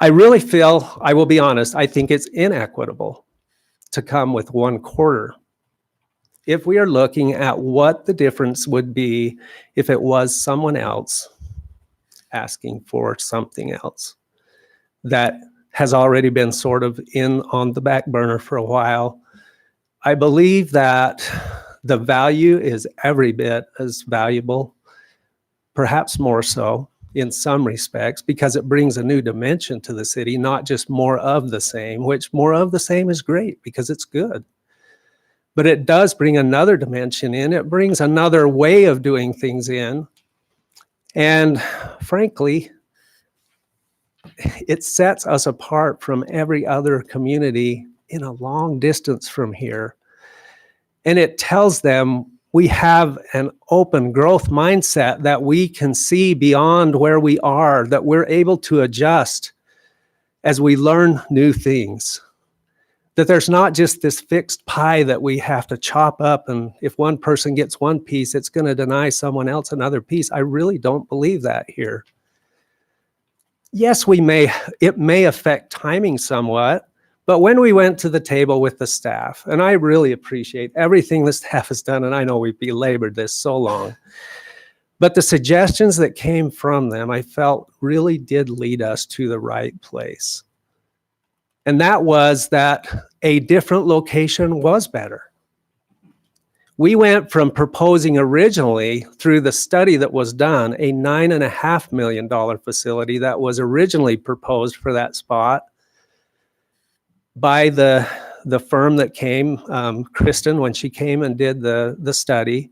I will be honest, I think it's inequitable to come with 1/4. If we are looking at what the difference would be if it was someone else asking for something else that has already been sort of on the back burner for a while, I believe that the value is every bit as valuable, perhaps more so in some respects, because it brings a new dimension to the city, not just more of the same, which more of the same is great because it's good. But it does bring another dimension in. It brings another way of doing things in. And frankly, it sets us apart from every other community in a long distance from here. And it tells them we have an open growth mindset that we can see beyond where we are, that we're able to adjust as we learn new things. That there's not just this fixed pie that we have to chop up, and if one person gets one piece, it's going to deny someone else another piece. I really don't believe that here. Yes, it may affect timing somewhat, but when we went to the table with the staff, and I really appreciate everything the staff has done, and I know we've belabored this so long, but the suggestions that came from them, I felt really did lead us to the right place. And that was that a different location was better. We went from proposing originally, through the study that was done, a $9.5 million facility that was originally proposed for that spot by the firm that came, Kristen, when she came and did the study.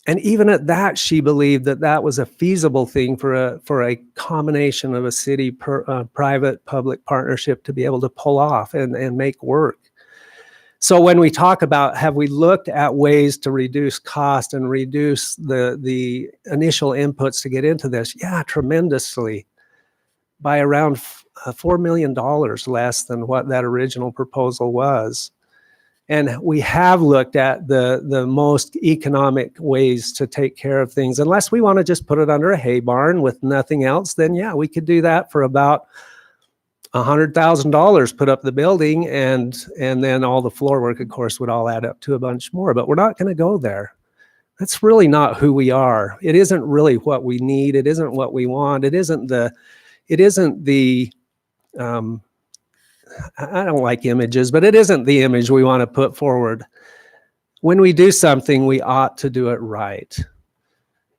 And even at that, she believed that that was a feasible thing for a combination of a city private public partnership to be able to pull off and make work. So when we talk about, have we looked at ways to reduce cost and reduce the initial inputs to get into this? Yeah, tremendously, by around $4 million less than what that original proposal was. And we have looked at the most economic ways to take care of things. Unless we want to just put it under a hay barn with nothing else, then yeah, we could do that for about $100,000, put up the building, and then all the floor work, of course, would all add up to a bunch more. But we're not going to go there. That's really not who we are. It isn't really what we need. It isn't what we want. It isn't the I don't like images, but it isn't the image we want to put forward. When we do something, we ought to do it right.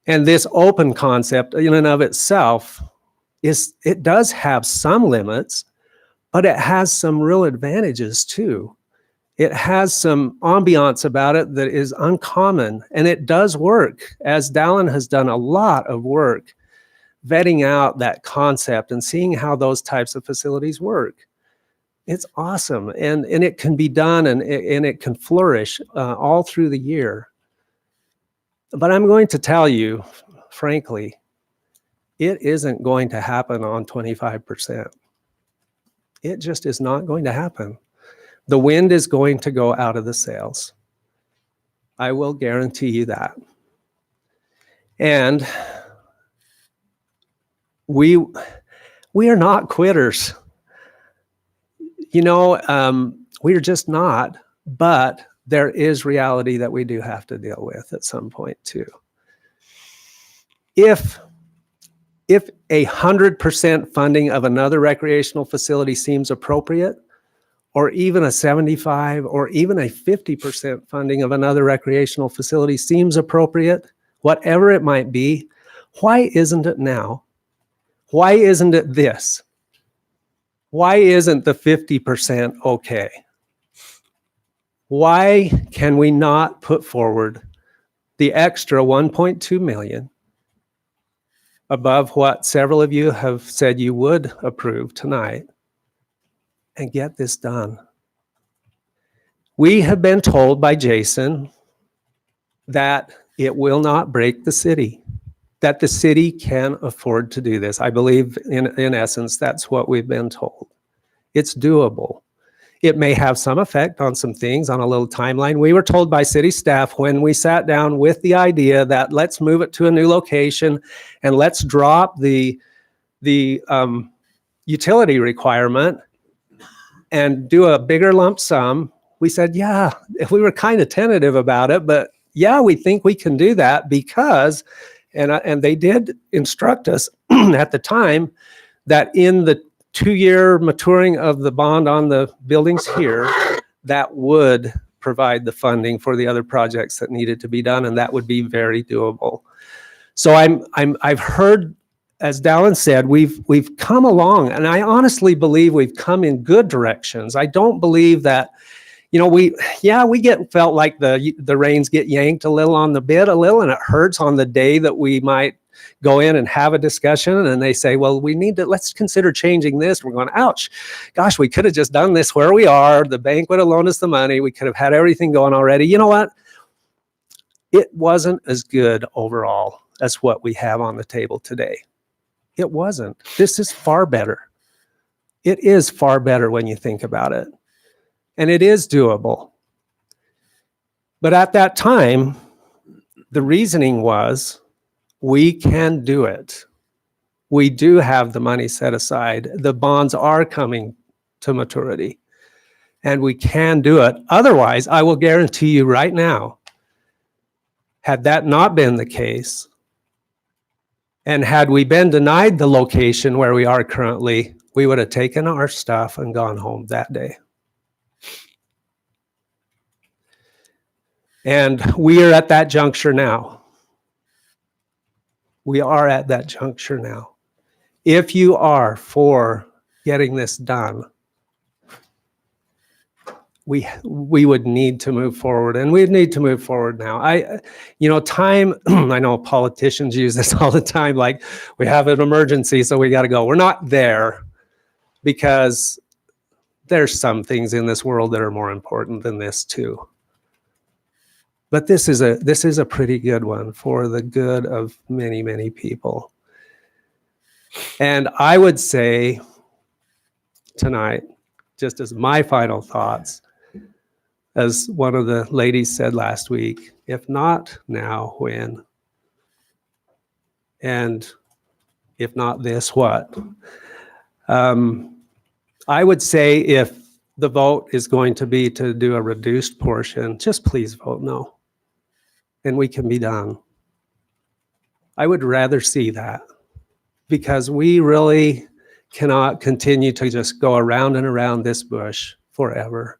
And this open concept in and of itself it does have some limits, but it has some real advantages too. It has some ambiance about it that is uncommon, and it does work, as Dallin has done a lot of work vetting out that concept and seeing how those types of facilities work. It's awesome, and it can be done, and it can flourish all through the year. But I'm going to tell you, frankly, it isn't going to happen on 25%. It just is not going to happen. The wind is going to go out of the sails. I will guarantee you that. And we are not quitters. You know, we're just not, but there is reality that we do have to deal with at some point too. If 100% funding of another recreational facility seems appropriate, or even a 75 or even a 50% funding of another recreational facility seems appropriate, whatever it might be, why isn't it now? Why isn't it this? Why isn't the 50% okay? Why can we not put forward the extra 1.2 million above what several of you have said you would approve tonight and get this done? We have been told by Jason that it will not break the city, that the city can afford to do this. I believe in essence, that's what we've been told. It's doable. It may have some effect on some things, on a little timeline. We were told by city staff when we sat down with the idea that let's move it to a new location and let's drop the utility requirement and do a bigger lump sum. We said, yeah, if we were kind of tentative about it, but yeah, we think we can do that because, and they did instruct us at the time that in the 2-year maturing of the bond on the buildings here, that would provide the funding for the other projects that needed to be done, and that would be very doable. So I've heard, as Dallin said, we've come along, and I honestly believe we've come in good directions. I don't believe that, you know, we felt like the reins get yanked a little on the bit a little, and it hurts on the day that we might go in and have a discussion and they say, well, let's consider changing this. We're going, ouch, gosh, we could have just done this where we are. The bank would have loaned us the money. We could have had everything going already. You know what? It wasn't as good overall as what we have on the table today. It wasn't. This is far better. It is far better when you think about it. And it is doable. But at that time, the reasoning was, we can do it. We do have the money set aside. The bonds are coming to maturity, and we can do it. Otherwise, I will guarantee you right now, had that not been the case, and had we been denied the location where we are currently, we would have taken our stuff and gone home that day. And we are at that juncture now. We are at that juncture now. If you are for getting this done, we would need to move forward, and we need to move forward now. Time, I know politicians use this all the time, like we have an emergency, so we got to go. We're not there because there's some things in this world that are more important than this too. But this is a pretty good one for the good of many, many people. And I would say tonight, just as my final thoughts, as one of the ladies said last week, if not now, when? And if not this, what? I would say if the vote is going to be to do a reduced portion, just please vote no. And we can be done. I would rather see that, because we really cannot continue to just go around and around this bush forever.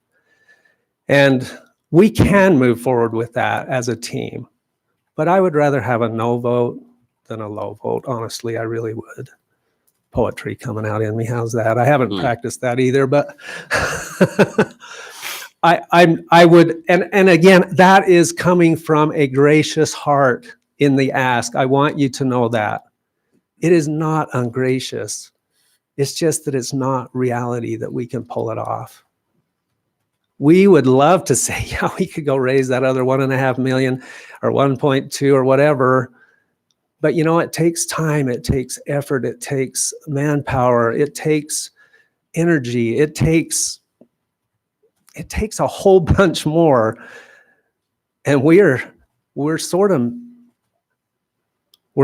And we can move forward with that as a team. But I would rather have a no vote than a low vote. Honestly, I really would. Poetry coming out in me. How's that? I haven't practiced that either, but I would, and again, that is coming from a gracious heart in the ask. I want you to know that. It is not ungracious. It's just that it's not reality that we can pull it off. We would love to say, yeah, we could go raise that other 1.5 million or 1.2 or whatever. But it takes time, it takes effort, it takes manpower, it takes energy, it takes a whole bunch more. And we're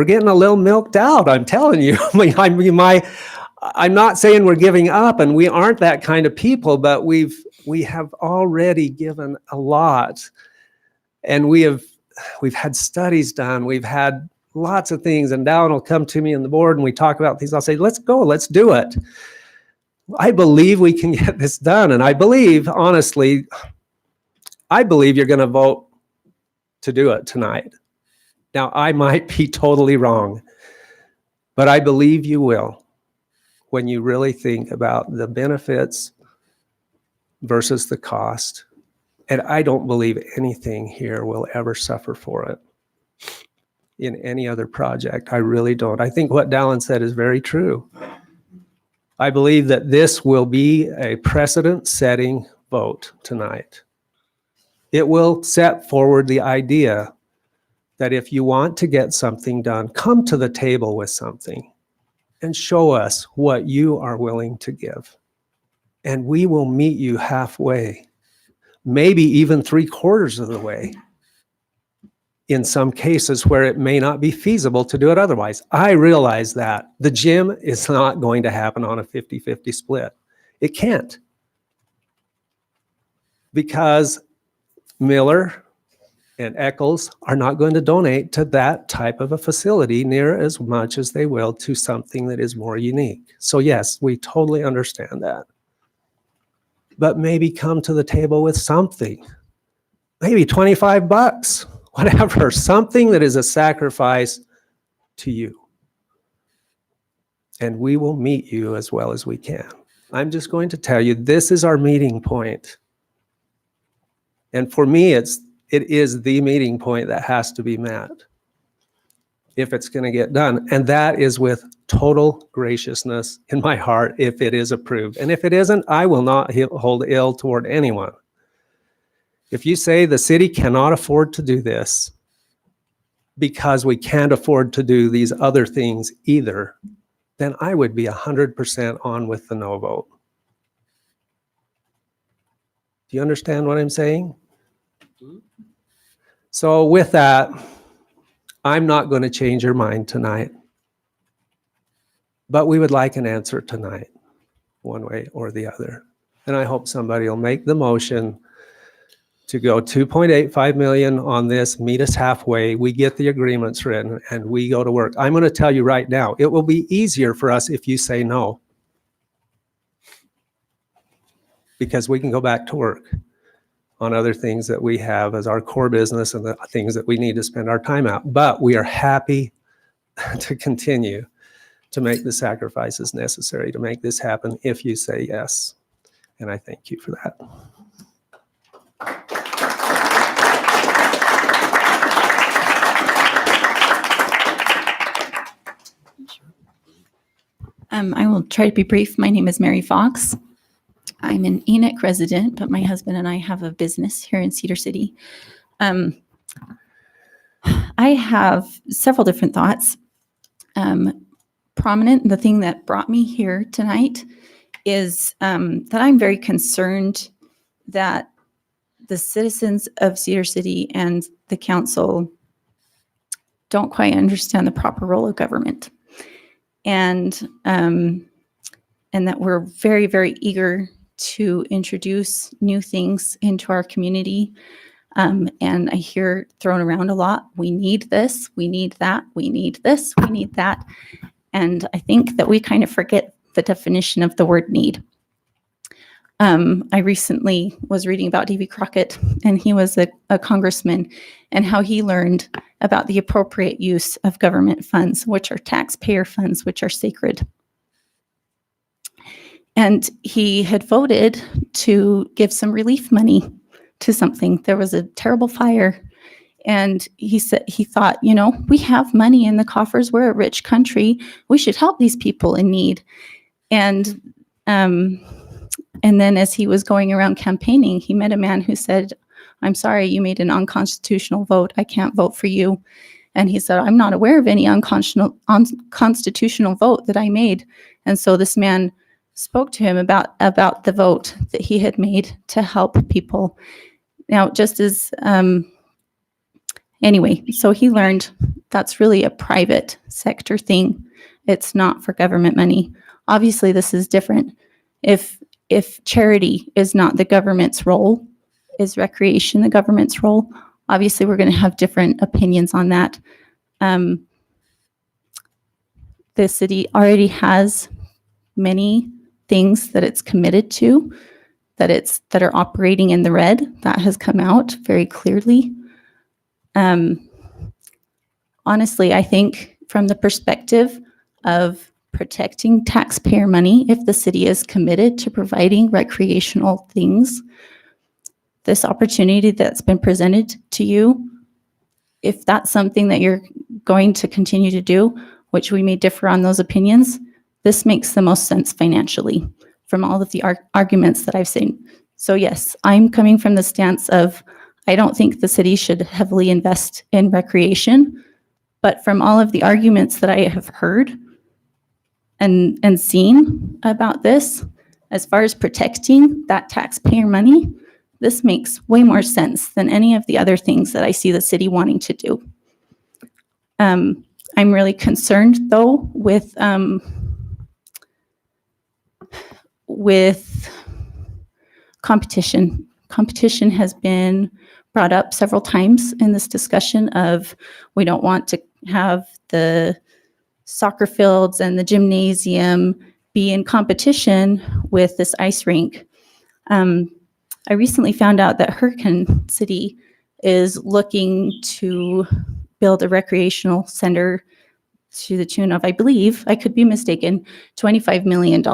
getting a little milked out, I'm telling you. I'm not saying we're giving up, and we aren't that kind of people, but we have already given a lot. And we've had studies done, we've had lots of things, and Dallin will come to me on the board and we talk about things. I'll say, let's go, let's do it. I believe we can get this done. And I believe, honestly, you're going to vote to do it tonight. Now, I might be totally wrong, but I believe you will, when you really think about the benefits versus the cost. And I don't believe anything here will ever suffer for it in any other project. I really don't. I think what Dallin said is very true. I believe that this will be a precedent-setting vote tonight. It will set forward the idea that if you want to get something done, come to the table with something and show us what you are willing to give. And we will meet you halfway, maybe even 3/4 of the way, in some cases where it may not be feasible to do it otherwise. I realize that. The gym is not going to happen on a 50-50 split. It can't. Because Miller and Eccles are not going to donate to that type of a facility near as much as they will to something that is more unique. So yes, we totally understand that. But maybe come to the table with something. Maybe $25. Whatever, something that is a sacrifice to you. And we will meet you as well as we can. I'm just going to tell you, this is our meeting point. And for me, it is the meeting point that has to be met if it's going to get done. And that is with total graciousness in my heart if it is approved. And if it isn't, I will not hold ill toward anyone. If you say the city cannot afford to do this because we can't afford to do these other things either, then I would be 100% on with the no vote. Do you understand what I'm saying? So with that, I'm not going to change your mind tonight, but we would like an answer tonight, one way or the other. And I hope somebody will make the motion to go 2.85 million on this, meet us halfway, we get the agreements written, and we go to work. I'm going to tell you right now, it will be easier for us if you say no. Because we can go back to work on other things that we have as our core business and the things that we need to spend our time out. But we are happy to continue to make the sacrifices necessary to make this happen if you say yes. And I thank you for that. I will try to be brief. My name is Mary Fox. I'm an Enoch resident, but my husband and I have a business here in Cedar City. I have several different thoughts. Prominent, the thing that brought me here tonight is that I'm very concerned that the citizens of Cedar City and the council don't quite understand the proper role of government. And that we're very, very eager to introduce new things into our community. And I hear thrown around a lot, we need this, we need that, we need this, we need that. And I think that we kind of forget the definition of the word need. I recently was reading about Davy Crockett, and he was a congressman, and how he learned about the appropriate use of government funds, which are taxpayer funds, which are sacred. And he had voted to give some relief money to something. There was a terrible fire. And he thought, we have money in the coffers. We're a rich country. We should help these people in need. And then as he was going around campaigning, he met a man who said, I'm sorry, you made an unconstitutional vote. I can't vote for you. And he said, I'm not aware of any unconstitutional vote that I made. And so this man spoke to him about the vote that he had made to help people. Now, just as, anyway, so he learned that's really a private sector thing. It's not for government money. Obviously, this is different. If charity is not the government's role, is recreation the government's role? Obviously, we're going to have different opinions on that. The city already has many things that it's committed to, that are operating in the red. That has come out very clearly. Honestly, I think from the perspective of protecting taxpayer money, if the city is committed to providing recreational things, this opportunity that's been presented to you, if that's something that you're going to continue to do, which we may differ on those opinions, this makes the most sense financially from all of the arguments that I've seen. So yes, I'm coming from the stance of, I don't think the city should heavily invest in recreation, but from all of the arguments that I have heard and seen about this, as far as protecting that taxpayer money, this makes way more sense than any of the other things that I see the city wanting to do. I'm really concerned though with competition. Competition has been brought up several times in this discussion of we don't want to have the soccer fields and the gymnasium be in competition with this ice rink. I recently found out that Hurricane City is looking to build a recreational center to the tune of, I believe, I could be mistaken, $25 million.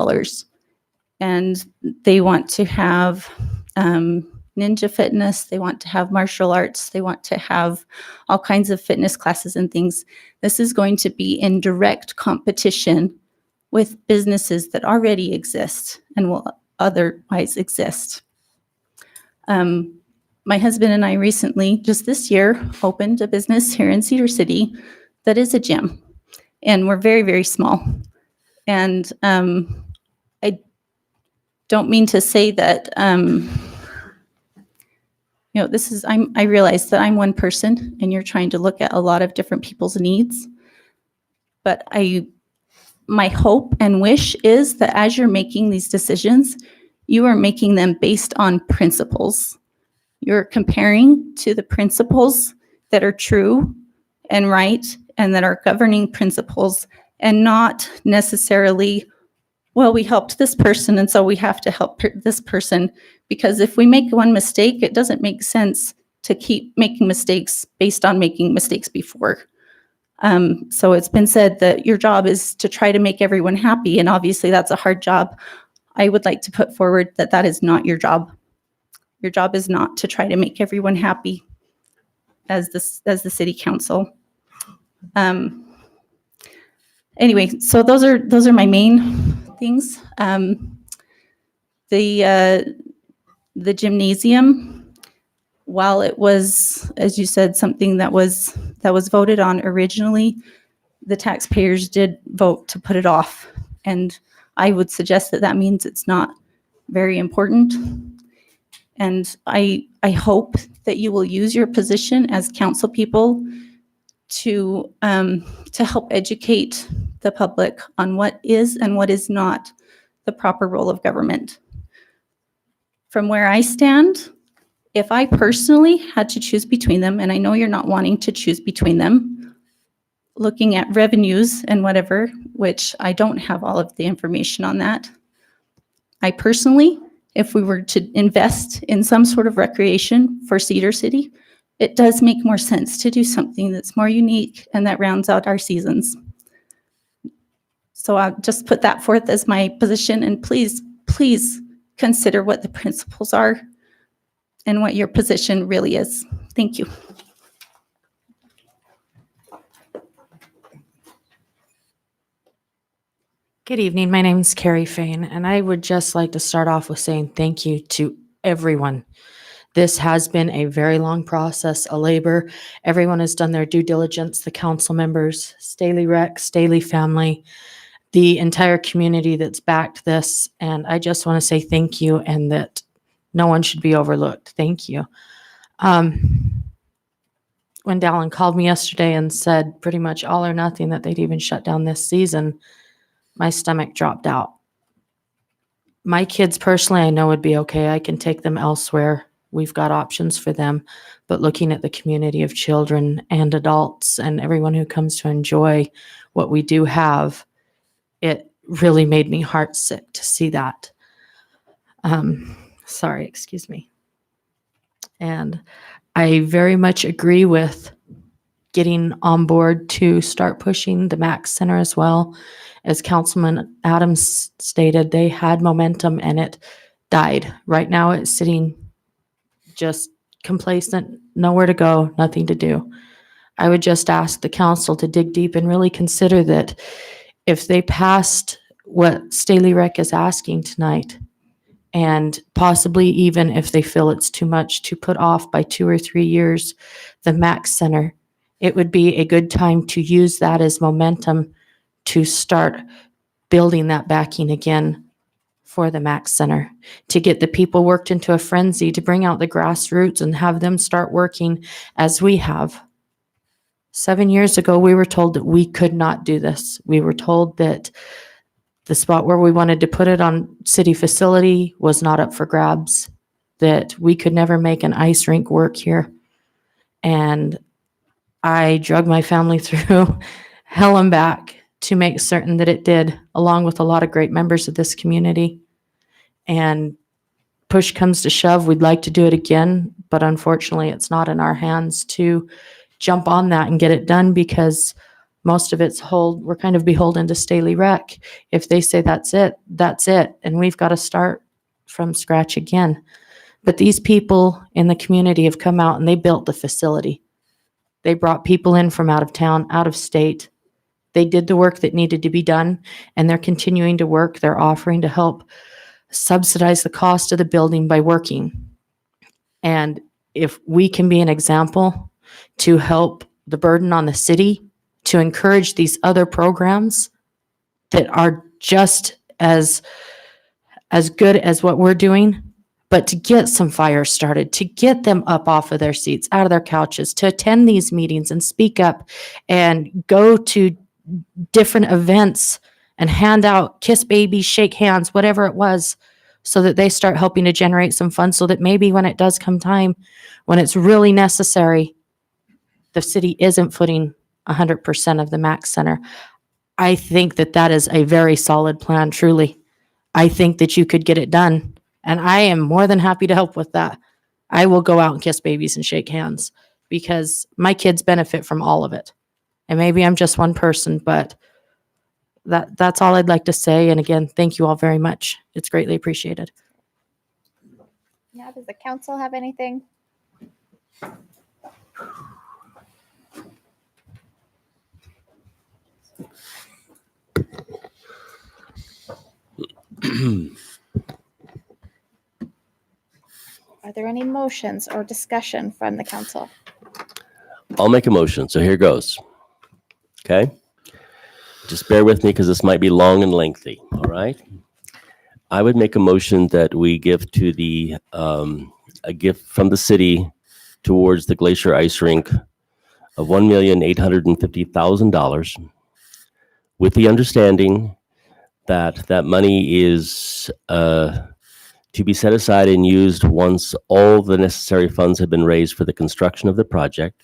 And they want to have ninja fitness, they want to have martial arts, they want to have all kinds of fitness classes and things. This is going to be in direct competition with businesses that already exist and will otherwise exist. My husband and I recently, just this year, opened a business here in Cedar City that is a gym. And we're very, very small. And I don't mean to say that, I realize that I'm one person and you're trying to look at a lot of different people's needs. But my hope and wish is that as you're making these decisions, you are making them based on principles. You're comparing to the principles that are true and right and that are governing principles, and not necessarily, well, we helped this person and so we have to help this person. Because if we make one mistake, it doesn't make sense to keep making mistakes based on making mistakes before. So it's been said that your job is to try to make everyone happy, and obviously that's a hard job. I would like to put forward that that is not your job. Your job is not to try to make everyone happy as the city council. Anyway, so those are my main things. The gymnasium, while it was, as you said, something that was voted on originally, the taxpayers did vote to put it off. And I would suggest that means it's not very important. And I hope that you will use your position as council people to help educate the public on what is and what is not the proper role of government. From where I stand, if I personally had to choose between them, and I know you're not wanting to choose between them, looking at revenues and whatever, which I don't have all of the information on that, I personally, if we were to invest in some sort of recreation for Cedar City, it does make more sense to do something that's more unique and that rounds out our seasons. So I'll just put that forth as my position, and please consider what the principles are and what your position really is. Thank you. Good evening. My name is Carrie Fain, and I would just like to start off with saying thank you to everyone. This has been a very long process, a labor. Everyone has done their due diligence, the council members, Staley Rec, Staley family, the entire community that's backed this. And I just want to say thank you, and that no one should be overlooked. Thank you. When Dallin called me yesterday and said pretty much all or nothing, that they'd even shut down this season, my stomach dropped out. My kids personally, I know would be okay. I can take them elsewhere. We've got options for them. But looking at the community of children and adults and everyone who comes to enjoy what we do have, it really made me heartsick to see that. Sorry, excuse me. And I very much agree with getting on board to start pushing the Max Center as well. As Councilman Adams stated, they had momentum and it died. Right now it's sitting just complacent, nowhere to go, nothing to do. I would just ask the council to dig deep and really consider that if they passed what Staley Rec is asking tonight, and possibly even if they feel it's too much to put off by 2 or 3 years, the Max Center, it would be a good time to use that as momentum to start building that backing again for the Max Center, to get the people worked into a frenzy, to bring out the grassroots and have them start working as we have. 7 years ago, we were told that we could not do this. We were told that the spot where we wanted to put it on city facility was not up for grabs, that we could never make an ice rink work here. And I drug my family through hell and back to make certain that it did, along with a lot of great members of this community. And push comes to shove, we'd like to do it again, but unfortunately it's not in our hands to jump on that and get it done, because most of it's we're kind of beholden to Staley Rec. If they say that's it, and we've got to start from scratch again. But these people in the community have come out and they built the facility. They brought people in from out of town, out of state. They did the work that needed to be done, and they're continuing to work. They're offering to help subsidize the cost of the building by working. And if we can be an example to help the burden on the city, to encourage these other programs that are just as good as what we're doing, but to get some fires started, to get them up off of their seats, out of their couches, to attend these meetings and speak up and go to different events and hand out kiss babies, shake hands, whatever it was, so that they start helping to generate some funds, so that maybe when it does come time, when it's really necessary, the city isn't footing 100% of the Max Center. I think that is a very solid plan, truly. I think that you could get it done, and I am more than happy to help with that. I will go out and kiss babies and shake hands, because my kids benefit from all of it. And maybe I'm just one person, but that's all I'd like to say. And again, thank you all very much. It's greatly appreciated. Now, does the council have anything? Are there any motions or discussion from the council? I'll make a motion. So here goes. Okay. Just bear with me because this might be long and lengthy. All right. I would make a motion that we give to the a gift from the city towards the Glacier ice rink of $1,850,000, with the understanding that that money is to be set aside and used once all the necessary funds have been raised for the construction of the project.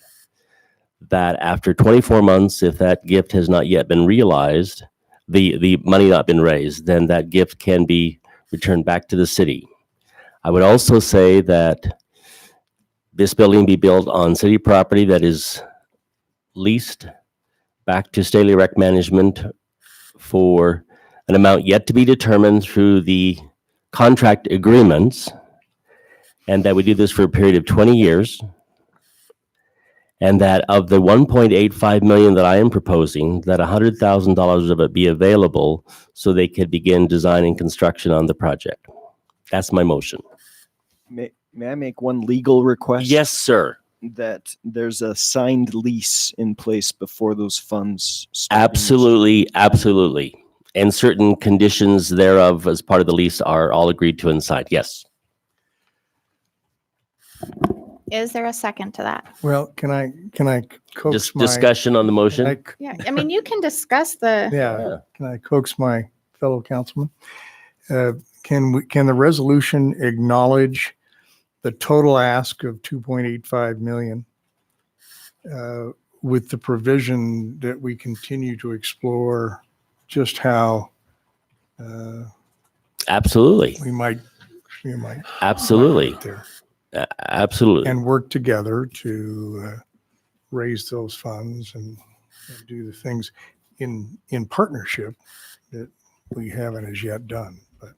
That after 24 months, if that gift has not yet been realized, the money not been raised, then that gift can be returned back to the city. I would also say that this building be built on city property that is leased back to Staley Rec Management for an amount yet to be determined through the contract agreements, and that we do this for a period of 20 years. And that of the 1.85 million that I am proposing, that $100,000 of it be available so they could begin design and construction on the project. That's my motion. May I make one legal request? Yes, sir. That there's a signed lease in place before those funds start being used. Absolutely, absolutely. And certain conditions thereof as part of the lease are all agreed to and signed. Yes. Is there a second to that? Well, can I coax Just my? discussion on the motion. Yeah, I mean, you can discuss the. Yeah, can I coax my fellow councilman? Can the resolution acknowledge the total ask of 2.85 million with the provision that we continue to explore just how Absolutely. we might Absolutely. there Absolutely. and work together to raise those funds and do the things in partnership that we haven't as yet done. But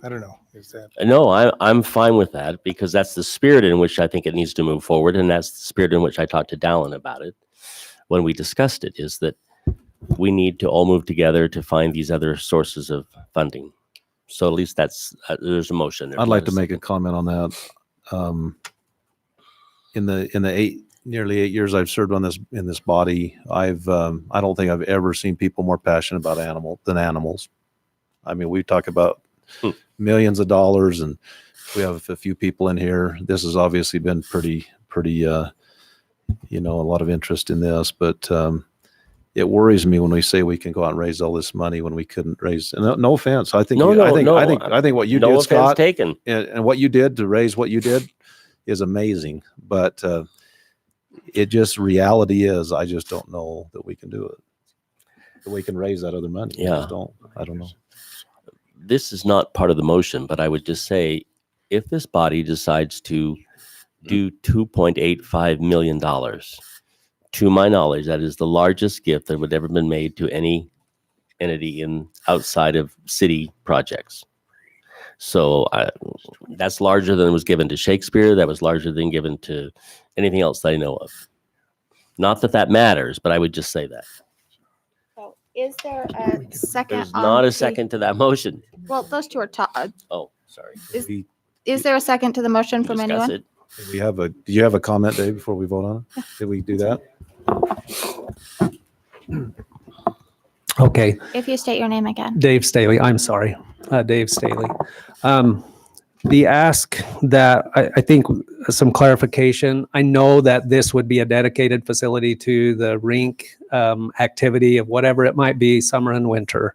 I don't know. Is that? No, I'm fine with that because that's the spirit in which I think it needs to move forward. And that's the spirit in which I talked to Dallin about it when we discussed it, is that we need to all move together to find these other sources of funding. So at least that's, there's a motion there. I'd like to make a comment on that. In the nearly 8 years I've served on in this body, I don't think I've ever seen people more passionate about animals. I mean, we talk about millions of dollars, and we have a few people in here. This has obviously been pretty, a lot of interest in this, but it worries me when we say we can go out and raise all this money when we couldn't raise. No offense. I think I think what you did, Scott, taken. and what you did to raise what you did is amazing. But it just, reality is, I just don't know that we can do it. That we can raise that other money. Yeah. I don't know. This is not part of the motion, but I would just say, if this body decides to do $2.85 million, to my knowledge, that is the largest gift that would ever been made to any entity outside of city projects. So that's larger than was given to Shakespeare. That was larger than given to anything else that I know of. Not that that matters, but I would just say that. So is there a second? There's on not a the- second to that motion. Well, those two are. Oh, sorry. Is there a second to the motion from Discuss anyone? it. Do you have a comment, Dave, before we vote on it? Did we do that? Okay. If you state your name again. Dave Staley. I'm sorry. Dave Staley. The ask that I think some clarification. I know that this would be a dedicated facility to the rink activity of whatever it might be, summer and winter.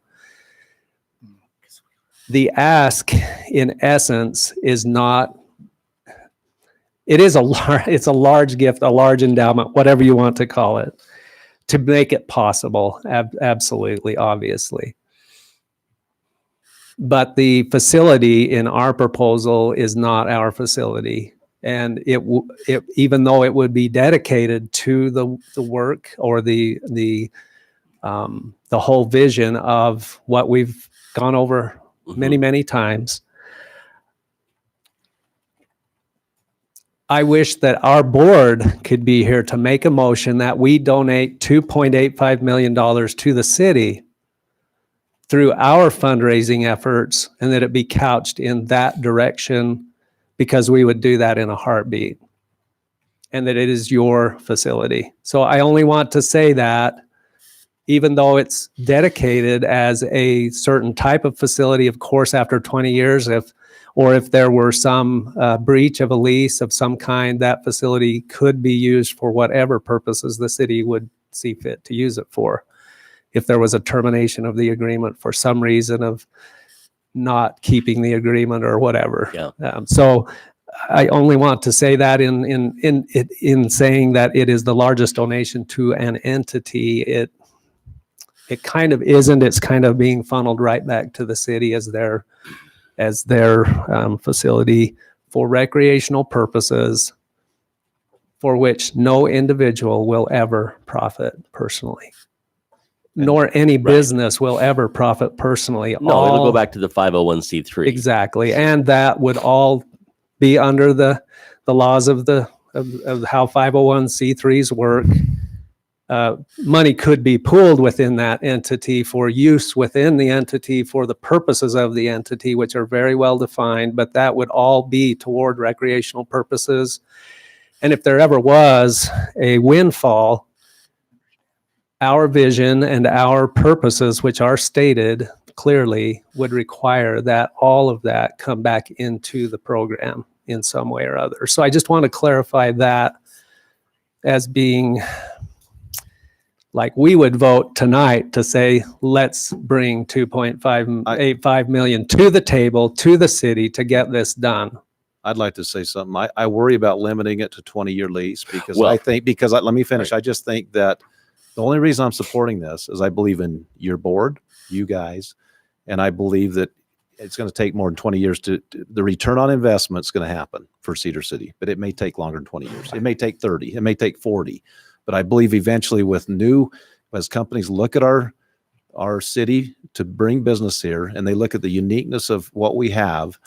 The ask, in essence, is not. It is it's a large gift, a large endowment, whatever you want to call it, to make it possible. Absolutely, obviously. But the facility in our proposal is not our facility. And even though it would be dedicated to the work or the whole vision of what we've gone over many, many times, I wish that our board could be here to make a motion that we donate $2.85 million to the city through our fundraising efforts, and that it be couched in that direction, because we would do that in a heartbeat, and that it is your facility. So I only want to say that, even though it's dedicated as a certain type of facility, of course, after 20 years, if there were some breach of a lease of some kind, that facility could be used for whatever purposes the city would see fit to use it for. If there was a termination of the agreement for some reason of not keeping the agreement or whatever. Yeah. So I only want to say that in saying that it is the largest donation to an entity, it kind of isn't. It's kind of being funneled right back to the city as their facility for recreational purposes, for which no individual will ever profit personally, nor any business will ever profit personally. No, it'll go back to the 501c3. Exactly, and that would all be under the laws of how 501c3s work. Money could be pooled within that entity for use within the entity for the purposes of the entity, which are very well defined, but that would all be toward recreational purposes. And if there ever was a windfall, our vision and our purposes, which are stated clearly, would require that all of that come back into the program in some way or other. So I just want to clarify that as being like we would vote tonight to say, let's bring 2.585 million to the table, to the city to get this done. I'd like to say something. I worry about limiting it to 20-year lease because Well- let me finish. I just think that the only reason I'm supporting this is I believe in your board, you guys, and I believe that it's going to take more than 20 years the return on investment is going to happen for Cedar City, but it may take longer than 20 years. It may take 30, it may take 40. But I believe eventually as companies look at our city to bring business here, and they look at the uniqueness of what we have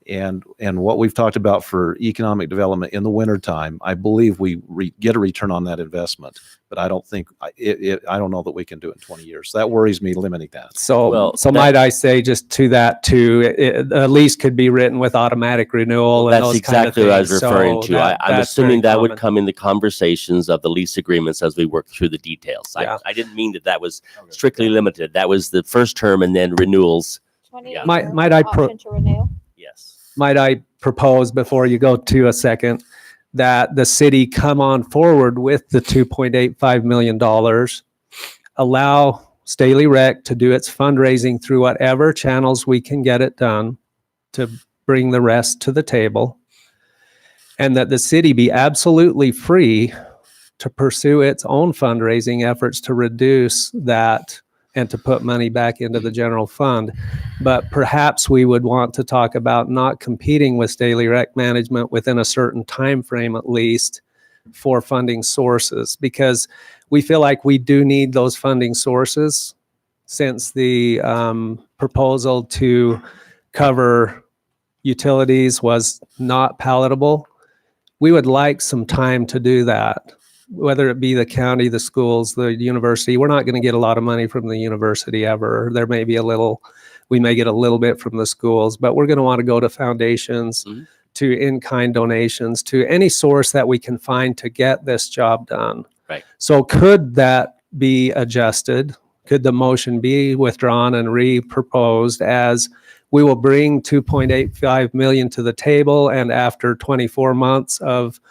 and what we've talked about for economic development in the wintertime, I believe we get a return on that investment. But I don't think, I don't know that we can do it in 20 years. That worries me, limiting that. So might I say just to that too, a lease could be written with automatic renewal. And That's those exactly kind of what I was things. referring So to. I'm that's assuming very that would common. come in the conversations of the lease agreements as we work through the details. Yeah. I didn't mean that was strictly limited. That was the first term and then renewals. Yeah. Might I propose before you go to a second that the city come on forward with the $2.85 million, allow Staley Rec to do its fundraising through whatever channels we can get it done to bring the rest to the table, and that the city be absolutely free to pursue its own fundraising efforts to reduce that and to put money back into the general fund. But perhaps we would want to talk about not competing with Staley Rec Management within a certain time frame at least for funding sources, because we feel like we do need those funding sources since the proposal to cover utilities was not palatable. We would like some time to do that, whether it be the county, the schools, the university. We're not going to get a lot of money from the university ever. There may be we may get a little bit from the schools, but we're going to want to go to foundations, to in-kind donations, to any source that we can find to get this job done. Right. So could that be adjusted? Could the motion be withdrawn and re-proposed as we will bring 2.85 million to the table, and after 24 months of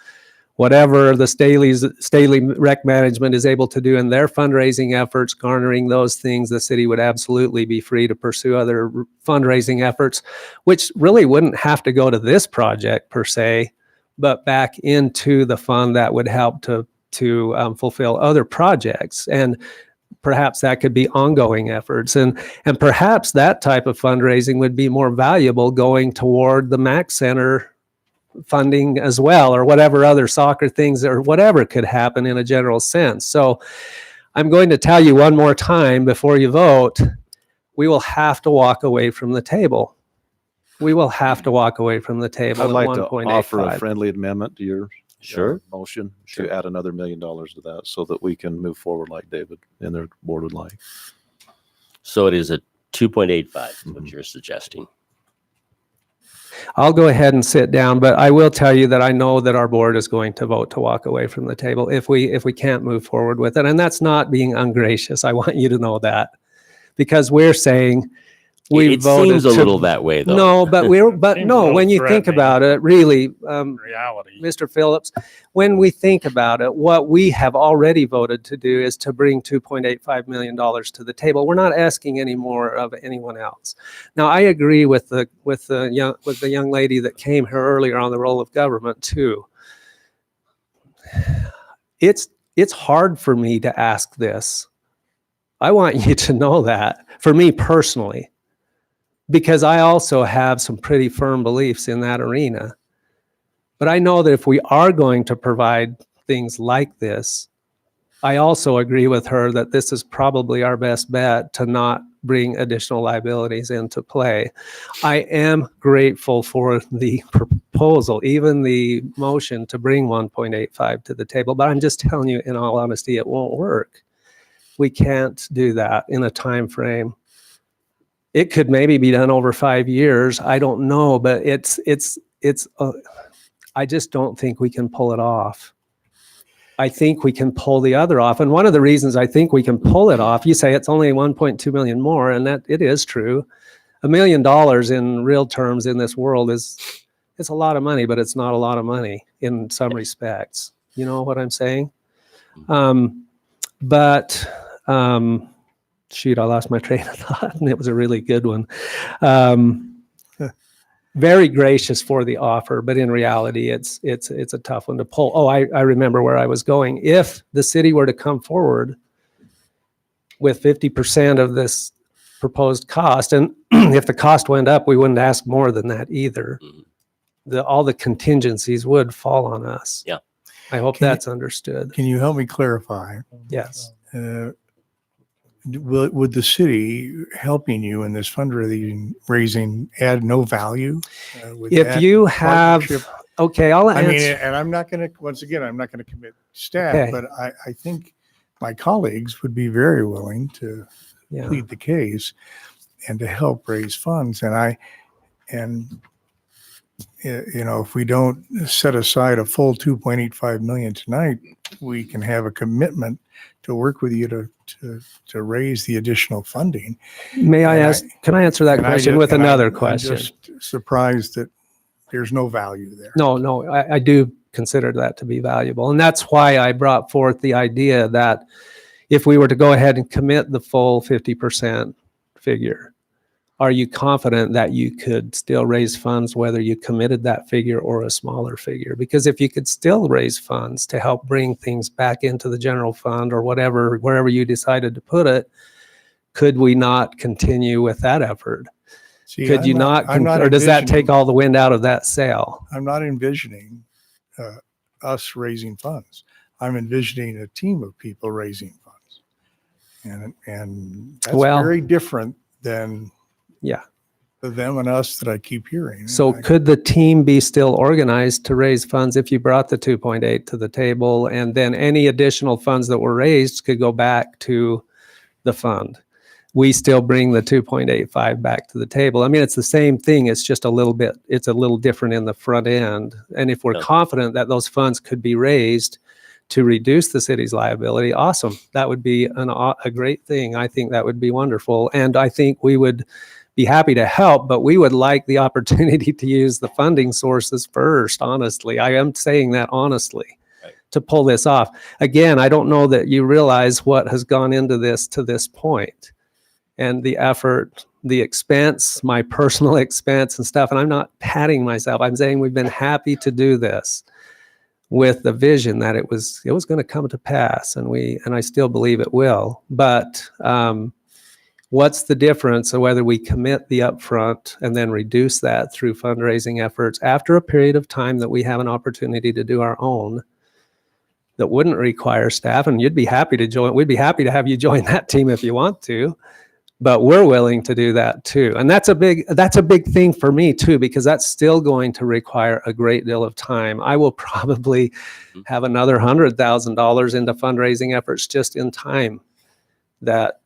whatever the Staley Rec Management is able to do in their fundraising efforts, garnering those things, the city would absolutely be free to pursue other fundraising efforts, which really wouldn't have to go to this project per se, but back into the fund that would help to fulfill other projects. And perhaps that could be ongoing efforts. And perhaps that type of fundraising would be more valuable going toward the Mac Center funding as well, or whatever other soccer things or whatever could happen in a general sense. So I'm going to tell you one more time before you vote, we will have to walk away from the table. we will have to walk away from the table I'd at like to offer a 1.85. friendly amendment to your Sure. motion to add another $1 million to that so that we can move forward like David and their board would like. So it is a 2.85, what you're suggesting. I'll go ahead and sit down, but I will tell you that I know that our board is going to vote to walk away from the table if we can't move forward with it. And that's not being ungracious. I want you to know that, because we're saying we It voted seems a to- little that way, though. No, but Seems a no, little when you think threatening. about it, really, Reality. Mr. Phillips, when we think about it, what we have already voted to do is to bring $2.85 million to the table. We're not asking any more of anyone else. Now, I agree with the young lady that came here earlier on the role of government too. It's hard for me to ask this. I want you to know that, for me personally, because I also have some pretty firm beliefs in that arena. But I know that if we are going to provide things like this, I also agree with her that this is probably our best bet to not bring additional liabilities into play. I am grateful for the proposal, even the motion to bring 1.85 to the table, but I'm just telling you, in all honesty, it won't work. We can't do that in a time frame. It could maybe be done over 5 years. I don't know, but I just don't think we can pull it off. I think we can pull the other off. And one of the reasons I think we can pull it off, you say it's only 1.2 million more, and that it is true. $1 million in real terms in this world it's a lot of money, but it's not a lot of money in some respects. You know what I'm saying? Shoot, I lost my train of thought, and it was a really good one. Very gracious for the offer, but in reality, it's a tough one to pull. Oh, I remember where I was going. If the city were to come forward with 50% of this proposed cost, and if the cost went up, we wouldn't ask more than that either. All the contingencies would fall on us. Yeah. I hope that's understood. Can you help me clarify? Yes. Would the city helping you in this fundraising add no value? With If that you have, partnership? okay, I'll I mean, answer. and I'm not going to, once again, I'm not going to commit staff, Okay. but I think my colleagues would be very willing to Yeah. plead the case and to help raise funds. If we don't set aside a full 2.85 million tonight, we can have a commitment to work with you to raise the additional funding. May I And ask, can I answer that and question just- with and another I'm question? just surprised that there's no value there. No, I do consider that to be valuable. And that's why I brought forth the idea that if we were to go ahead and commit the full 50% figure, are you confident that you could still raise funds whether you committed that figure or a smaller figure? Because if you could still raise funds to help bring things back into the general fund or whatever, wherever you decided to put it, could we not continue with that effort? See, Could you not, I'm not or does that envisioning- take all the wind out of that sail? I'm not envisioning us raising funds. I'm envisioning a team of people raising funds. And that's Well- very different than Yeah. the them and us that I keep hearing. So could the team be still organized to raise funds if you brought the 2.8 to the table, and then any additional funds that were raised could go back to the fund? We still bring the 2.85 back to the table. I mean, it's the same thing. It's just a little different in the front end. And if we're confident that those funds could be raised to reduce the city's liability, awesome. That would be a great thing. I think that would be wonderful. And I think we would be happy to help, but we would like the opportunity to use the funding sources first, honestly. I am saying that honestly, to pull this off. Again, I don't know that you realize what has gone into this to this point, and the effort, the expense, my personal expense and stuff. And I'm not patting myself. I'm saying we've been happy to do this with the vision that it was going to come to pass, and I still believe it will. But what's the difference of whether we commit the upfront and then reduce that through fundraising efforts after a period of time that we have an opportunity to do our own, that wouldn't require staff? And you'd be happy to join. We'd be happy to have you join that team if you want to. but we're willing to do that too. And that's a big thing for me too, because that's still going to require a great deal of time. I will probably have another $100,000 into fundraising efforts just in time that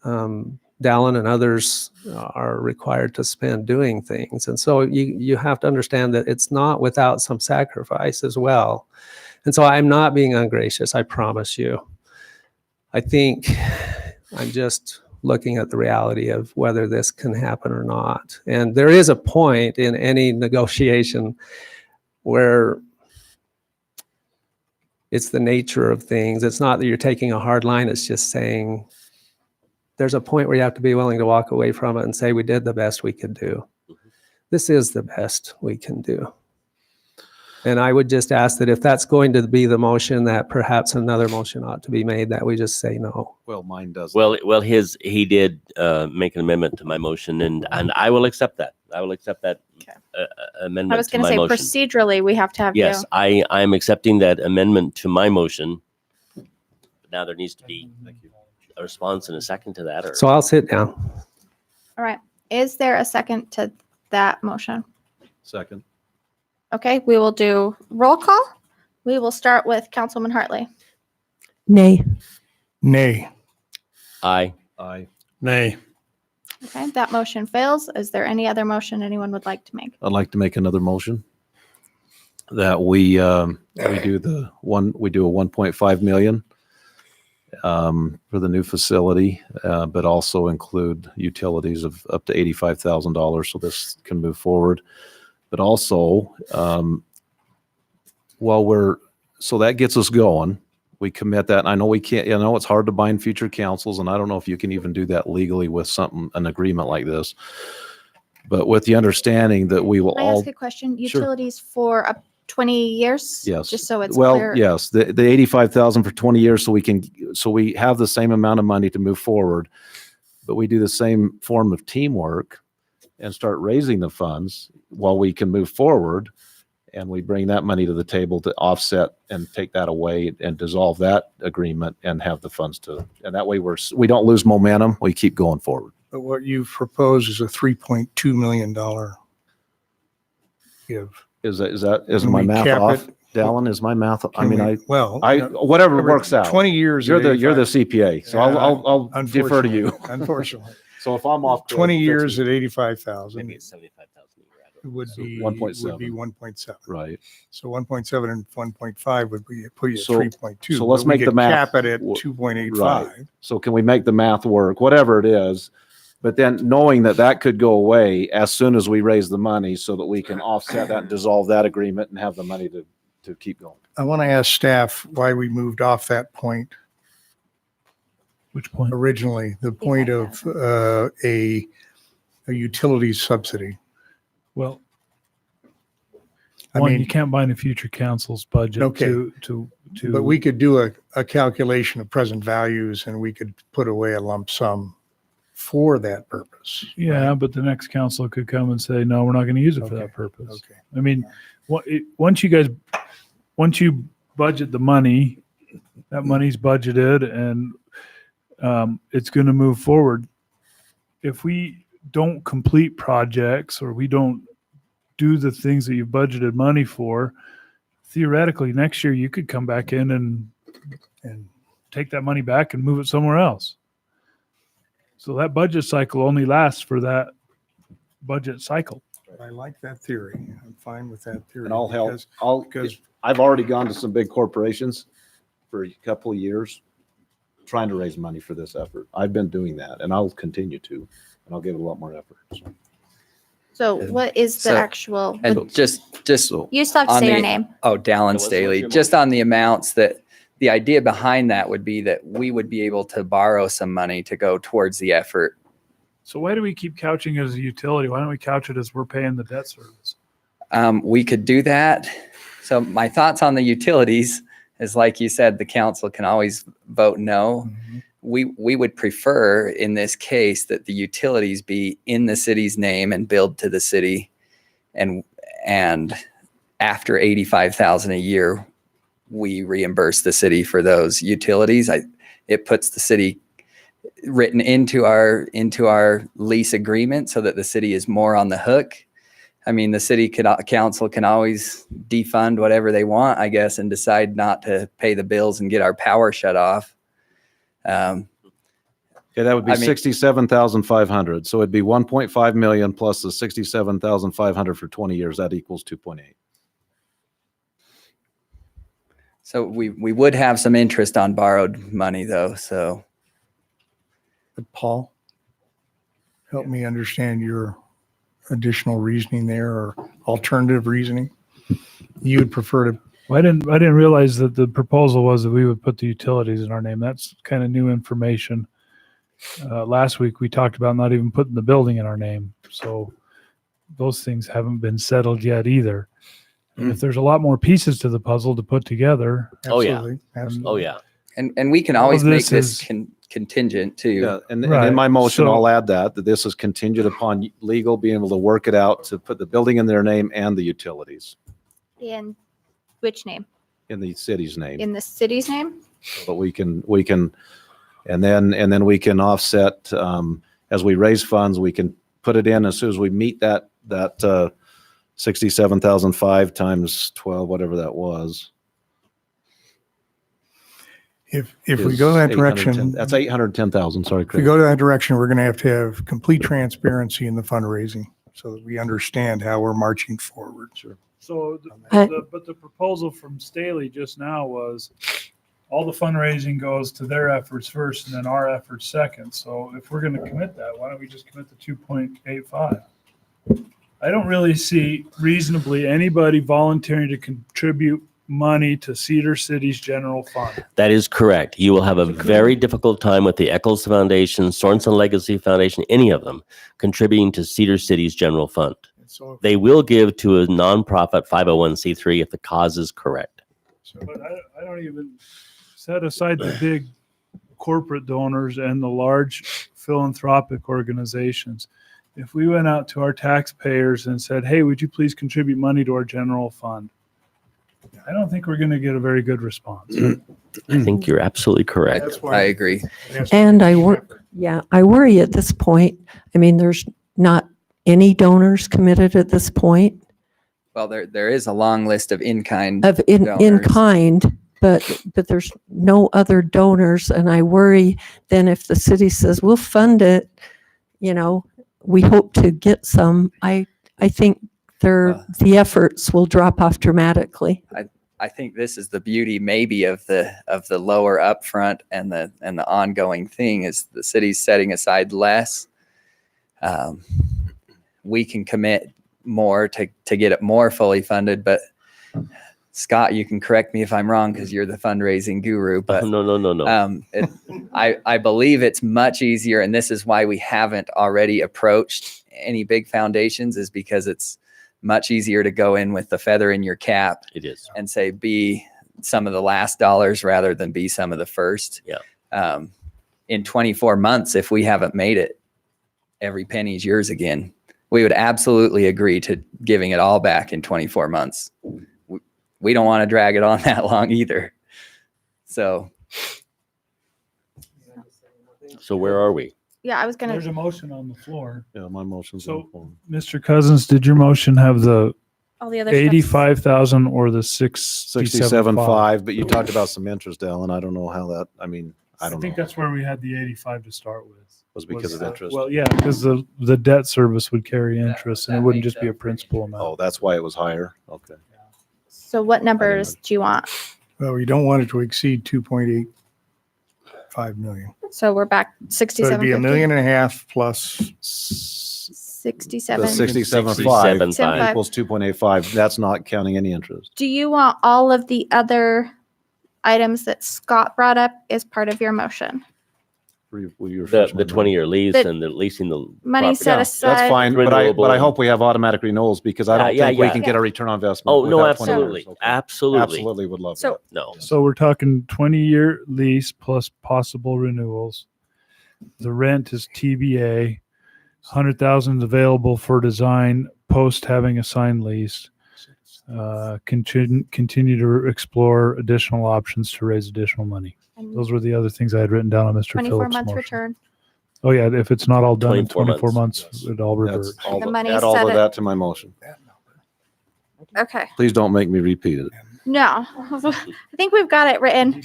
Dallin and others are required to spend doing things. And so you have to understand that it's not without some sacrifice as well. And so I'm not being ungracious, I promise you. I think I'm just looking at the reality of whether this can happen or not. And there is a point in any negotiation where it's the nature of things. It's not that you're taking a hard line, it's just saying there's a point where you have to be willing to walk away from it and say, we did the best we could do. This is the best we can do. And I would just ask that if that's going to be the motion, that perhaps another motion ought to be made that we just say no. Well, mine doesn't. Well, he did make an amendment to my motion, and I will accept that. I will accept that amendment. I was to going to my say motion. procedurally, we have to have Yes, you. I am accepting that amendment to my motion. But now there needs to be a response and a second to that. Or So I'll sit down. All right. Is there a second to that motion? Second. Okay, we will do roll call. We will start with Councilman Hartley. Nay. Nay. Aye. Aye. Nay. Okay, that motion fails. Is there any other motion anyone would like to make? I'd like to make another motion that we do a 1.5 million for the new facility, but also include utilities of up to $85,000 so this can move forward. But also, so that gets us going. We commit that. And I know we can't, I know it's hard to bind future councils, and I don't know if you can even do that legally with an agreement like this. But with the understanding that we will Can I all. ask a question? Sure. Utilities for 20 years? Yes. Just so it's well, clear. yes, the 85,000 for 20 years, so we have the same amount of money to move forward, but we do the same form of teamwork and start raising the funds while we can move forward, and we bring that money to the table to offset and take that away and dissolve that agreement and have the funds and that way we don't lose momentum. We keep going forward. But what you've proposed is a $3.2 million give. Is Can my we math cap off, it? Dallin? Is my math? Can we- well, whatever works out. 20 years. You're at the 85 CPA, so I'll defer to you. Unfortunately. So if I'm off, 20 years at 85,000. maybe it's 75,000 a year. I don't know. Would So be 1.7. would be 1.7. Right. So 1.7 and 1.5 would be put you at So- 3.2. so let's but we make the could math cap it at wo- 2.85. Right. So can we make the math work, whatever it is? But then knowing that could go away as soon as we raise the money so that we can offset that and dissolve that agreement and have the money to keep going. I want to ask staff why we moved off that point Which point? originally, the point of a utility subsidy. Well, I one, mean- you can't bind a future council's budget Okay. to. But we could do a calculation of present values and we could put away a lump sum for that purpose. Yeah, but the next council could come and say, no, we're not going to use it for Okay, that purpose. okay. I mean, once you budget the money, that money's budgeted and it's going to move forward. If we don't complete projects or we don't do the things that you budgeted money for, theoretically next year you could come back in and take that money back and move it somewhere else. So that budget cycle only lasts for that budget cycle. I like that theory. I'm fine with that theory. And I'll help. because I've already gone to some big corporations for a couple of years trying to raise money for this effort. I've been doing that and I'll continue to, and I'll give it a lot more effort. So what is the So- actual? And just You still have to on say your the- name. Oh, Dallin what's Staley, your just on the amounts that, the idea behind that would be that we would be able to borrow some money to go towards the effort. So why do we keep couching it as a utility? Why don't we couch it as we're paying the debt service? We could do that. So my thoughts on the utilities is, like you said, the council can always vote no. We would prefer in this case that the utilities be in the city's name and billed to the city, and after 85,000 a year, we reimburse the city for those utilities. It puts the city written into our lease agreement so that the city is more on the hook. I mean, the city council can always defund whatever they want, I guess, and decide not to pay the bills and get our power shut off. Okay, that would be I mean- 67,500. So it'd be 1.5 million plus the 67,500 for 20 years. That equals 2.8. So we would have some interest on borrowed money though, so. Paul, help me understand your additional reasoning there or alternative reasoning. You would prefer to, Well, I didn't realize that the proposal was that we would put the utilities in our name. That's kind of new information. Last week we talked about not even putting the building in our name. So those things haven't been settled yet either. And if there's a lot more pieces to the puzzle to put together. Oh, yeah. absolutely, absolutely. Oh, yeah. And we can All always of make this this is- contingent too. Yeah, and Right. in my motion, So- I'll add that this is contingent upon legal being able to work it out to put the building in their name and the utilities In which name? in the city's name. In the city's name? But we can, and then we can offset, as we raise funds, we can put it in as soon as we meet that 67,005 times 12, whatever that was. If we go that is 810 direction, That's 810,000, sorry, if we Craig. go to that direction, we're going to have complete transparency in the fundraising so that we understand how we're marching forward. Sure. So, I- but the proposal from Staley just now was all the fundraising goes to their efforts first and then our efforts second. So if we're going to commit that, why don't we just commit the 2.85? I don't really see reasonably anybody volunteering to contribute money to Cedar City's general fund. That is correct. You will have a very difficult time with the Eccles Foundation, Sorensen Legacy Foundation, any of them contributing to Cedar City's general fund. So, They will give to a nonprofit 501c3 if the cause is correct. But I don't even set aside the big corporate donors and the large philanthropic organizations. If we went out to our taxpayers and said, hey, would you please contribute money to our general fund? I don't think we're going to get a very good response. I think you're absolutely correct. that's why I agree. And I worry at this point. I mean, there's not any donors committed at this point Well, there is a long list of in-kind of in donors. kind, but there's no other donors. And I worry then if the city says, we'll fund it, we hope to get some. I think the efforts will drop off dramatically. I think this is the beauty maybe of the lower upfront and the ongoing thing is the city's setting aside less. We can commit more to get it more fully funded, but Scott, you can correct me if I'm wrong because you're the fundraising guru, but No. I believe it's much easier, and this is why we haven't already approached any big foundations, is because it's much easier to go in with the feather in your cap. It is. And say, be some of the last dollars rather than be some of the first. Yeah. In 24 months, if we haven't made it, every penny's yours again. We would absolutely agree to giving it all back in 24 months. We don't want to drag it on that long either. So where are we? Yeah, I was going There's to, a motion on the floor. Yeah, my motion's on the floor. Mr. Cousins, did your motion have the all the other stuff. 85,000 or the 67.5? 67.5, but you talked about some interest, Alan. I don't know how that, I don't think know. that's where we had the 85 to start with. Was because of interest. Well, yeah, because the debt service would carry interest and it wouldn't just be a principal amount. Oh, that's why it was higher. Okay. So what numbers do you want? well, we don't want it to exceed 2.85 million. So we're back So it'd be $1.5 million plus 67. The 67.5 67.5. equals 2.85. That's not counting any interest. Do you want all of the other items that Scott brought up as part of your motion? The 20-year lease The and the leasing the money property. set aside. That's fine, but I hope we have automatic renewals because I don't think we can get a return on investment. Oh, no, without 20 years. absolutely. Okay. Absolutely. Absolutely would love So- that. No. So we're talking 20-year lease plus possible renewals. The rent is TBA. 100,000 available for design post having a signed lease. Continue to explore additional options to raise additional money. Those were the other things I had written down on Mr. 24 Phillips' months motion. return. Oh yeah, if it's not all done in 24 24 months, it all reverts. That's all The the- money Add all set of it- that to my motion. Okay. Please don't make me repeat it. No, I think we've got it written.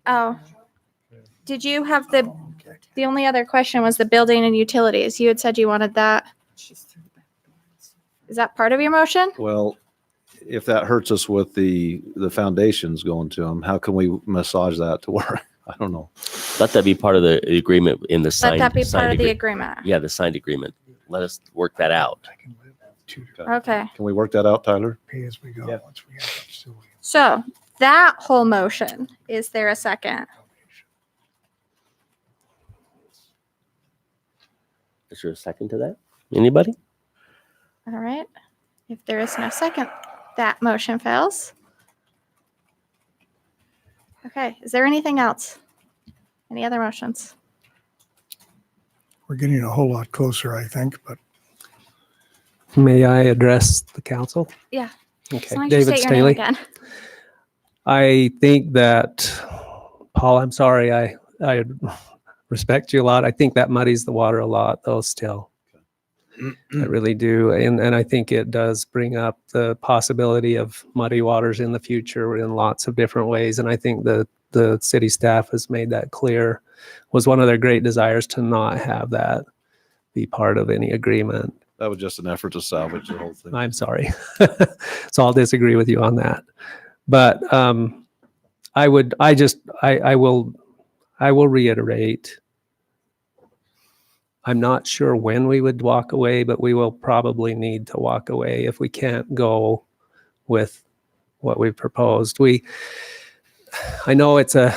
Oh, did you have the only other question was the building and utilities. You had said you wanted that. Is that part of your motion? Well, if that hurts us with the foundations going to them, how can we massage that to work? I don't know. Let that be part of the agreement in the signed. Let that be part signed of the agree- agreement. Yeah, the signed agreement. Let us work that out. Okay. Can we work that out, Tyler? Pay as we go. Once we have that facility. So that whole motion, is there a second? Is there a second to that? Anybody? All right. If there is no second, that motion fails. Okay. Is there anything else? Any other motions? We're getting a whole lot closer, I think, but May I address the council? Yeah. Okay, As long as you David state your name Staley. again. I think that, Paul, I'm sorry, I respect you a lot. I think that muddies the water a lot, though, still. I really do. And I think it does bring up the possibility of muddy waters in the future in lots of different ways. And I think the city staff has made that clear. Was one of their great desires to not have that be part of any agreement. That was just an effort to salvage the whole thing. I'm sorry. So I'll disagree with you on that. But I will reiterate, I'm not sure when we would walk away, but we will probably need to walk away if we can't go with what we've proposed. I know it's a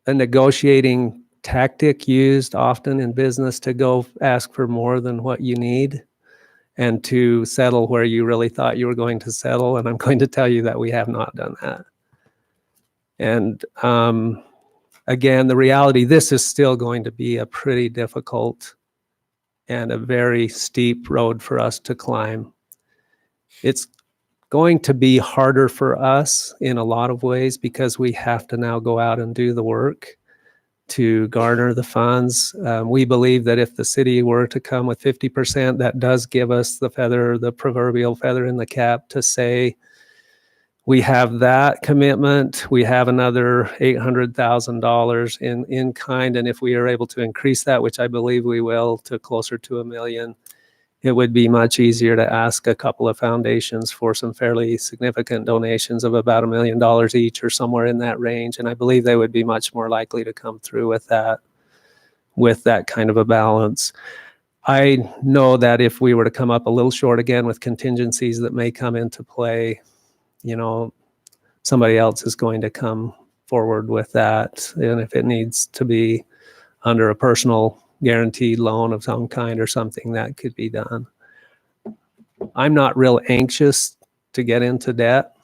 negotiating tactic used often in business to go ask for more than what you need and to settle where you really thought you were going to settle. And I'm going to tell you that we have not done that. And again, the reality, this is still going to be a pretty difficult and a very steep road for us to climb. It's going to be harder for us in a lot of ways because we have to now go out and do the work to garner the funds. We believe that if the city were to come with 50%, that does give us the proverbial feather in the cap to say, we have that commitment. We have another $800,000 in kind. And if we are able to increase that, which I believe we will, to closer to $1 million, it would be much easier to ask a couple of foundations for some fairly significant donations of about $1 million each or somewhere in that range. And I believe they would be much more likely to come through with that kind of a balance. I know that if we were to come up a little short again with contingencies that may come into play, somebody else is going to come forward with that. And if it needs to be under a personal guaranteed loan of some kind or something, that could be done. I'm not real anxious to get into debt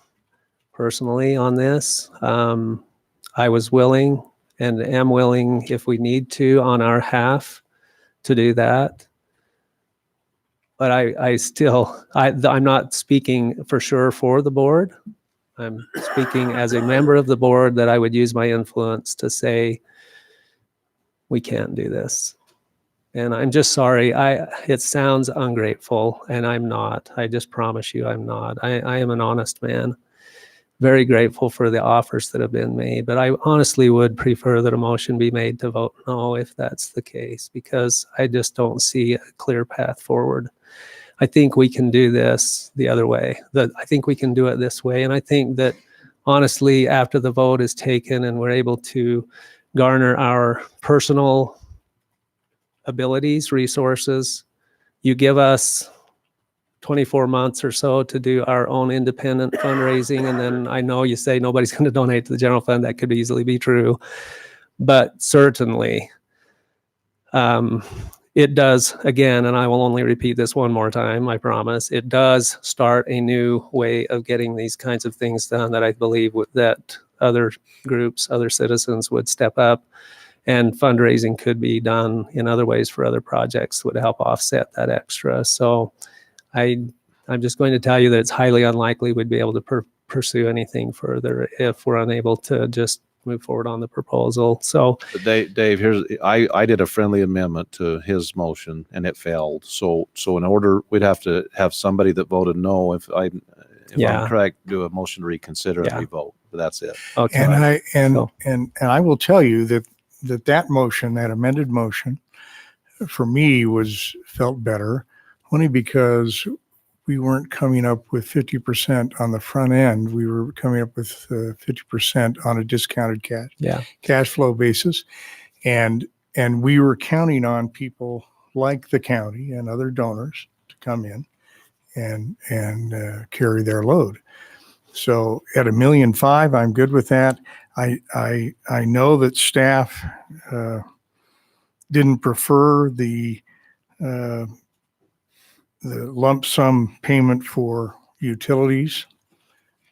personally on this. I was willing and am willing, if we need to, on our half to do that. But I'm not speaking for sure for the board. I'm speaking as a member of the board that I would use my influence to say, we can't do this. And I'm just sorry. It sounds ungrateful, and I'm not. I just promise you I'm not. I am an honest man. Very grateful for the offers that have been made, but I honestly would prefer that a motion be made to vote no if that's the case, because I just don't see a clear path forward. I think we can do this the other way. I think we can do it this way. And I think that honestly, after the vote is taken and we're able to garner our personal abilities, resources, you give us 24 months or so to do our own independent fundraising. And then I know you say nobody's going to donate to the general fund. That could easily be true. But certainly, it does, again, and I will only repeat this one more time, I promise, it does start a new way of getting these kinds of things done that I believe that other groups, other citizens would step up, and fundraising could be done in other ways for other projects that would help offset that extra. So I I'm just going to tell you that it's highly unlikely we'd be able to pursue anything further if we're unable to just move forward on the proposal. So But Dave, I did a friendly amendment to his motion and it failed. So in order, we'd have to have somebody that voted no. If I'm correct, do a motion to reconsider and revote. But that's it. Okay. And I will tell you that motion, that amended motion, for me felt better, only because we weren't coming up with 50% on the front end. We were coming up with 50% on a discounted cash flow basis. And we were counting on people like the county and other donors to come in and carry their load. So at $1.5 million, I'm good with that. I know that staff didn't prefer the lump sum payment for utilities,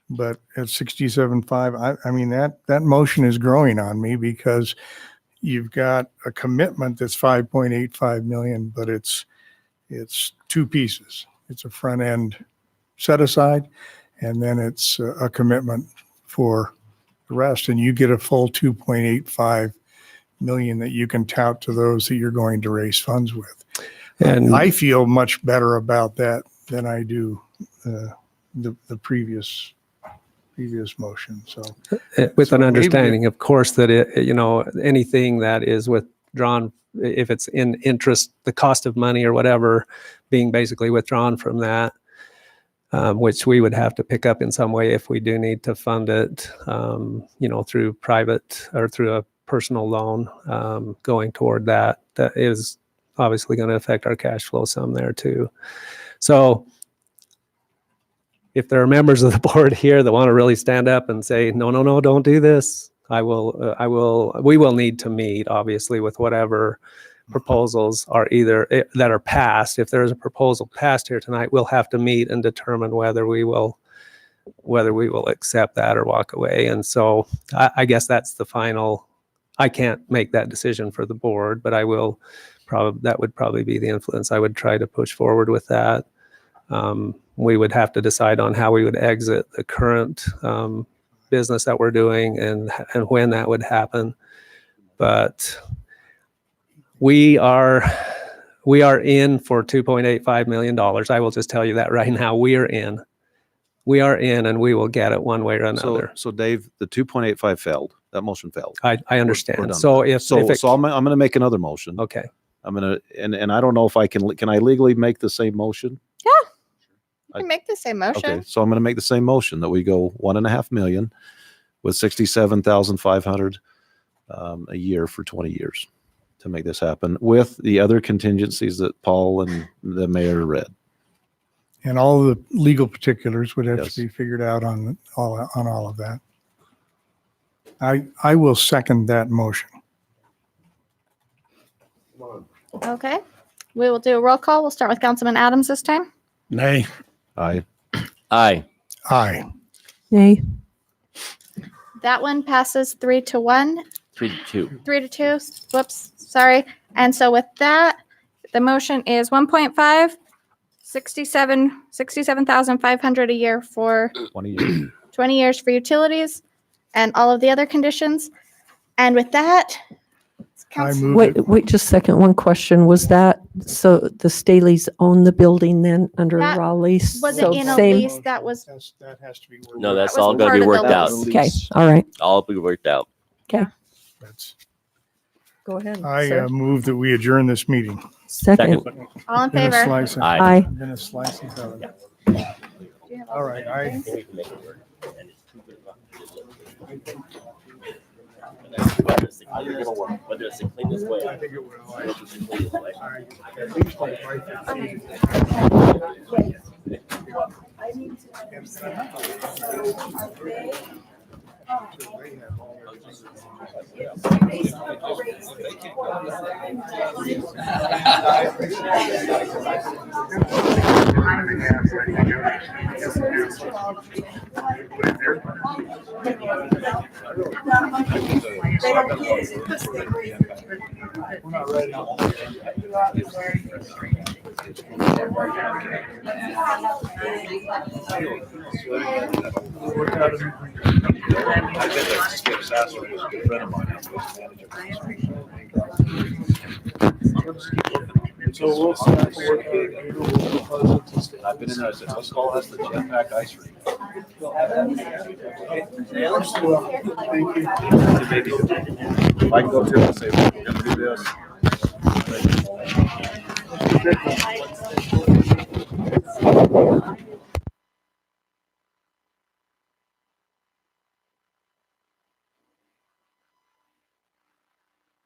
but at 67.5, I mean, that motion is growing on me, because you've got a commitment that's 5.85 million, but it's two pieces. It's a front end set aside, and then it's a commitment for the rest, and you get a full 2.85 million that you can tout to those that you're going to raise funds with. And I feel much better about that than I do the previous motion. So with an understanding, of course, that anything that is withdrawn, if it's in interest, the cost of money or whatever, being basically withdrawn from that, which we would have to pick up in some way if we do need to fund it, through private or through a personal loan, going toward that is obviously going to affect our cash flow some there too. So if there are members of the board here that want to really stand up and say, no, don't do this, we will need to meet, obviously, with whatever proposals are that are passed. If there is a proposal passed here tonight, we'll have to meet and determine whether we will accept that or walk away. And so I guess that's the final. I can't make that decision for the board, but I will that would probably be the influence. I would try to push forward with that. We would have to decide on how we would exit the current business that we're doing and when that would happen. But we are in for $2.85 million. I will just tell you that right now. We are in, and we will get it one way or another. So Dave, the 2.85 failed. That motion failed. I understand. We're done So with that. I'm going to make another motion. Okay. I'm going to, and I don't know if I can I legally make the same motion? Yeah. You can make the same motion. Okay. So I'm going to make the same motion that we go 1.5 million with 67,500 a year for 20 years to make this happen, with the other contingencies that Paul and the mayor read. And all the legal particulars would have to be figured out on all of that. I will second that motion. Okay. We will do a roll call. We'll start with Councilman Adams this time. Nay. Aye. Aye. Aye. Yay. That one passes 3-1. 3-2. 3-2. Whoops. Sorry. And so with that, the motion is 1.5, 67,500 a year for 20 years. 20 years for utilities and all of the other conditions. And with that, Wait just a second. One question. Was that, so the Staleys own the building then under That raw lease? wasn't So in a same- lease. That was That has to be worked No, out. that's That was all going to part be of the worked out. lease. Okay, all right. All be worked out. Okay, That's- go ahead. I sir. move that we adjourn this meeting. Second. all in Been a favor. slice of- Aye. been a slice of heaven. All right. Whether it's the cleanest way. I think it will. Whether it's the cleanest way. At least like right We're not ready. So we'll start working. I've been in there, I said, let's call this the jetpack ice rink. If I can go to and say, we're gonna do this.